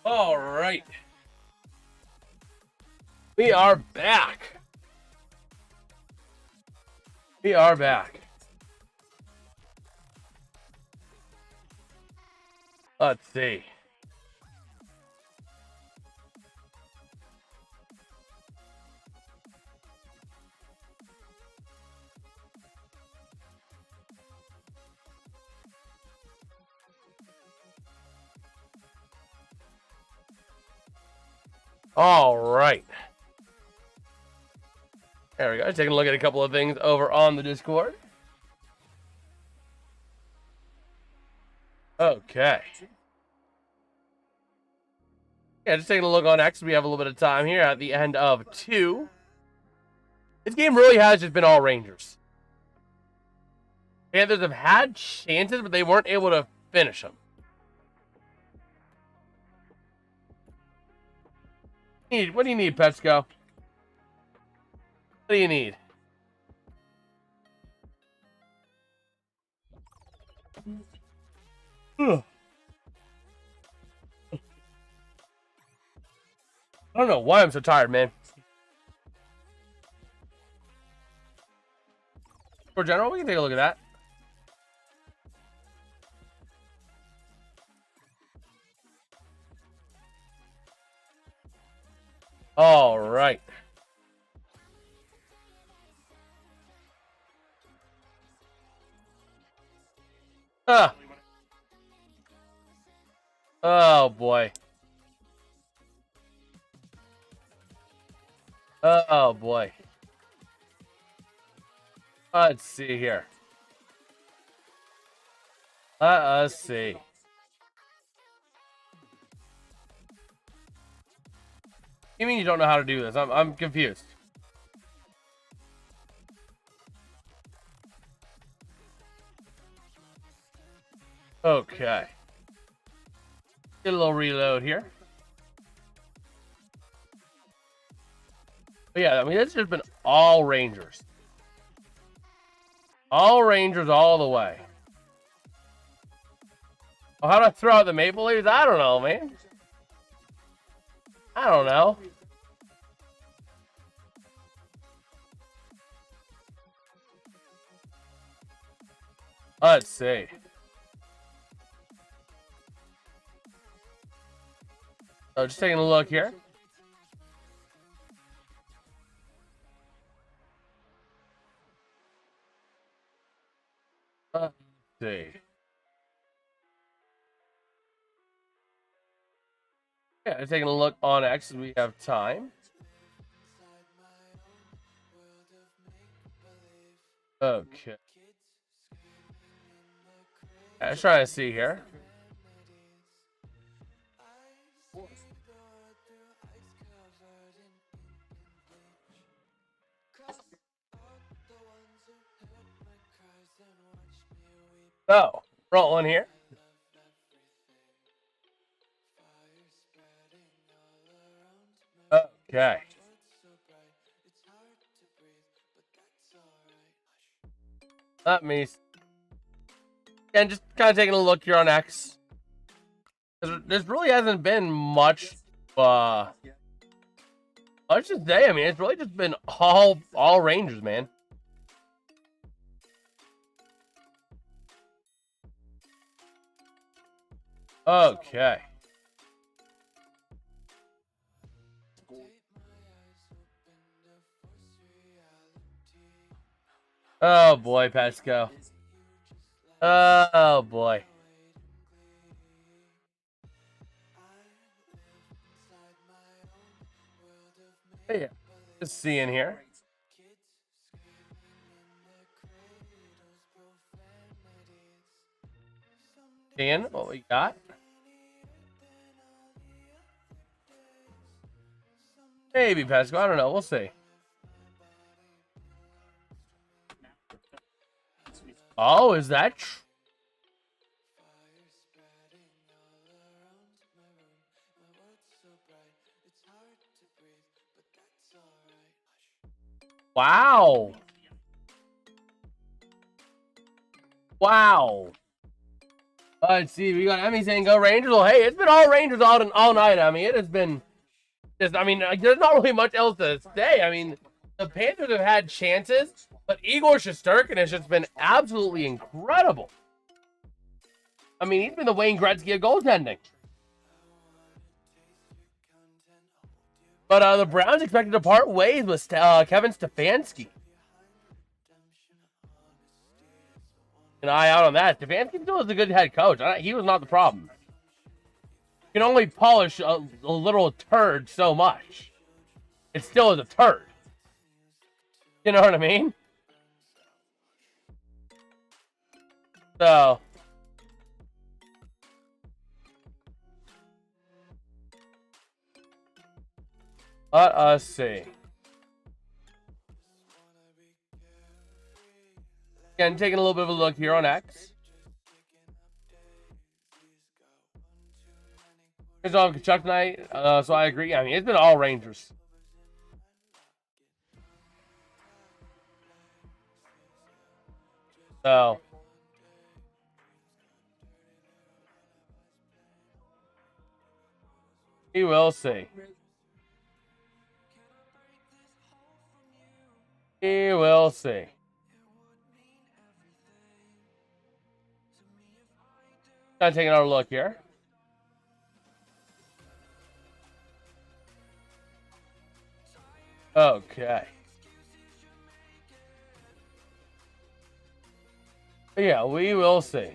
All right. We are back. We are back. Let's see. All right. There we go. Taking a look at a couple of things over on the Discord. Okay. Yeah, just taking a look on X. We have a little bit of time here at the end of 2. This game really has just been all Rangers. Panthers have had chances, but they weren't able to finish them. What do you need, Petsko? What do you need? Ugh. I don't know why I'm so tired, man. For general, we can take a look at that. All right. Ah. Oh boy. Oh boy. Let's see here. Let us see. You mean you don't know how to do this? I'm confused. Okay. Get a little reload here. But yeah, I mean, it's just been all Rangers. All Rangers all the way. Well, how do I throw out the Maple Leafs? I don't know, man. I don't know. Let's see. So just taking a look here. Let's see. Yeah, taking a look on X as we have time. Okay. Let's try to see here. So, rolling here. Okay. Let me. And just kind of taking a look here on X. There really hasn't been much. Much to say. I mean, it's really just been all Rangers, man. Okay. Oh boy, Pesco. Oh boy. Hey, just seeing here. Seeing what we got. Maybe Pesco. I don't know. We'll see. Oh, is that true? Wow. Wow. Let's see. We got Emmy saying go Rangers. Well, hey, it's been all Rangers all night. I mean, it has been just, I mean, there's not really much else to say. I mean, the Panthers have had chances, but Igor Shesterkin has just been absolutely incredible. I mean, he's been the Wayne Gretzky of goaltending. But the Browns expected to part ways with Kevin Stefanski. An eye out on that. Stefanski still is a good head coach. He was not the problem. You can only polish a little turd so much. It still is a turd. You know what I mean? So. Let us see. Again, taking a little bit of a look here on X. It's on Tkachuk night, so I agree. I mean, it's been all Rangers. So. We will see. We will see. Kind of taking another look here. Okay. Yeah, we will see.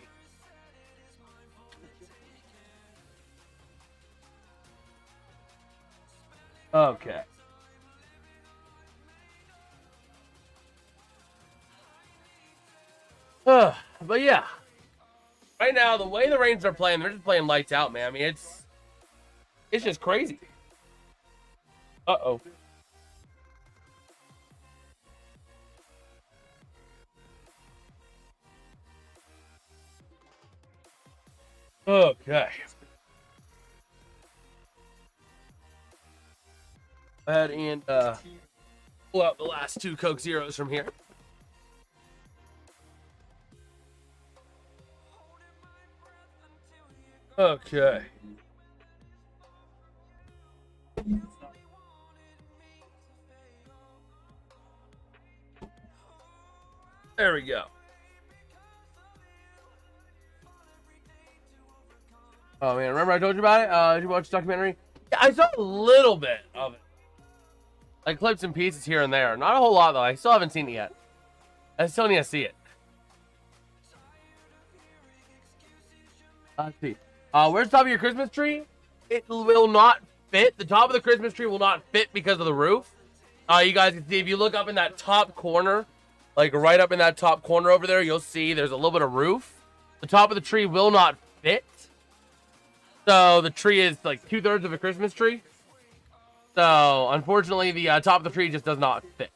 Okay. But yeah, right now the way the Rangers are playing, they're just playing lights out, man. I mean, it's just crazy. Uh-oh. Okay. Go ahead and pull out the last 2 Coke Zeros from here. Okay. There we go. Oh man, remember I told you about it? Did you watch the documentary? Yeah, I saw a little bit of it. Like clips and pieces here and there. Not a whole lot though. I still haven't seen it yet. I still need to see it. Let's see. Where's the top of your Christmas tree? It will not fit. The top of the Christmas tree will not fit because of the roof. You guys can see if you look up in that top corner, like right up in that top corner over there, you'll see there's a little bit of roof. The top of the tree will not fit. So the tree is like 2/3 of a Christmas tree. So unfortunately, the top of the tree just does not fit.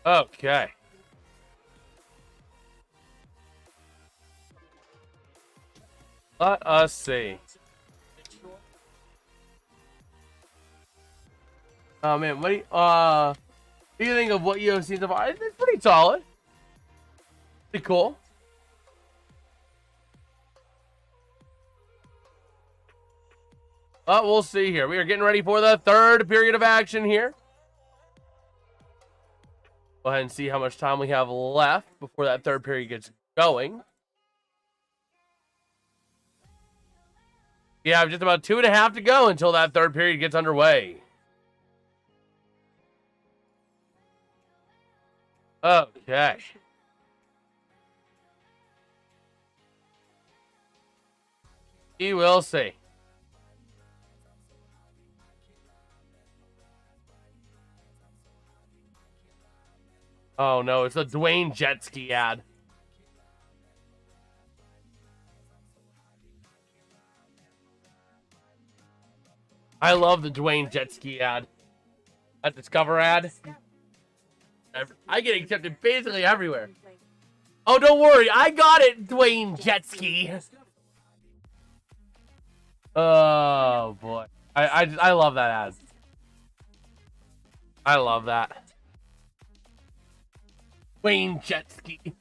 Okay. Let us see. Oh man, what do you think of what you have seen so far? It's pretty solid. Pretty cool. But we'll see here. We are getting ready for the 3rd period of action here. Go ahead and see how much time we have left before that 3rd period gets going. We have just about 2.5 to go until that 3rd period gets underway. Okay. We will see. Oh no, it's a Dwayne Jetski ad. I love the Dwayne Jetski ad. That Discover ad. I get accepted basically everywhere. Oh, don't worry. I got it, Dwayne Jetski. Oh, boy. I love that ad. I love that. Dwayne Jetski.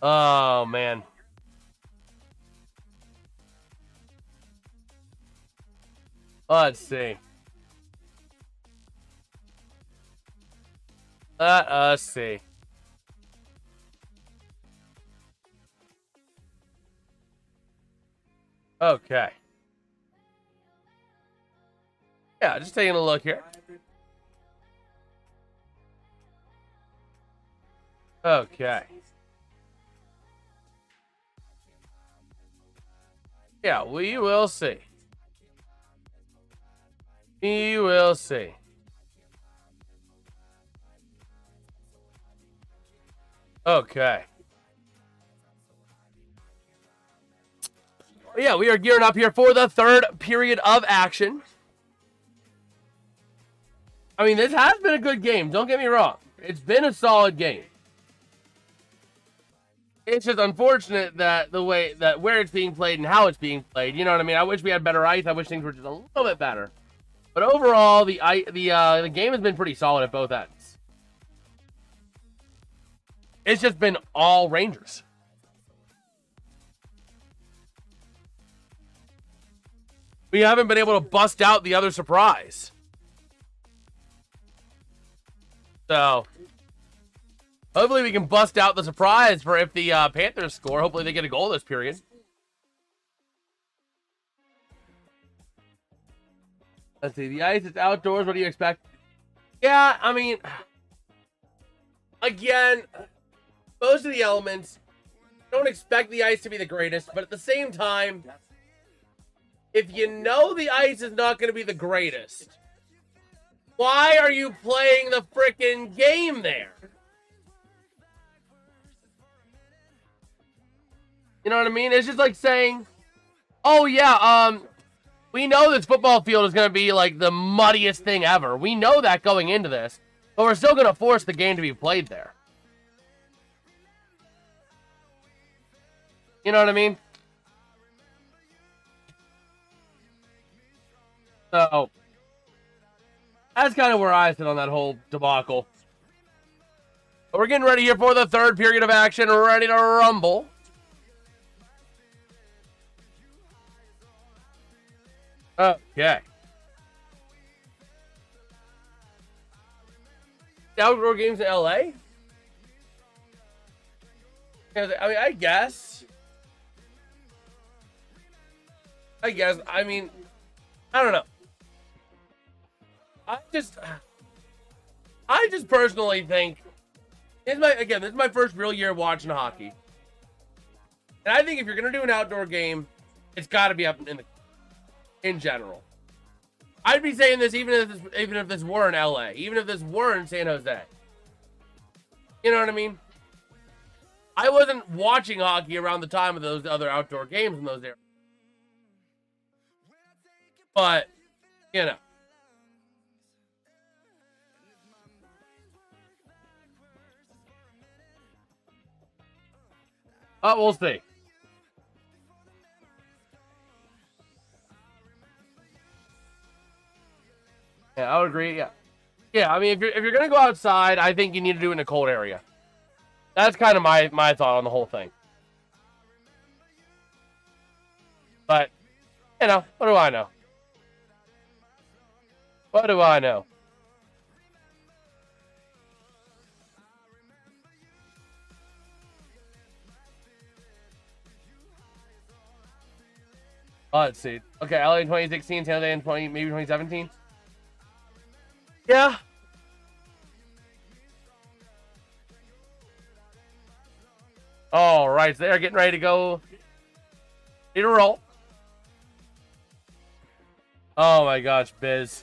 Oh, man. Let's see. Let us see. Okay. Yeah, just taking a look here. Okay. Yeah, we will see. We will see. Okay. Yeah, we are gearing up here for the 3rd period of action. I mean, this has been a good game. Don't get me wrong. It's been a solid game. It's just unfortunate that the way that where it's being played and how it's being played. You know what I mean? I wish we had better ice. I wish things were just a little bit better. But overall, the game has been pretty solid at both ends. It's just been all Rangers. We haven't been able to bust out the other surprise. So, hopefully we can bust out the surprise for if the Panthers score. Hopefully they get a goal this period. Let's see. The ice is outdoors. What do you expect? Yeah, I mean, again, most of the elements, don't expect the ice to be the greatest, but at the same time, if you know the ice is not going to be the greatest, why are you playing the frickin' game there? You know what I mean? It's just like saying, oh yeah, we know this football field is going to be like the muddiest thing ever. We know that going into this. But we're still going to force the game to be played there. You know what I mean? So, that's kind of where I sit on that whole debacle. But we're getting ready here for the third period of action. We're ready to rumble. Okay. The outdoor games in LA? I mean, I guess. I mean, I don't know. I just personally think this is my first real year watching hockey. And I think if you're gonna do an outdoor game, it's gotta be up in general. I'd be saying this even if this were in LA, even if this were in San Jose. You know what I mean? I wasn't watching hockey around the time of those other outdoor games in those areas. But, you know. We'll see. Yeah, I would agree. Yeah. Yeah, I mean, if you're going to go outside, I think you need to do it in a cold area. That's kind of my thought on the whole thing. But, you know, what do I know? What do I know? Let's see. Okay, LA in 2016, San Jose in maybe 2017. Yeah. All right, so they're getting ready to go. Need a roll. Oh my gosh, Biz.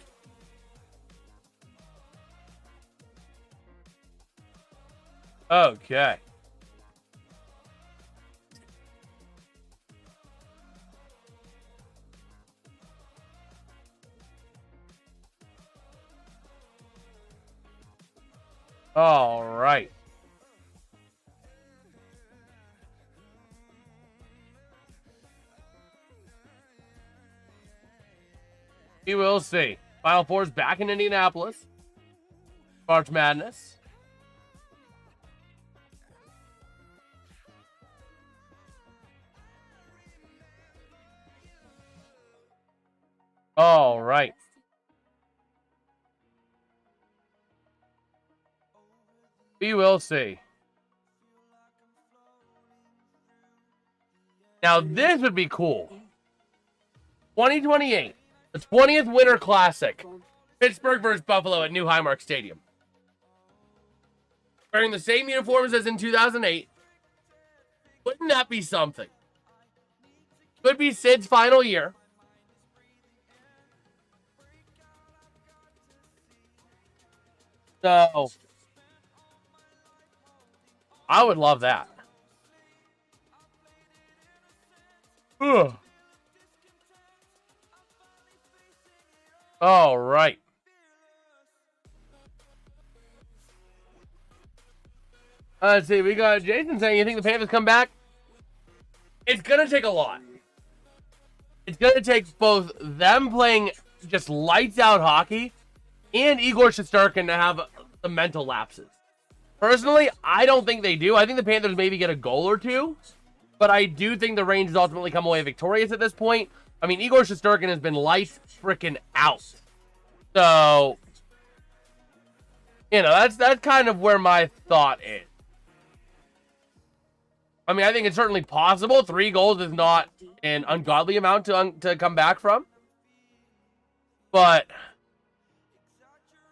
Okay. All right. We will see. Final Four's back in Indianapolis. March Madness. All right. We will see. Now, this would be cool. 2028. The 20th Winter Classic. Pittsburgh versus Buffalo at New Highmark Stadium. Wearing the same uniforms as in 2008. Wouldn't that be something? Could be Sid's final year. So, I would love that. Ugh. All right. Let's see. We got Jason saying, you think the Panthers come back? It's going to take a lot. It's going to take both them playing just lights out hockey and Igor Shesterkin to have the mental lapses. Personally, I don't think they do. I think the Panthers maybe get a goal or two, but I do think the Rangers ultimately come away victorious at this point. I mean, Igor Shesterkin has been lights freaking out. So, you know, that's kind of where my thought is. I mean, I think it's certainly possible. 3 goals is not an ungodly amount to come back from. But,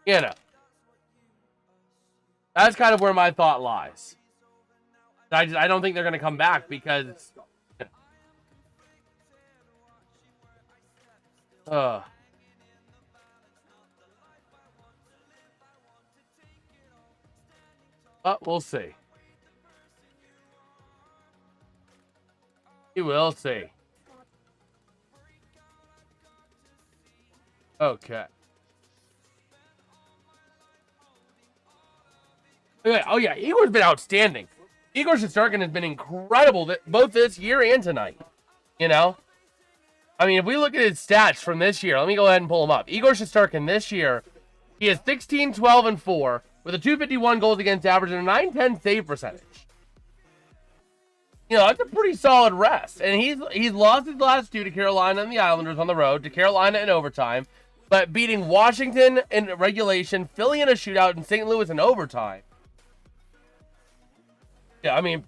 you know, that's kind of where my thought lies. I don't think they're going to come back because... But we'll see. We will see. Okay. Oh, yeah. Igor's been outstanding. Igor Shesterkin has been incredible both this year and tonight. You know? I mean, if we look at his stats from this year, let me go ahead and pull him up. Igor Shesterkin this year, he has 16, 12, and 4 with a 251 goals against average and a 910 save percentage. You know, that's a pretty solid rest. And he's lost his last two to Carolina and the Islanders on the road, to Carolina in overtime, but beating Washington in regulation, Philly in a shootout, and St. Louis in overtime. Yeah, I mean,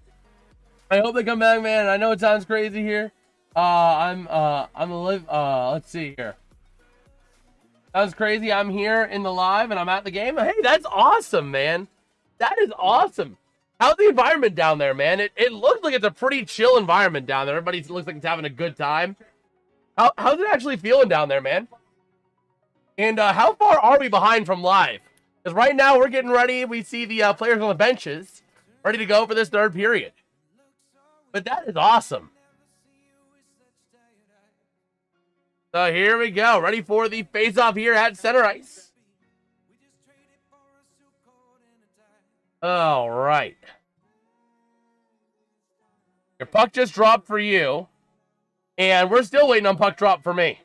I hope they come back, man. I know it sounds crazy here. Let's see here. Sounds crazy. I'm here in the live and I'm at the game. Hey, that's awesome, man. That is awesome. How's the environment down there, man? It looks like it's a pretty chill environment down there. Everybody looks like it's having a good time. How's it actually feeling down there, man? And how far are we behind from live? Because right now we're getting ready. We see the players on the benches ready to go for this third period. But that is awesome. So here we go. Ready for the face-off here at center ice. All right. Your puck just dropped for you. And we're still waiting on puck drop for me.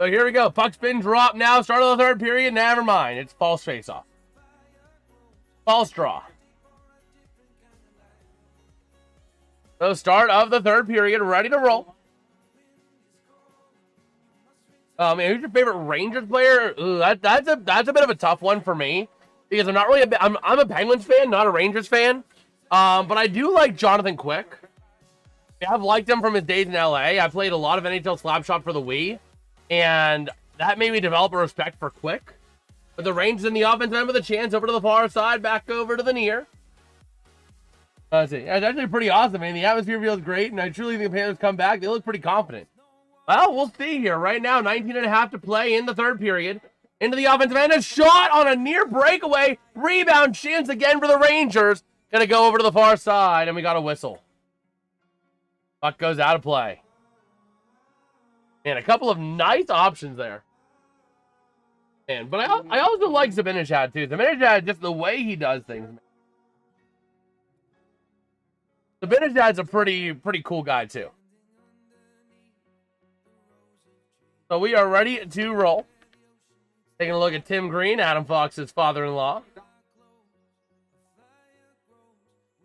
So here we go. Puck's been dropped now. Start of the third period. Never mind. It's false face-off. False draw. So start of the third period. Ready to roll. Man, who's your favorite Rangers player? Ooh, that's a bit of a tough one for me because I'm not really I'm a Penguins fan, not a Rangers fan. But I do like Jonathan Quick. I've liked him from his days in LA. I played a lot of NHL Slapshot for the Wii, and that made me develop a respect for Quick. But the Rangers in the offensive end with a chance over to the far side, back over to the near. Let's see. It's actually pretty awesome, man. The atmosphere feels great, and I truly think the Panthers come back. They look pretty confident. Well, we'll see here. Right now, 19.5 to play in the third period. Into the offensive end. A shot on a near breakaway. Rebound chance again for the Rangers. Gonna go over to the far side, and we got a whistle. Puck goes out of play. And a couple of nice options there. Man, but I also like Zibanejad, too. Zibanejad, just the way he does things. Zibanejad's a pretty cool guy, too. So we are ready to roll. Taking a look at Tim Green, Adam Fox's father-in-law.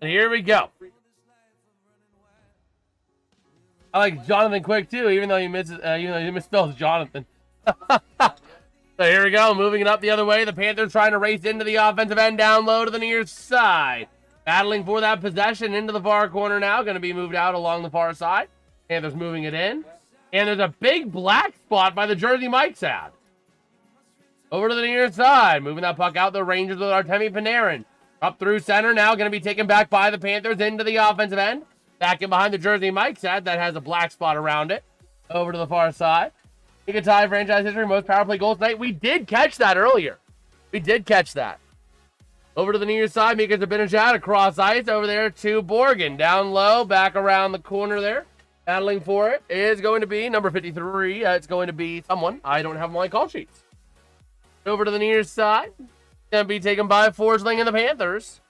And here we go. I like Jonathan Quick too, even though he misspells Jonathan. So here we go, moving it up the other way. The Panthers trying to race into the offensive end, down low to the near side. Battling for that possession into the far corner now. Going to be moved out along the far side. Panthers moving it in. And there's a big black spot by the jersey Mike's at. Over to the near side. Moving that puck out the Rangers with Artemi Panarin. Up through center now. Going to be taken back by the Panthers into the offensive end. Back in behind the jersey Mike's at. That has a black spot around it. Over to the far side. He could tie franchise history most power play goals tonight. We did catch that earlier. We did catch that. Over to the near side. Mika Zibanejad across ice. Over there to Borgen. Down low. Back around the corner there. Battling for it is going to be number 53. It's going to be someone. I don't have my call sheets. Over to the near side. Going to be taken by Forsling and the Panthers.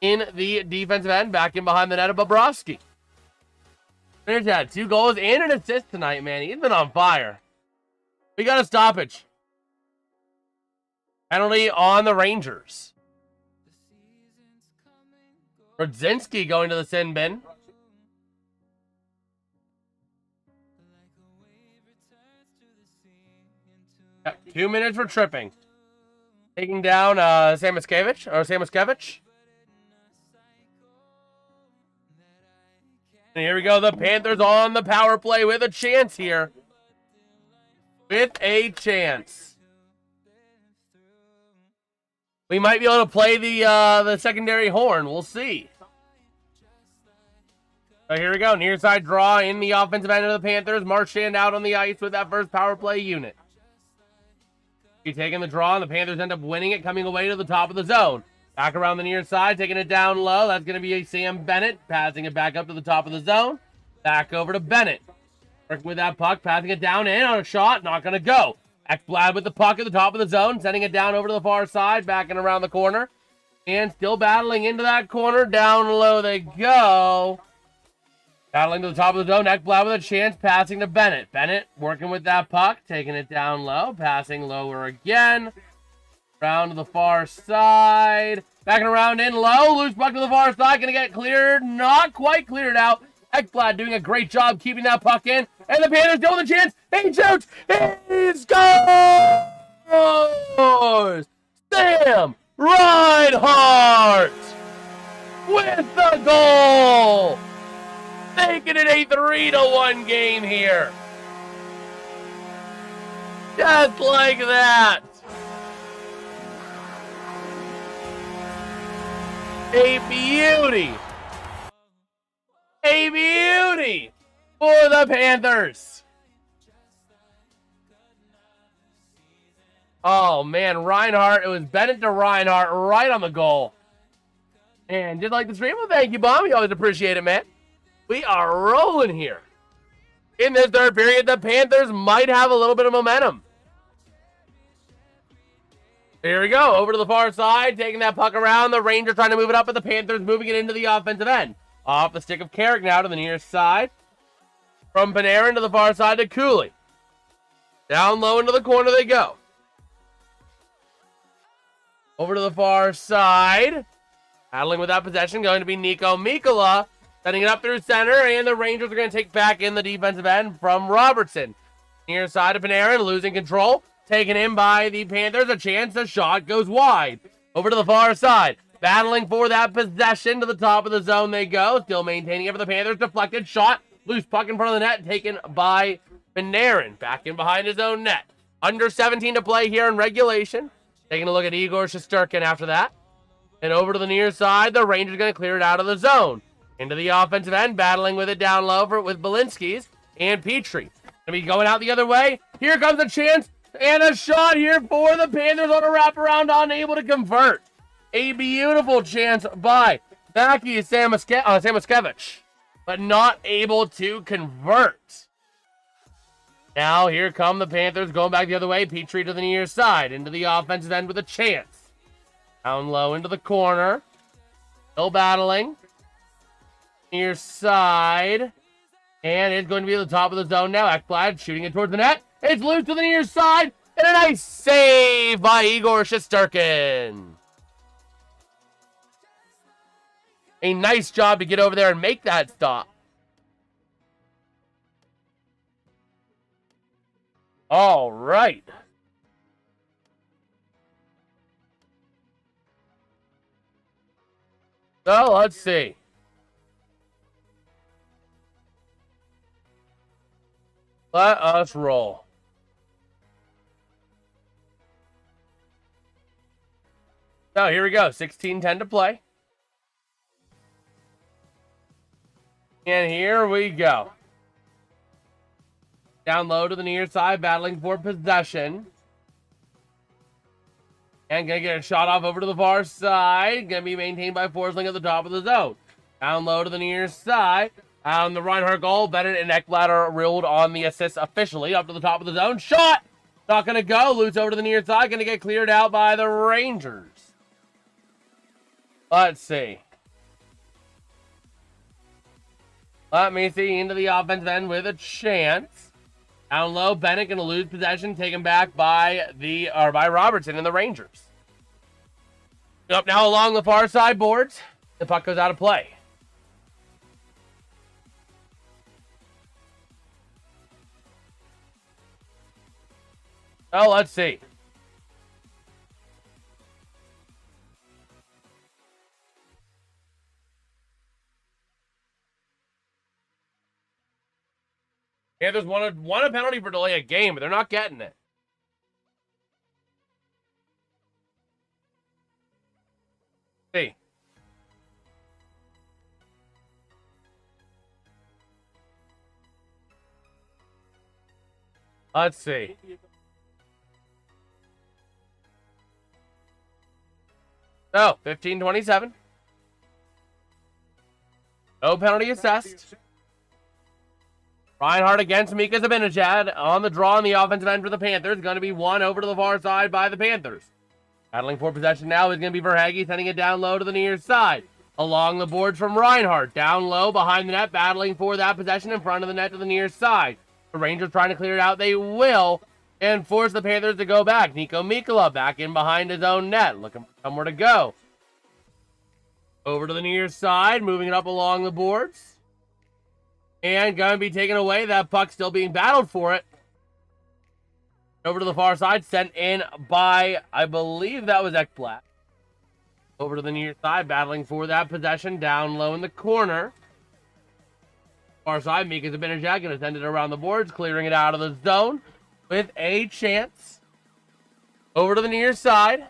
In the defensive end. Back in behind the net of Bobrovsky. Zibanejad, 2 goals and an assist tonight, man. He's been on fire. We got a stoppage. Penalty on the Rangers. Rodzinski going to the sin bin. Yep, 2 minutes for tripping. Taking down Samoskevich. And here we go. The Panthers on the power play with a chance here. With a chance. We might be able to play the secondary horn. We'll see. So here we go. Near side draw in the offensive end of the Panthers. Marchand out on the ice with that first power play unit. He's taking the draw, and the Panthers end up winning it, coming away to the top of the zone. Back around the near side, taking it down low. That's going to be a Sam Bennett, passing it back up to the top of the zone. Back over to Bennett. Working with that puck, passing it down in on a shot, not going to go. Ekblad with the puck at the top of the zone, sending it down over to the far side, back and around the corner. And still battling into that corner, down low they go. Battling to the top of the zone, Ekblad with a chance, passing to Bennett. Bennett working with that puck, taking it down low, passing lower again. Round to the far side. Backing around in low. Loose puck to the far side. Going to get cleared. Not quite cleared out. Ekblad doing a great job keeping that puck in. And the Panthers go with a chance. He shoots. He scores! Sam Reinhart with the goal. Making it a 3-1 game here. Just like that. A beauty. A beauty for the Panthers. Oh, man, Reinhart. It was Bennett to Reinhart right on the goal. And just like the stream, well, thank you, Bomb. You always appreciate it, man. We are rolling here. In this third period, the Panthers might have a little bit of momentum. Here we go, over to the far side, taking that puck around. The Rangers trying to move it up, but the Panthers moving it into the offensive end. Off the stick of Carrick now to the near side. From Panarin to the far side to Cooley. Down low into the corner they go. Over to the far side. Battling with that possession, going to be Nico Mikkola. Setting it up through center, and the Rangers are going to take back in the defensive end from Robertson. Near side of Panarin, losing control. Taken in by the Panthers. A chance, the shot goes wide. Over to the far side. Battling for that possession to the top of the zone they go. Still maintaining it for the Panthers. Deflected shot. Loose puck in front of the net. Taken by Panarin. Back in behind his own net. Under 17 to play here in regulation. Taking a look at Igor Shesterkin after that. And over to the near side. The Rangers going to clear it out of the zone. Into the offensive end. Battling with it down low with Balinskis and Petrie. Going to be going out the other way. Here comes a chance. And a shot here for the Panthers on a wraparound, unable to convert. A beautiful chance by Mackie Samoskevich, but not able to convert. Now here come the Panthers going back the other way. Petrie to the near side, into the offensive end with a chance. Down low into the corner. Still battling. Near side. And it's going to be at the top of the zone now. Ekblad shooting it towards the net. It's loose to the near side. And a nice save by Igor Shesterkin. A nice job to get over there and make that stop. All right. So, let's see. Let us roll. So, here we go. 16:10 to play. And here we go. Down low to the near side, battling for possession. And going to get a shot off over to the far side. Going to be maintained by Forsling at the top of the zone. Down low to the near side. On the Reinhart goal, Bennett and Ekblad are ruled on the assist officially. Up to the top of the zone. Shot! Not going to go. Loose over to the near side. Going to get cleared out by the Rangers. Let's see. Let me see. Into the offensive end with a chance. Down low, Bennett going to lose possession. Taken back by Robertson and the Rangers. Up now along the far side boards. The puck goes out of play. Oh, let's see. Panthers won a penalty for delay a game, but they're not getting it. See. Let's see. So, 15-27. No penalty assessed. Reinhardt against Mika Zibanejad on the draw on the offensive end for the Panthers. Going to be won over to the far side by the Panthers. Battling for possession now is going to be Verhaeghe, sending it down low to the near side. Along the boards from Reinhardt. Down low behind the net, battling for that possession in front of the net to the near side. The Rangers trying to clear it out. They will, and force the Panthers to go back. Nico Mikkola back in behind his own net, looking for somewhere to go. Over to the near side, moving it up along the boards. And going to be taken away. That puck still being battled for it. Over to the far side, sent in by, I believe that was Ekblad. Over to the near side, battling for that possession, down low in the corner. Far side, Mika Zibanejad going to send it around the boards, clearing it out of the zone with a chance. Over to the near side.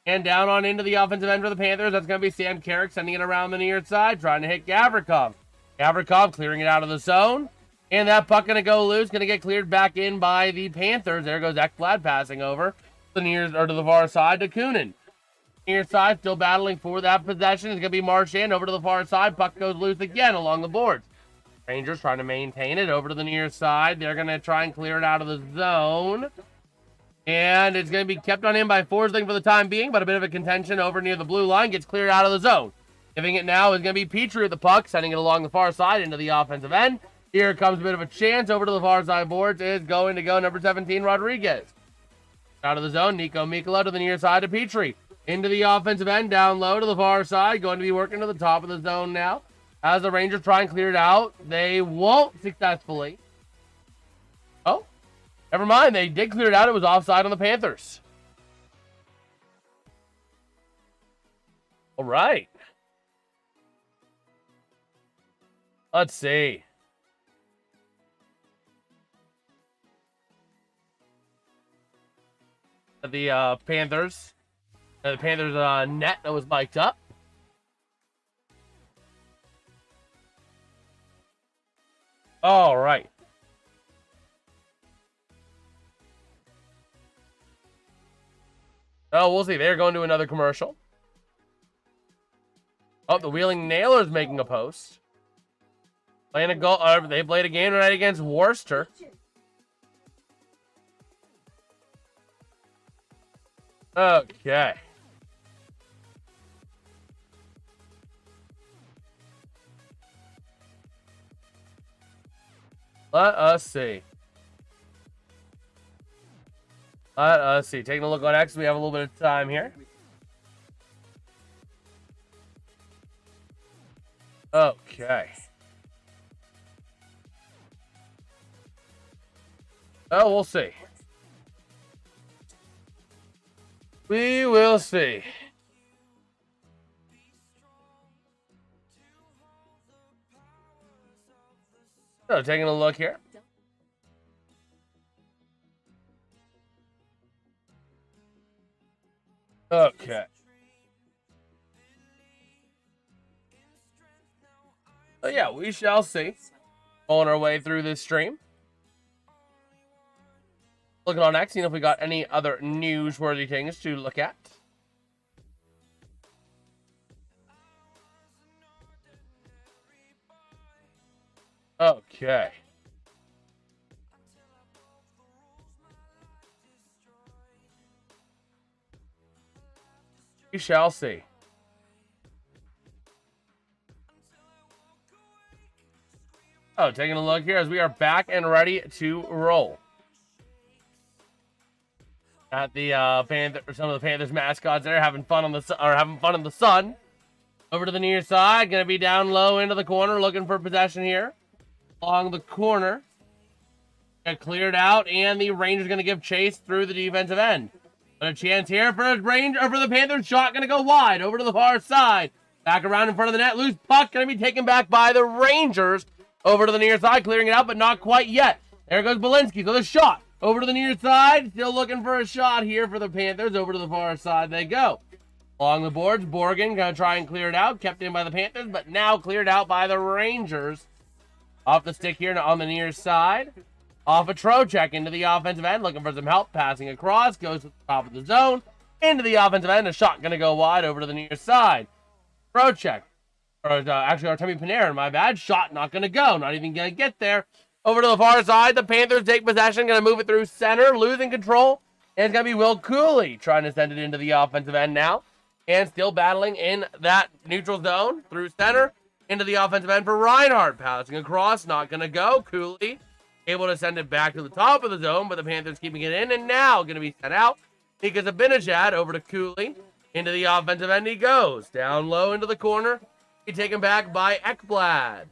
And down on into the offensive end for the Panthers. That's going to be Sam Carrick sending it around the near side, trying to hit Gavrikov. Gavrikov clearing it out of the zone. And that puck going to go loose, going to get cleared back in by the Panthers. There goes Ekblad passing over to the far side to Kunin. Near side, still battling for that possession. It's going to be Marchand over to the far side. Puck goes loose again along the boards. Rangers trying to maintain it over to the near side. They're going to try and clear it out of the zone. And it's going to be kept on in by Forsling for the time being, but a bit of a contention over near the blue line. Gets cleared out of the zone. Giving it now is going to be Petrie with the puck, sending it along the far side into the offensive end. Here comes a bit of a chance over to the far side boards. Is going to go number 17, Rodriguez. Out of the zone, Nico Mikkola to the near side to Petrie. Into the offensive end, down low to the far side. Going to be working to the top of the zone now. As the Rangers try and clear it out, they won't successfully. Oh, never mind. They did clear it out. It was offside on the Panthers. All right. Let's see. The Panthers net that was mic'd up. All right. Oh, we'll see. They're going to another commercial. Oh, the Wheeling Nailers making a post. Playing a goal. They played a game tonight against Worcester. Okay. Let us see. Taking a look on X. We have a little bit of time here. Okay. Oh, we'll see. We will see. So, taking a look here. Okay. So, yeah, we shall see. On our way through this stream. Looking on X, seeing if we got any other newsworthy things to look at. Okay. We shall see. Oh, taking a look here as we are back and ready to roll. At the some of the Panthers mascots there having fun in the sun. Over to the near side, gonna be down low into the corner, looking for possession here. Along the corner. Got cleared out, and the Rangers gonna give chase through the defensive end. But a chance here for the Panthers. Shot gonna go wide over to the far side. Back around in front of the net. Loose puck gonna be taken back by the Rangers. Over to the near side, clearing it out, but not quite yet. There goes Belinsky. So the shot. Over to the near side. Still looking for a shot here for the Panthers. Over to the far side they go. Along the boards, Borgen going to try and clear it out. Kept in by the Panthers, but now cleared out by the Rangers. Off the stick here on the near side. Off a Trocheck into the offensive end. Looking for some help. Passing across. Goes to the top of the zone. Into the offensive end. A shot going to go wide over to the near side. Trocheck Actually, Artemi Panarin, my bad. Shot not going to go. Not even going to get there. Over to the far side, the Panthers take possession. Going to move it through center, losing control. And it's going to be Will Cooley trying to send it into the offensive end now. And still battling in that neutral zone through center into the offensive end for Reinhart. Passing across, not going to go. Cooley able to send it back to the top of the zone, but the Panthers keeping it in. And now going to be sent out because of Benajad over to Cooley. Into the offensive end he goes. Down low into the corner. Be taken back by Ekblad.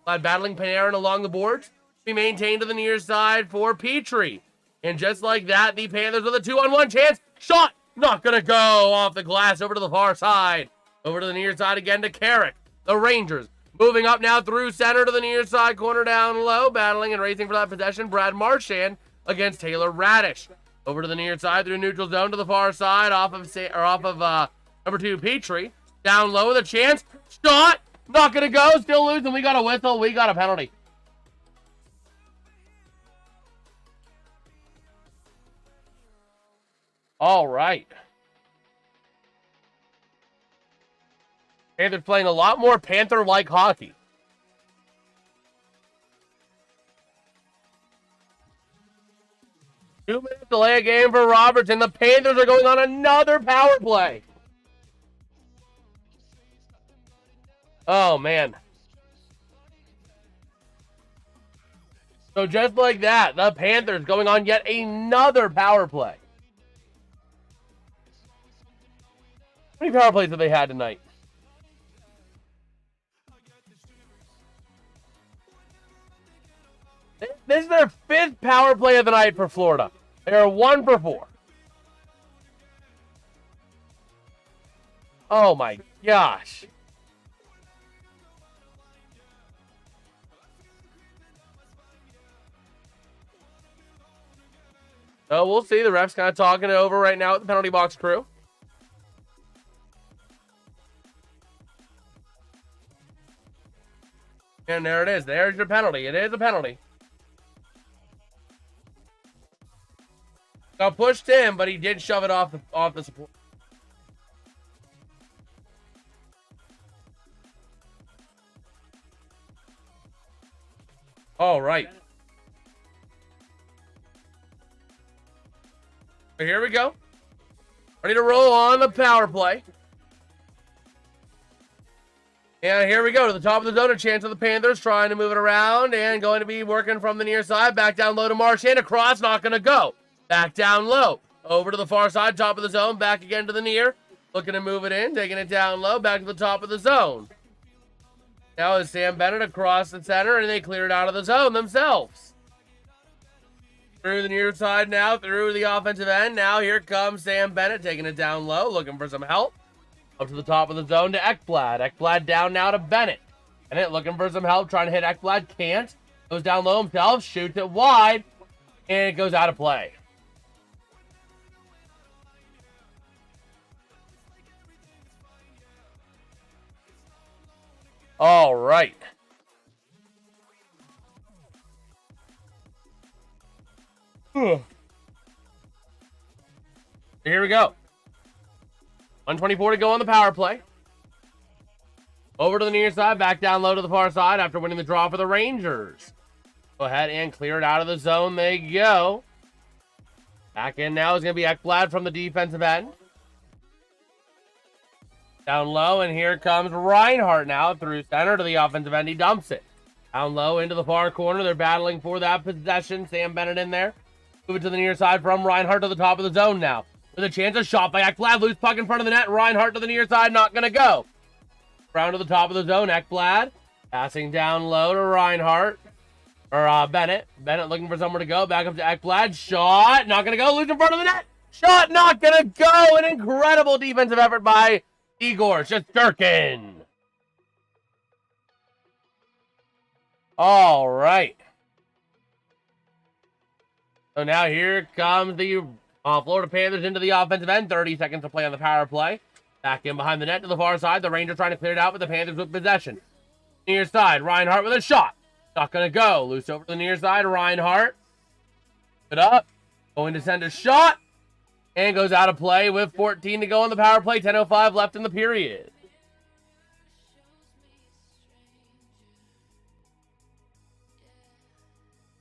Ekblad battling Panarin along the boards. Be maintained to the near side for Petrie. And just like that, the Panthers with a 2-on-1 chance. Shot! Not going to go off the glass over to the far side. Over to the near side again to Carrick. The Rangers moving up now through center to the near side corner down low. Battling and racing for that possession. Brad Marchand against Taylor Radish. Over to the near side through neutral zone to the far side off of number 2 Petrie. Down low with a chance. Shot! Not going to go. Still losing. We got a whistle. We got a penalty. All right. Panthers playing a lot more Panther-like hockey. Two-minute delay a game for Roberts, and the Panthers are going on another power play. Oh, man. So just like that, the Panthers going on yet another power play. How many power plays have they had tonight? This is their 5th power play of the night for Florida. They are 1 for 4. Oh my gosh. So we'll see. The ref's kind of talking it over right now with the penalty box crew. And there it is. There's your penalty. It is a penalty. Got pushed in, but he did shove it off the support. All right. So here we go. Ready to roll on the power play. And here we go to the top of the zone. A chance of the Panthers trying to move it around and going to be working from the near side. Back down low to Marchand. Across, not going to go. Back down low. Over to the far side, top of the zone. Back again to the near. Looking to move it in. Taking it down low. Back to the top of the zone. Now is Sam Bennett across the center, and they clear it out of the zone themselves. Through the near side now. Through the offensive end. Now here comes Sam Bennett taking it down low. Looking for some help. Up to the top of the zone to Ekblad. Ekblad down now to Bennett. Bennett looking for some help. Trying to hit Ekblad. Can't. Goes down low himself. Shoots it wide. And it goes out of play. All right. Here we go. 124 to go on the power play. Over to the near side, back down low to the far side after winning the draw for the Rangers. Go ahead and clear it out of the zone. They go. Back in now is going to be Ekblad from the defensive end. Down low, and here comes Reinhart now through center to the offensive end. He dumps it. Down low into the far corner. They're battling for that possession. Sam Bennett in there. Move it to the near side from Reinhart to the top of the zone now. With a chance of shot by Ekblad. Loose puck in front of the net. Reinhart to the near side. Not going to go. Round to the top of the zone. Ekblad passing down low to Reinhart. Or Bennett. Bennett looking for somewhere to go. Back up to Ekblad. Shot. Not going to go. Loose in front of the net. Shot. Not going to go. An incredible defensive effort by Igor Shesterkin. All right. So now here comes the Florida Panthers into the offensive end. 30 seconds to play on the power play. Back in behind the net to the far side. The Rangers trying to clear it out, but the Panthers with possession. Near side. Reinhart with a shot. Not going to go. Loose over to the near side. Reinhart. It up. Going to send a shot. And goes out of play with 14 to go on the power play. 10:05 left in the period.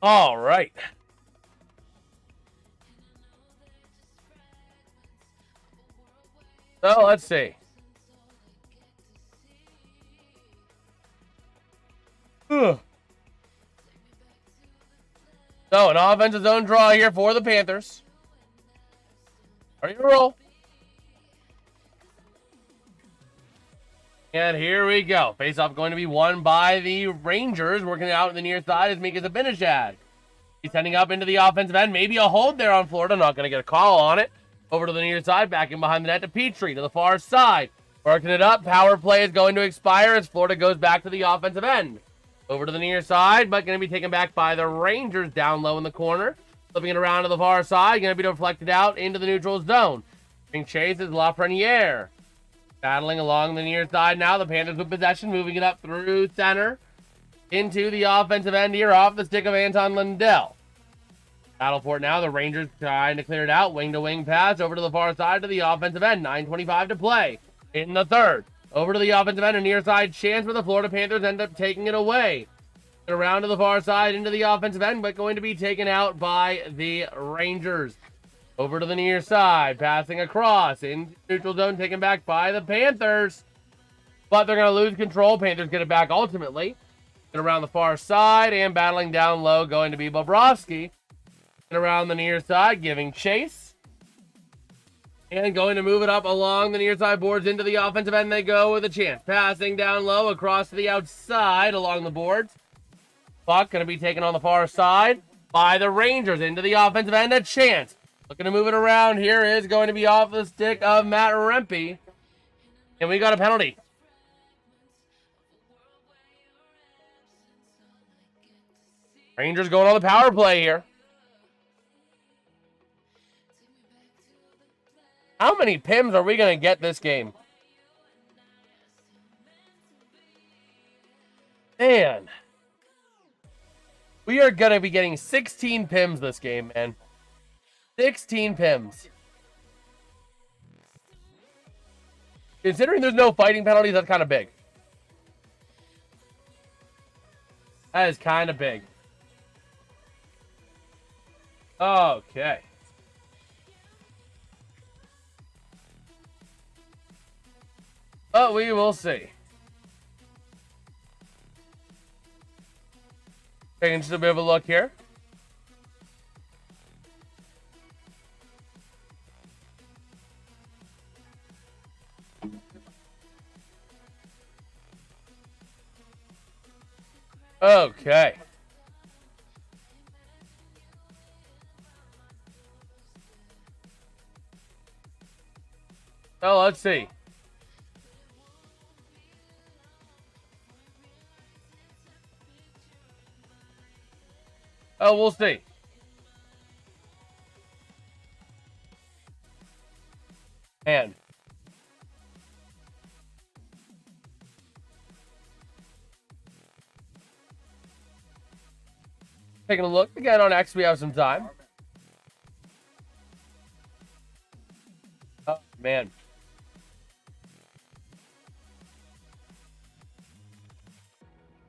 All right. So let's see. Ugh. So an offensive zone draw here for the Panthers. Ready to roll. And here we go. Face-off going to be won by the Rangers. Working it out on the near side is Mika Zibanejad. He's heading up into the offensive end. Maybe a hold there on Florida. Not going to get a call on it. Over to the near side. Back in behind the net to Petrie to the far side. Working it up. Power play is going to expire as Florida goes back to the offensive end. Over to the near side, but going to be taken back by the Rangers down low in the corner. Flipping it around to the far side. Going to be deflected out into the neutral zone. Being chased is Lafreniere. Battling along the near side now. The Panthers with possession. Moving it up through center. Into the offensive end here off the stick of Anton Lundell. Battle for it now. The Rangers trying to clear it out. Wing-to-wing pass over to the far side to the offensive end. 9:25 to play in the third. Over to the offensive end, a near side chance where the Florida Panthers end up taking it away. And around to the far side into the offensive end, but going to be taken out by the Rangers. Over to the near side, passing across in neutral zone, taken back by the Panthers. But they're going to lose control. Panthers get it back ultimately. And around the far side and battling down low, going to be Bobrovsky. And around the near side, giving chase. And going to move it up along the near side boards into the offensive end. They go with a chance. Passing down low across to the outside along the boards. Puck going to be taken on the far side by the Rangers into the offensive end. A chance. Looking to move it around here is going to be off the stick of Matt Rempe. And we got a penalty. Rangers going on the power play here. How many PIMs are we going to get this game? Man. We are going to be getting 16 PIMs this game, man. 16 PIMs. Considering there's no fighting penalties, that's kind of big. That is kind of big. Okay. But we will see. Taking just a bit of a look here. Okay. So let's see. Oh, we'll see. And taking a look again on X, we have some time. Oh, man.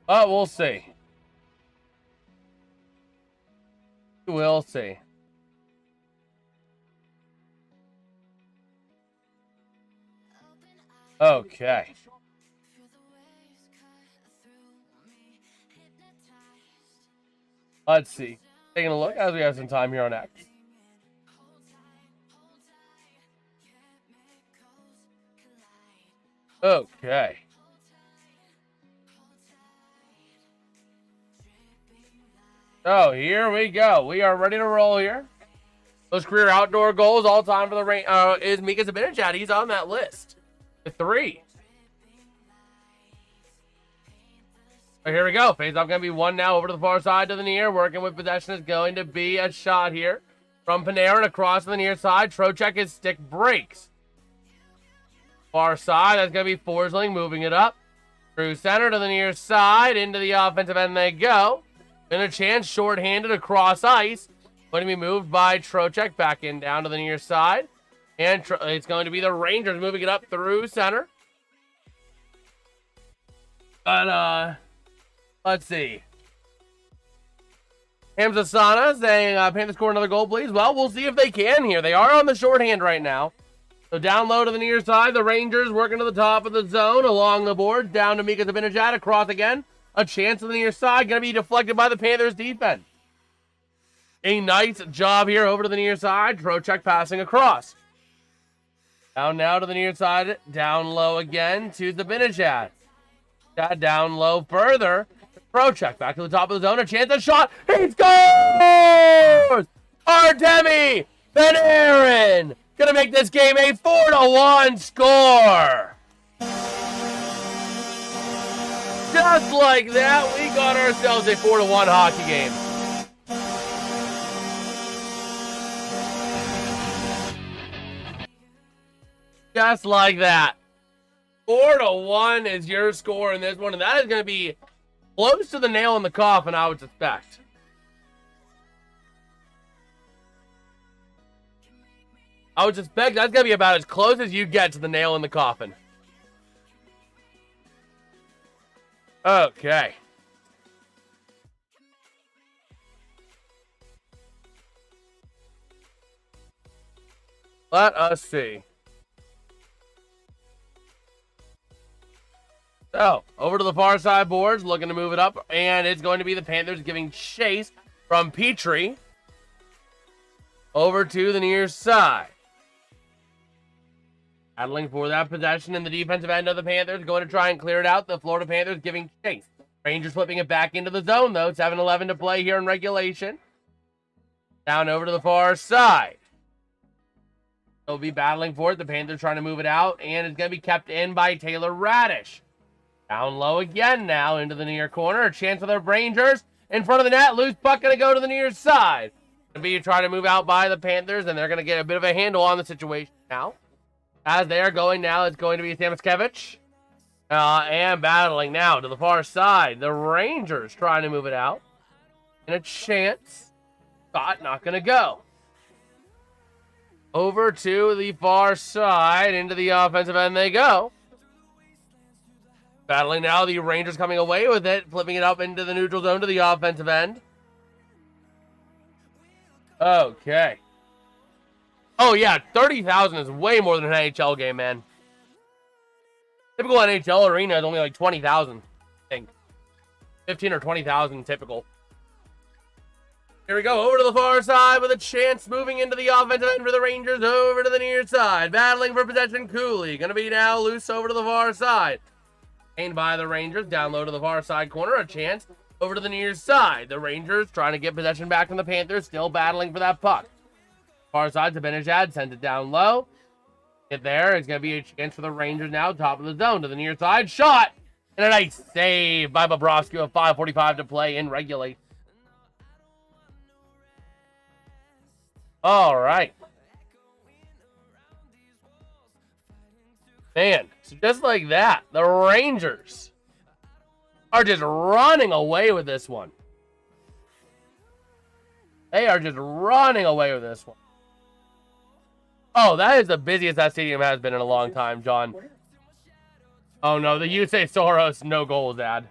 Oh, we'll see. We'll see. Okay. Let's see. Taking a look as we have some time here on X. Okay. So here we go. We are ready to roll here. Those career outdoor goals all time for the is Mika Zibanejad. He's on that list. The 3. So here we go. Face-off going to be one now over to the far side to the near. Working with possession is going to be a shot here from Panarin across to the near side. Trocheck, his stick breaks. Far side, that's going to be Forsling moving it up. Through center to the near side. Into the offensive end they go. And a chance short-handed across ice. Going to be moved by Trocheck back in down to the near side. And it's going to be the Rangers moving it up through center. But, let's see. Hamza Sana saying, Panthers score another goal, please. Well, we'll see if they can here. They are on the shorthand right now. So down low to the near side, the Rangers working to the top of the zone along the board. Down to Mika Zibanejad, across again. A chance on the near side, going to be deflected by the Panthers defense. A nice job here over to the near side. Tkachuk passing across. Down now to the near side, down low again to Zibanejad. Down low further. Tkachuk back to the top of the zone. A chance, a shot. He scores! Artemi Panarin gonna make this game a 4-1 score. Just like that, we got ourselves a 4-1 hockey game. Just like that. 4-1 is your score in this one, and that is going to be close to the nail in the coffin, I would suspect. I would suspect that's going to be about as close as you get to the nail in the coffin. Okay. Let us see. So, over to the far side boards, looking to move it up, and it's going to be the Panthers giving chase from Petrie over to the near side. Battling for that possession in the defensive end of the Panthers, going to try and clear it out. The Florida Panthers giving chase. Rangers flipping it back into the zone, though. 7-11 to play here in regulation. Down over to the far side. They'll be battling for it. The Panthers trying to move it out, and it's going to be kept in by Taylor Radish. Down low again now into the near corner. A chance for the Rangers in front of the net. Loose puck going to go to the near side. Going to be trying to move out by the Panthers, and they're going to get a bit of a handle on the situation now. As they are going now, it's going to be Samaskevich. And battling now to the far side. The Rangers trying to move it out. And a chance. Shot not going to go. Over to the far side. Into the offensive end they go. Battling now, the Rangers coming away with it. Flipping it up into the neutral zone to the offensive end. Okay. Oh, yeah, 30,000 is way more than an NHL game, man. Typical NHL arena is only like 20,000, I think. 15 or 20,000 typical. Here we go, over to the far side with a chance moving into the offensive end for the Rangers. Over to the near side, battling for possession. Cooley going to be now loose over to the far side. Gained by the Rangers, down low to the far side corner. A chance over to the near side. The Rangers trying to get possession back from the Panthers, still battling for that puck. Far side to Zibanejad, sends it down low. Get there. It's going to be a chance for the Rangers now. Top of the zone to the near side. Shot! And a nice save by Bobrovsky with 5:45 to play in regulation. All right. Man, so just like that, the Rangers are just running away with this one. They are just running away with this one. Oh, that is the busiest that stadium has been in a long time, John. Oh, no, the You Say Soros no goals ad.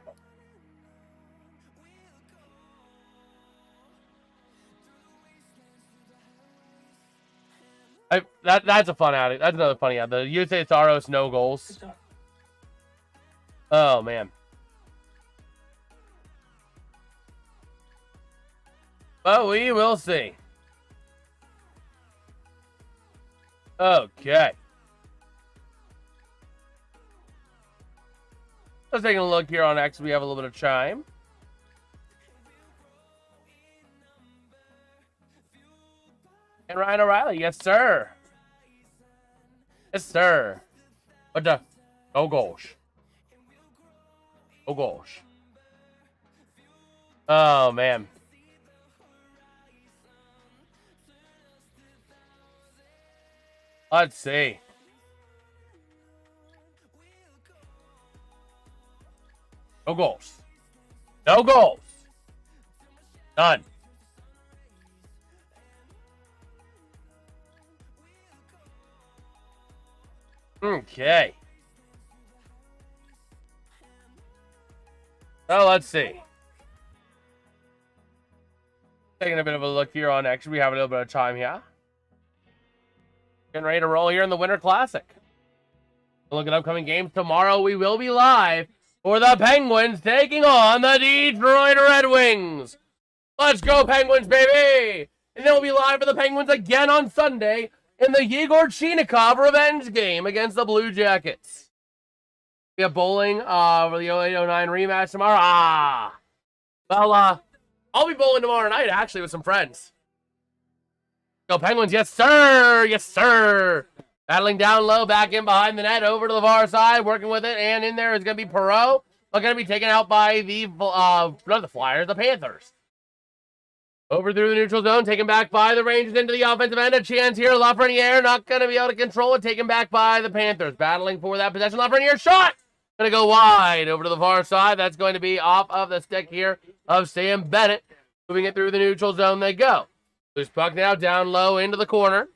That's a fun ad. That's another funny ad. The You Say Soros no goals. Oh, man. But we will see. Okay. Let's take a look here on X. We have a little bit of chime. And Ryan O'Reilly, yes, sir. Yes, sir. What the? Oh, gosh. Oh, gosh. Oh, man. Let's see. No goals. No goals. None. Okay. So let's see. Taking a bit of a look here on action. We have a little bit of time here. Getting ready to roll here in the Winter Classic. Look at upcoming games. Tomorrow we will be live for the Penguins taking on the Detroit Red Wings. Let's go Penguins, baby! And then we'll be live for the Penguins again on Sunday in the Igor Shesterkin revenge game against the Blue Jackets. We have bowling for the 08-09 rematch tomorrow. Well, I'll be bowling tomorrow night, actually, with some friends. Go Penguins, yes sir, yes sir. Battling down low, back in behind the net, over to the far side, working with it, and in there is going to be Perreault. But going to be taken out by the, not the Flyers, the Panthers. Over through the neutral zone, taken back by the Rangers into the offensive end. A chance here, Lafreniere not going to be able to control it, taken back by the Panthers. Battling for that possession, Lafreniere shot! Going to go wide over to the far side. That's going to be off of the stick here of Sam Bennett. Moving it through the neutral zone, they go. Loose puck now down low into the corner.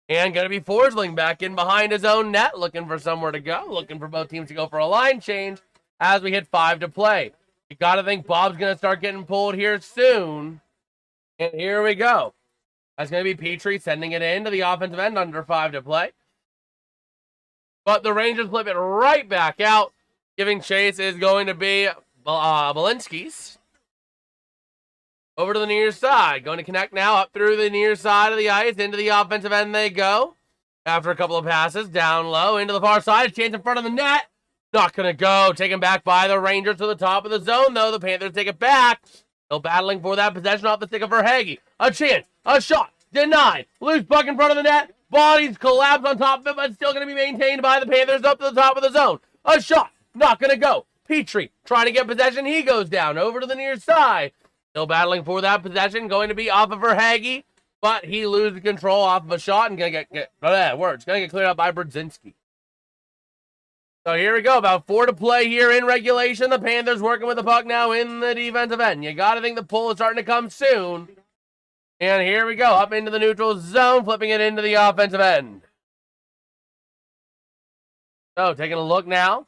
And going to be Forsling back in behind his own net, looking for somewhere to go, looking for both teams to go for a line change as we hit 5 to play. You got to think Bob's going to start getting pulled here soon. And here we go. That's going to be Petrie sending it into the offensive end under 5 to play. But the Rangers flip it right back out. Giving chase is going to be Balinski's. Over to the near side. Going to connect now up through the near side of the ice. Into the offensive end they go. After a couple of passes, down low, into the far side. Chance in front of the net. Not going to go. Taken back by the Rangers to the top of the zone, though. The Panthers take it back. Still battling for that possession off the stick of Verhaeghe. A chance. A shot. Denied. Loose puck in front of the net. Bodies collapse on top of it, but still going to be maintained by the Panthers up to the top of the zone. A shot. Not going to go. Petrie trying to get possession. He goes down over to the near side. Still battling for that possession. Going to be off of Verhaeghe, but he loses control off of a shot and going to get going to get cleared up by Brodzinski. So here we go. About 4 to play here in regulation. The Panthers working with the puck now in the defensive end. You got to think the pull is starting to come soon. And here we go, up into the neutral zone, flipping it into the offensive end. So, taking a look now.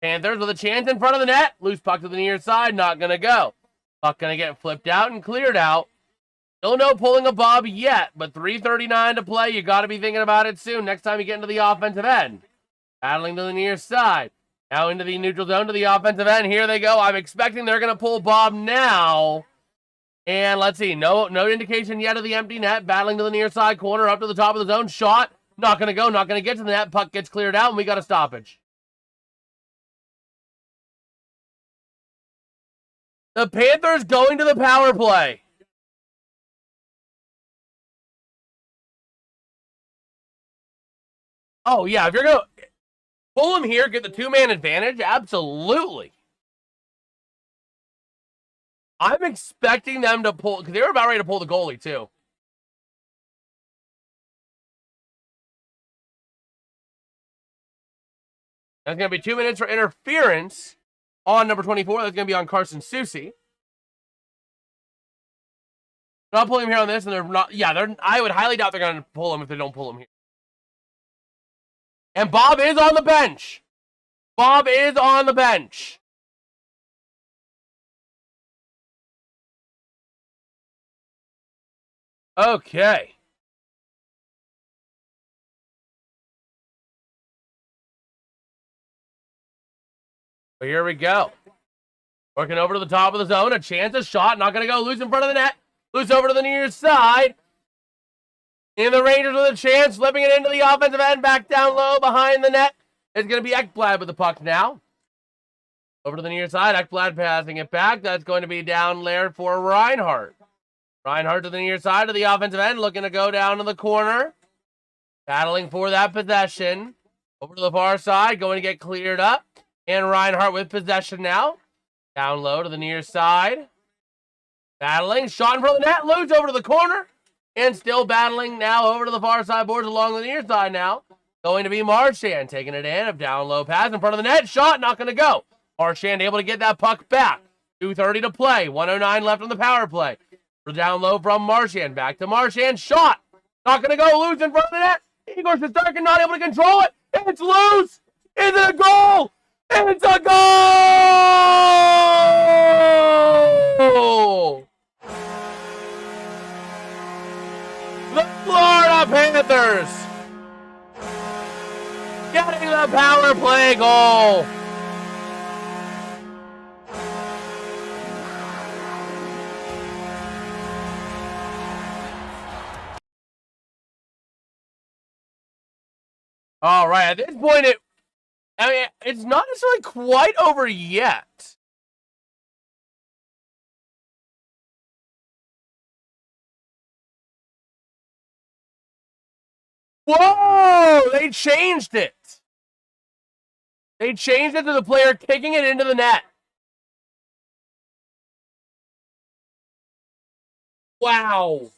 Panthers with a chance in front of the net. Loose puck to the near side, not going to go. Puck going to get flipped out and cleared out. Still no pulling a Bob yet, but 3:39 to play. You got to be thinking about it soon. Next time you get into the offensive end. Battling to the near side. Now into the neutral zone to the offensive end. Here they go. I'm expecting they're going to pull Bob now. And let's see, no indication yet of the empty net. Battling to the near side corner, up to the top of the zone. Shot, not going to go, not going to get to the net. Puck gets cleared out, and we got a stoppage. The Panthers going to the power play. Oh, yeah, if you're going to pull him here, get the two-man advantage, absolutely. I'm expecting them to pull, because they were about ready to pull the goalie, too. That's going to be 2 minutes for interference on number 24. That's going to be on Carson Soucy. They're not pulling him here on this, and they're not, I would highly doubt they're going to pull him if they don't pull him here. And Bob is on the bench. Bob is on the bench. Okay. So here we go. Working over to the top of the zone. A chance, a shot. Not going to go. Loose in front of the net. Loose over to the near side. And the Rangers with a chance. Slipping it into the offensive end. Back down low behind the net. It's going to be Ekblad with the puck now. Over to the near side. Ekblad passing it back. That's going to be down there for Reinhart. Reinhart to the near side of the offensive end, looking to go down to the corner. Battling for that possession. Over to the far side, going to get cleared up. And Reinhart with possession now. Down low to the near side. Battling, shot in front of the net, loose over to the corner. And still battling now over to the far side boards along the near side now. Going to be Marchand taking it in. A down low pass in front of the net. Shot, not going to go. Marchand able to get that puck back. 2:30 to play. 1:09 left on the power play. Down low from Marchand. Back to Marchand. Shot. Not going to go. Loose in front of the net. Igor Shesterkin not able to control it. It's loose. Is it a goal? It's a goal! Panthers getting the power play goal. All right, at this point, it's not necessarily quite over yet. Whoa! They changed it. They changed it to the player kicking it into the net. Wow.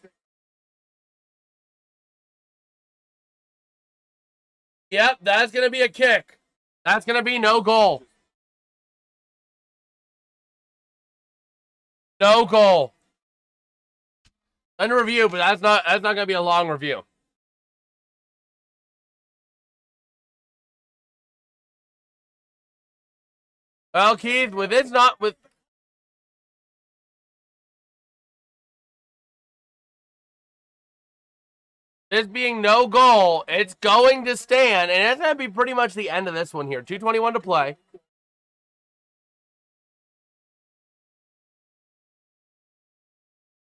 Yep, that's going to be a kick. That's going to be no goal. No goal. Under review, but that's not going to be a long review. Well, Keith, with this being no goal, it's going to stand, and it's going to be pretty much the end of this one here. 2:21 to play.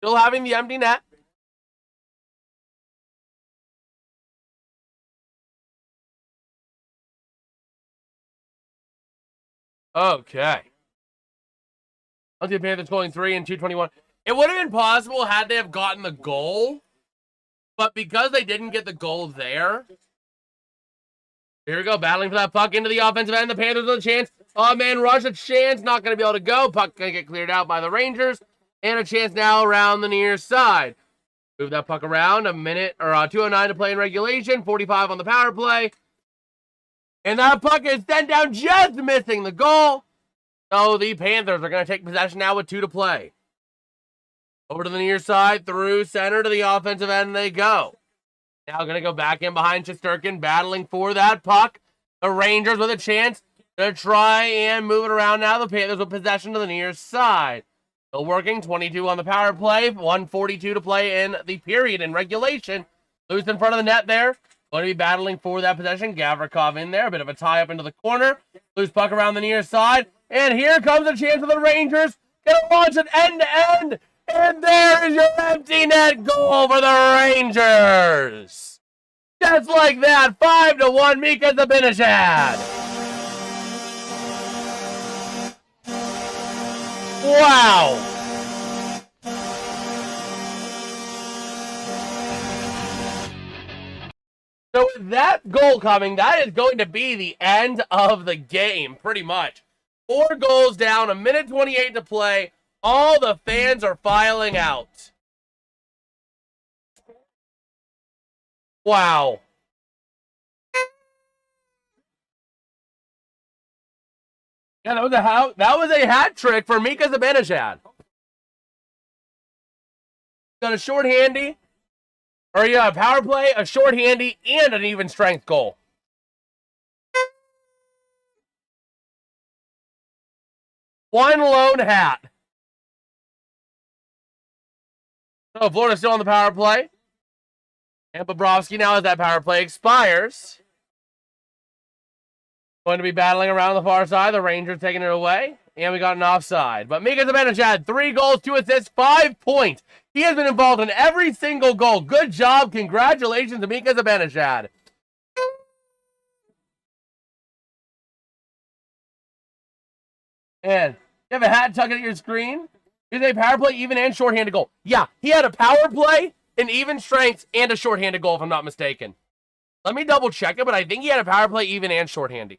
Still having the empty net. Okay. I'll do Panthers scoring 3 in 2:21. It would have been possible had they have gotten the goal, but because they didn't get the goal there. Here we go, battling for that puck into the offensive end. The Panthers with a chance. Oh, man, rush a chance. Not going to be able to go. Puck going to get cleared out by the Rangers. And a chance now around the near side. Move that puck around. A minute, or 2:09 to play in regulation. 45 on the power play. And that puck is sent down, just missing the goal. So the Panthers are going to take possession now with 2 to play. Over to the near side, through center to the offensive end they go. Now going to go back in behind Shesterkin, battling for that puck. The Rangers with a chance to try and move it around now. The Panthers with possession to the near side. Still working, 22 on the power play, 1:42 to play in the period in regulation. Loose in front of the net there. Going to be battling for that possession. Gavrikov in there. A bit of a tie up into the corner. Loose puck around the near side. And here comes a chance for the Rangers. Going to launch it end to end. And there is your empty net goal for the Rangers. Just like that, 5-1, Mika Zibanejad. Wow. So with that goal coming, that is going to be the end of the game, pretty much. 4 goals down, 1:28 to play. All the fans are filing out. Wow. Yeah, that was a hat trick for Mika Zibanejad. Got a short handy. Or yeah, a power play, a short handy, and an even strength goal. One lone hat. So Florida's still on the power play. And Bobrovsky now as that power play expires. Going to be battling around the far side. The Rangers taking it away. And we got an offside. But Mika Zibanejad, 3 goals, 2 assists, 5 points. He has been involved in every single goal. Good job. Congratulations to Mika Zibanejad. And you have a hat tucking at your screen. Here's a power play, even and shorthanded goal. Yeah, he had a power play, an even strength, and a shorthanded goal, if I'm not mistaken. Let me double check it, but I think he had a power play, even and shorthanded.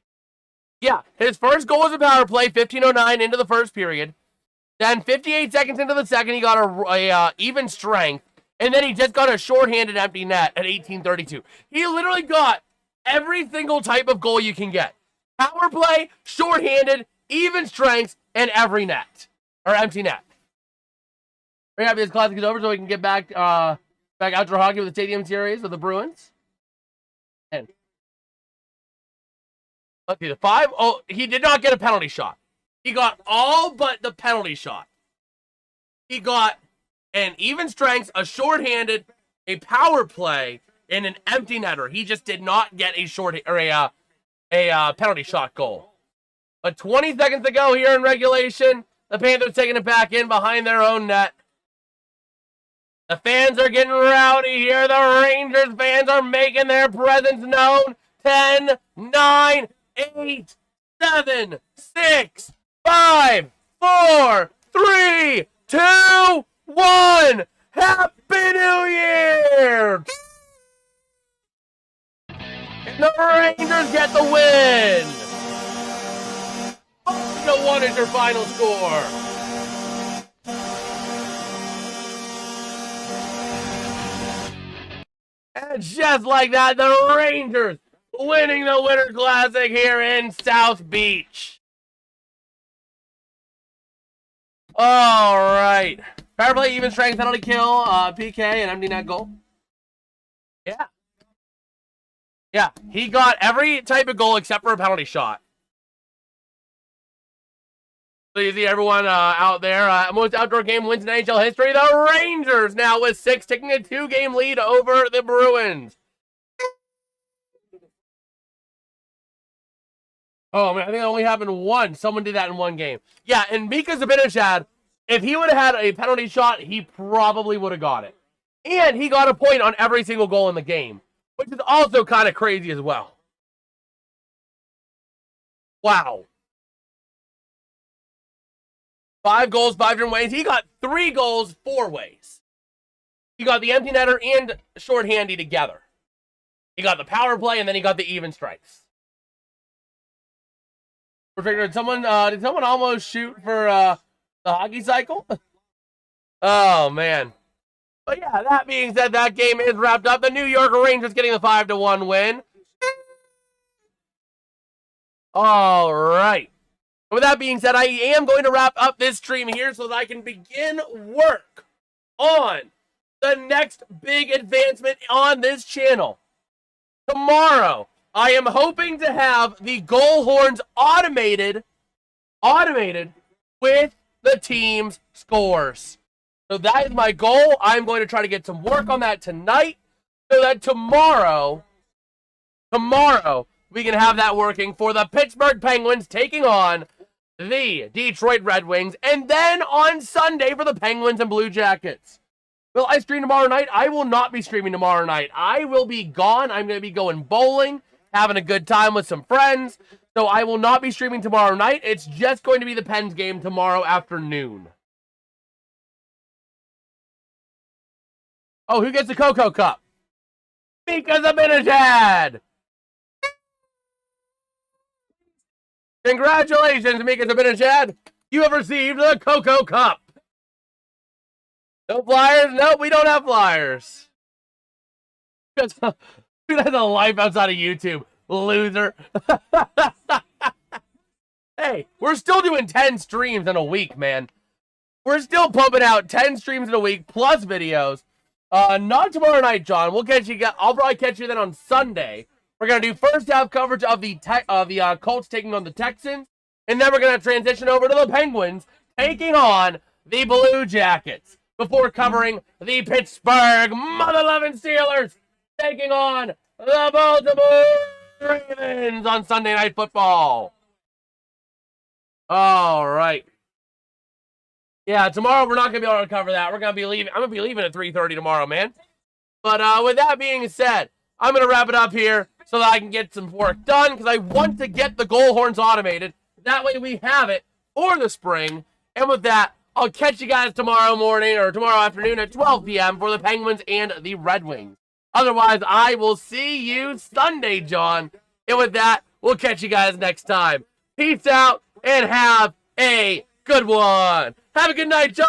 Yeah, his first goal was a power play, 15:09 into the first period. Then 58 seconds into the second, he got a even strength. And then he just got a shorthanded empty net at 18:32. He literally got every single type of goal you can get. Power play, shorthanded, even strengths, and every net. Or empty net. Very happy this classic is over so we can get back outdoor hockey with the Stadium Series of the Bruins. And let's see, the 5. Oh, he did not get a penalty shot. He got all but the penalty shot. He got an even strength, a shorthanded, a power play, in an empty netter. He just did not get a penalty shot goal. But 20 seconds to go here in regulation. The Panthers taking it back in behind their own net. The fans are getting rowdy here. The Rangers fans are making their presence known. 10, 9, 8, 7, 6, 5, 4, 3, 2, 1. Happy New Year! And the Rangers get the win. 5-1 is your final score. And just like that, the Rangers winning the Winter Classic here in South Beach. All right. Power play, even strength, penalty kill, PK, and empty net goal. Yeah. Yeah, he got every type of goal except for a penalty shot. So you see everyone out there. Most outdoor game wins in NHL history. The Rangers now with 6, taking a 2-game lead over the Bruins. Oh, man, I think it only happened once. Someone did that in one game. Yeah, and Mika Zibanejad, if he would have had a penalty shot, he probably would have got it. And he got a point on every single goal in the game, which is also kind of crazy as well. Wow. 5 goals, 5 different ways. He got 3 goals 4 ways. He got the empty netter and shorthandy together. He got the power play, and then he got the even strikes. Did someone almost shoot for the hockey cycle? Oh, man. But yeah, that being said, that game is wrapped up. The New York Rangers getting the 5-1 win. All right. With that being said, I am going to wrap up this stream here so that I can begin work on the next big advancement on this channel. Tomorrow, I am hoping to have the goal horns automated with the team's scores. So that is my goal. I'm going to try to get some work on that tonight so that tomorrow, we can have that working for the Pittsburgh Penguins taking on the Detroit Red Wings, and then on Sunday for the Penguins and Blue Jackets. Will I stream tomorrow night? I will not be streaming tomorrow night. I will be gone. I'm going to be going bowling, having a good time with some friends. So I will not be streaming tomorrow night. It's just going to be the Pens game tomorrow afternoon. Oh, who gets the Cocoa Cup? Mika Zibanejad! Congratulations, Mika Zibanejad. You have received the Cocoa Cup. No flyers? No, we don't have flyers. Who has a life outside of YouTube? Loser. Hey, we're still doing 10 streams in a week, man. We're still pumping out 10 streams in a week plus videos. Not tomorrow night, John. We'll catch you. I'll probably catch you then on Sunday. We're going to do first half coverage of the Colts taking on the Texans. And then we're going to transition over to the Penguins taking on the Blue Jackets before covering the Pittsburgh Mother-Loving Steelers taking on the Baltimore Ravens on Sunday Night Football. All right. Yeah, tomorrow we're not going to be able to cover that. We're going to be leaving. I'm going to be leaving at 3:30 tomorrow, man. But with that being said, I'm going to wrap it up here so that I can get some work done because I want to get the goal horns automated. That way we have it for the spring. And with that, I'll catch you guys tomorrow morning or tomorrow afternoon at 12 p.m. for the Penguins and the Red Wings. Otherwise, I will see you Sunday, John. And with that, we'll catch you guys next time. Peace out and have a good one. Have a good night, John.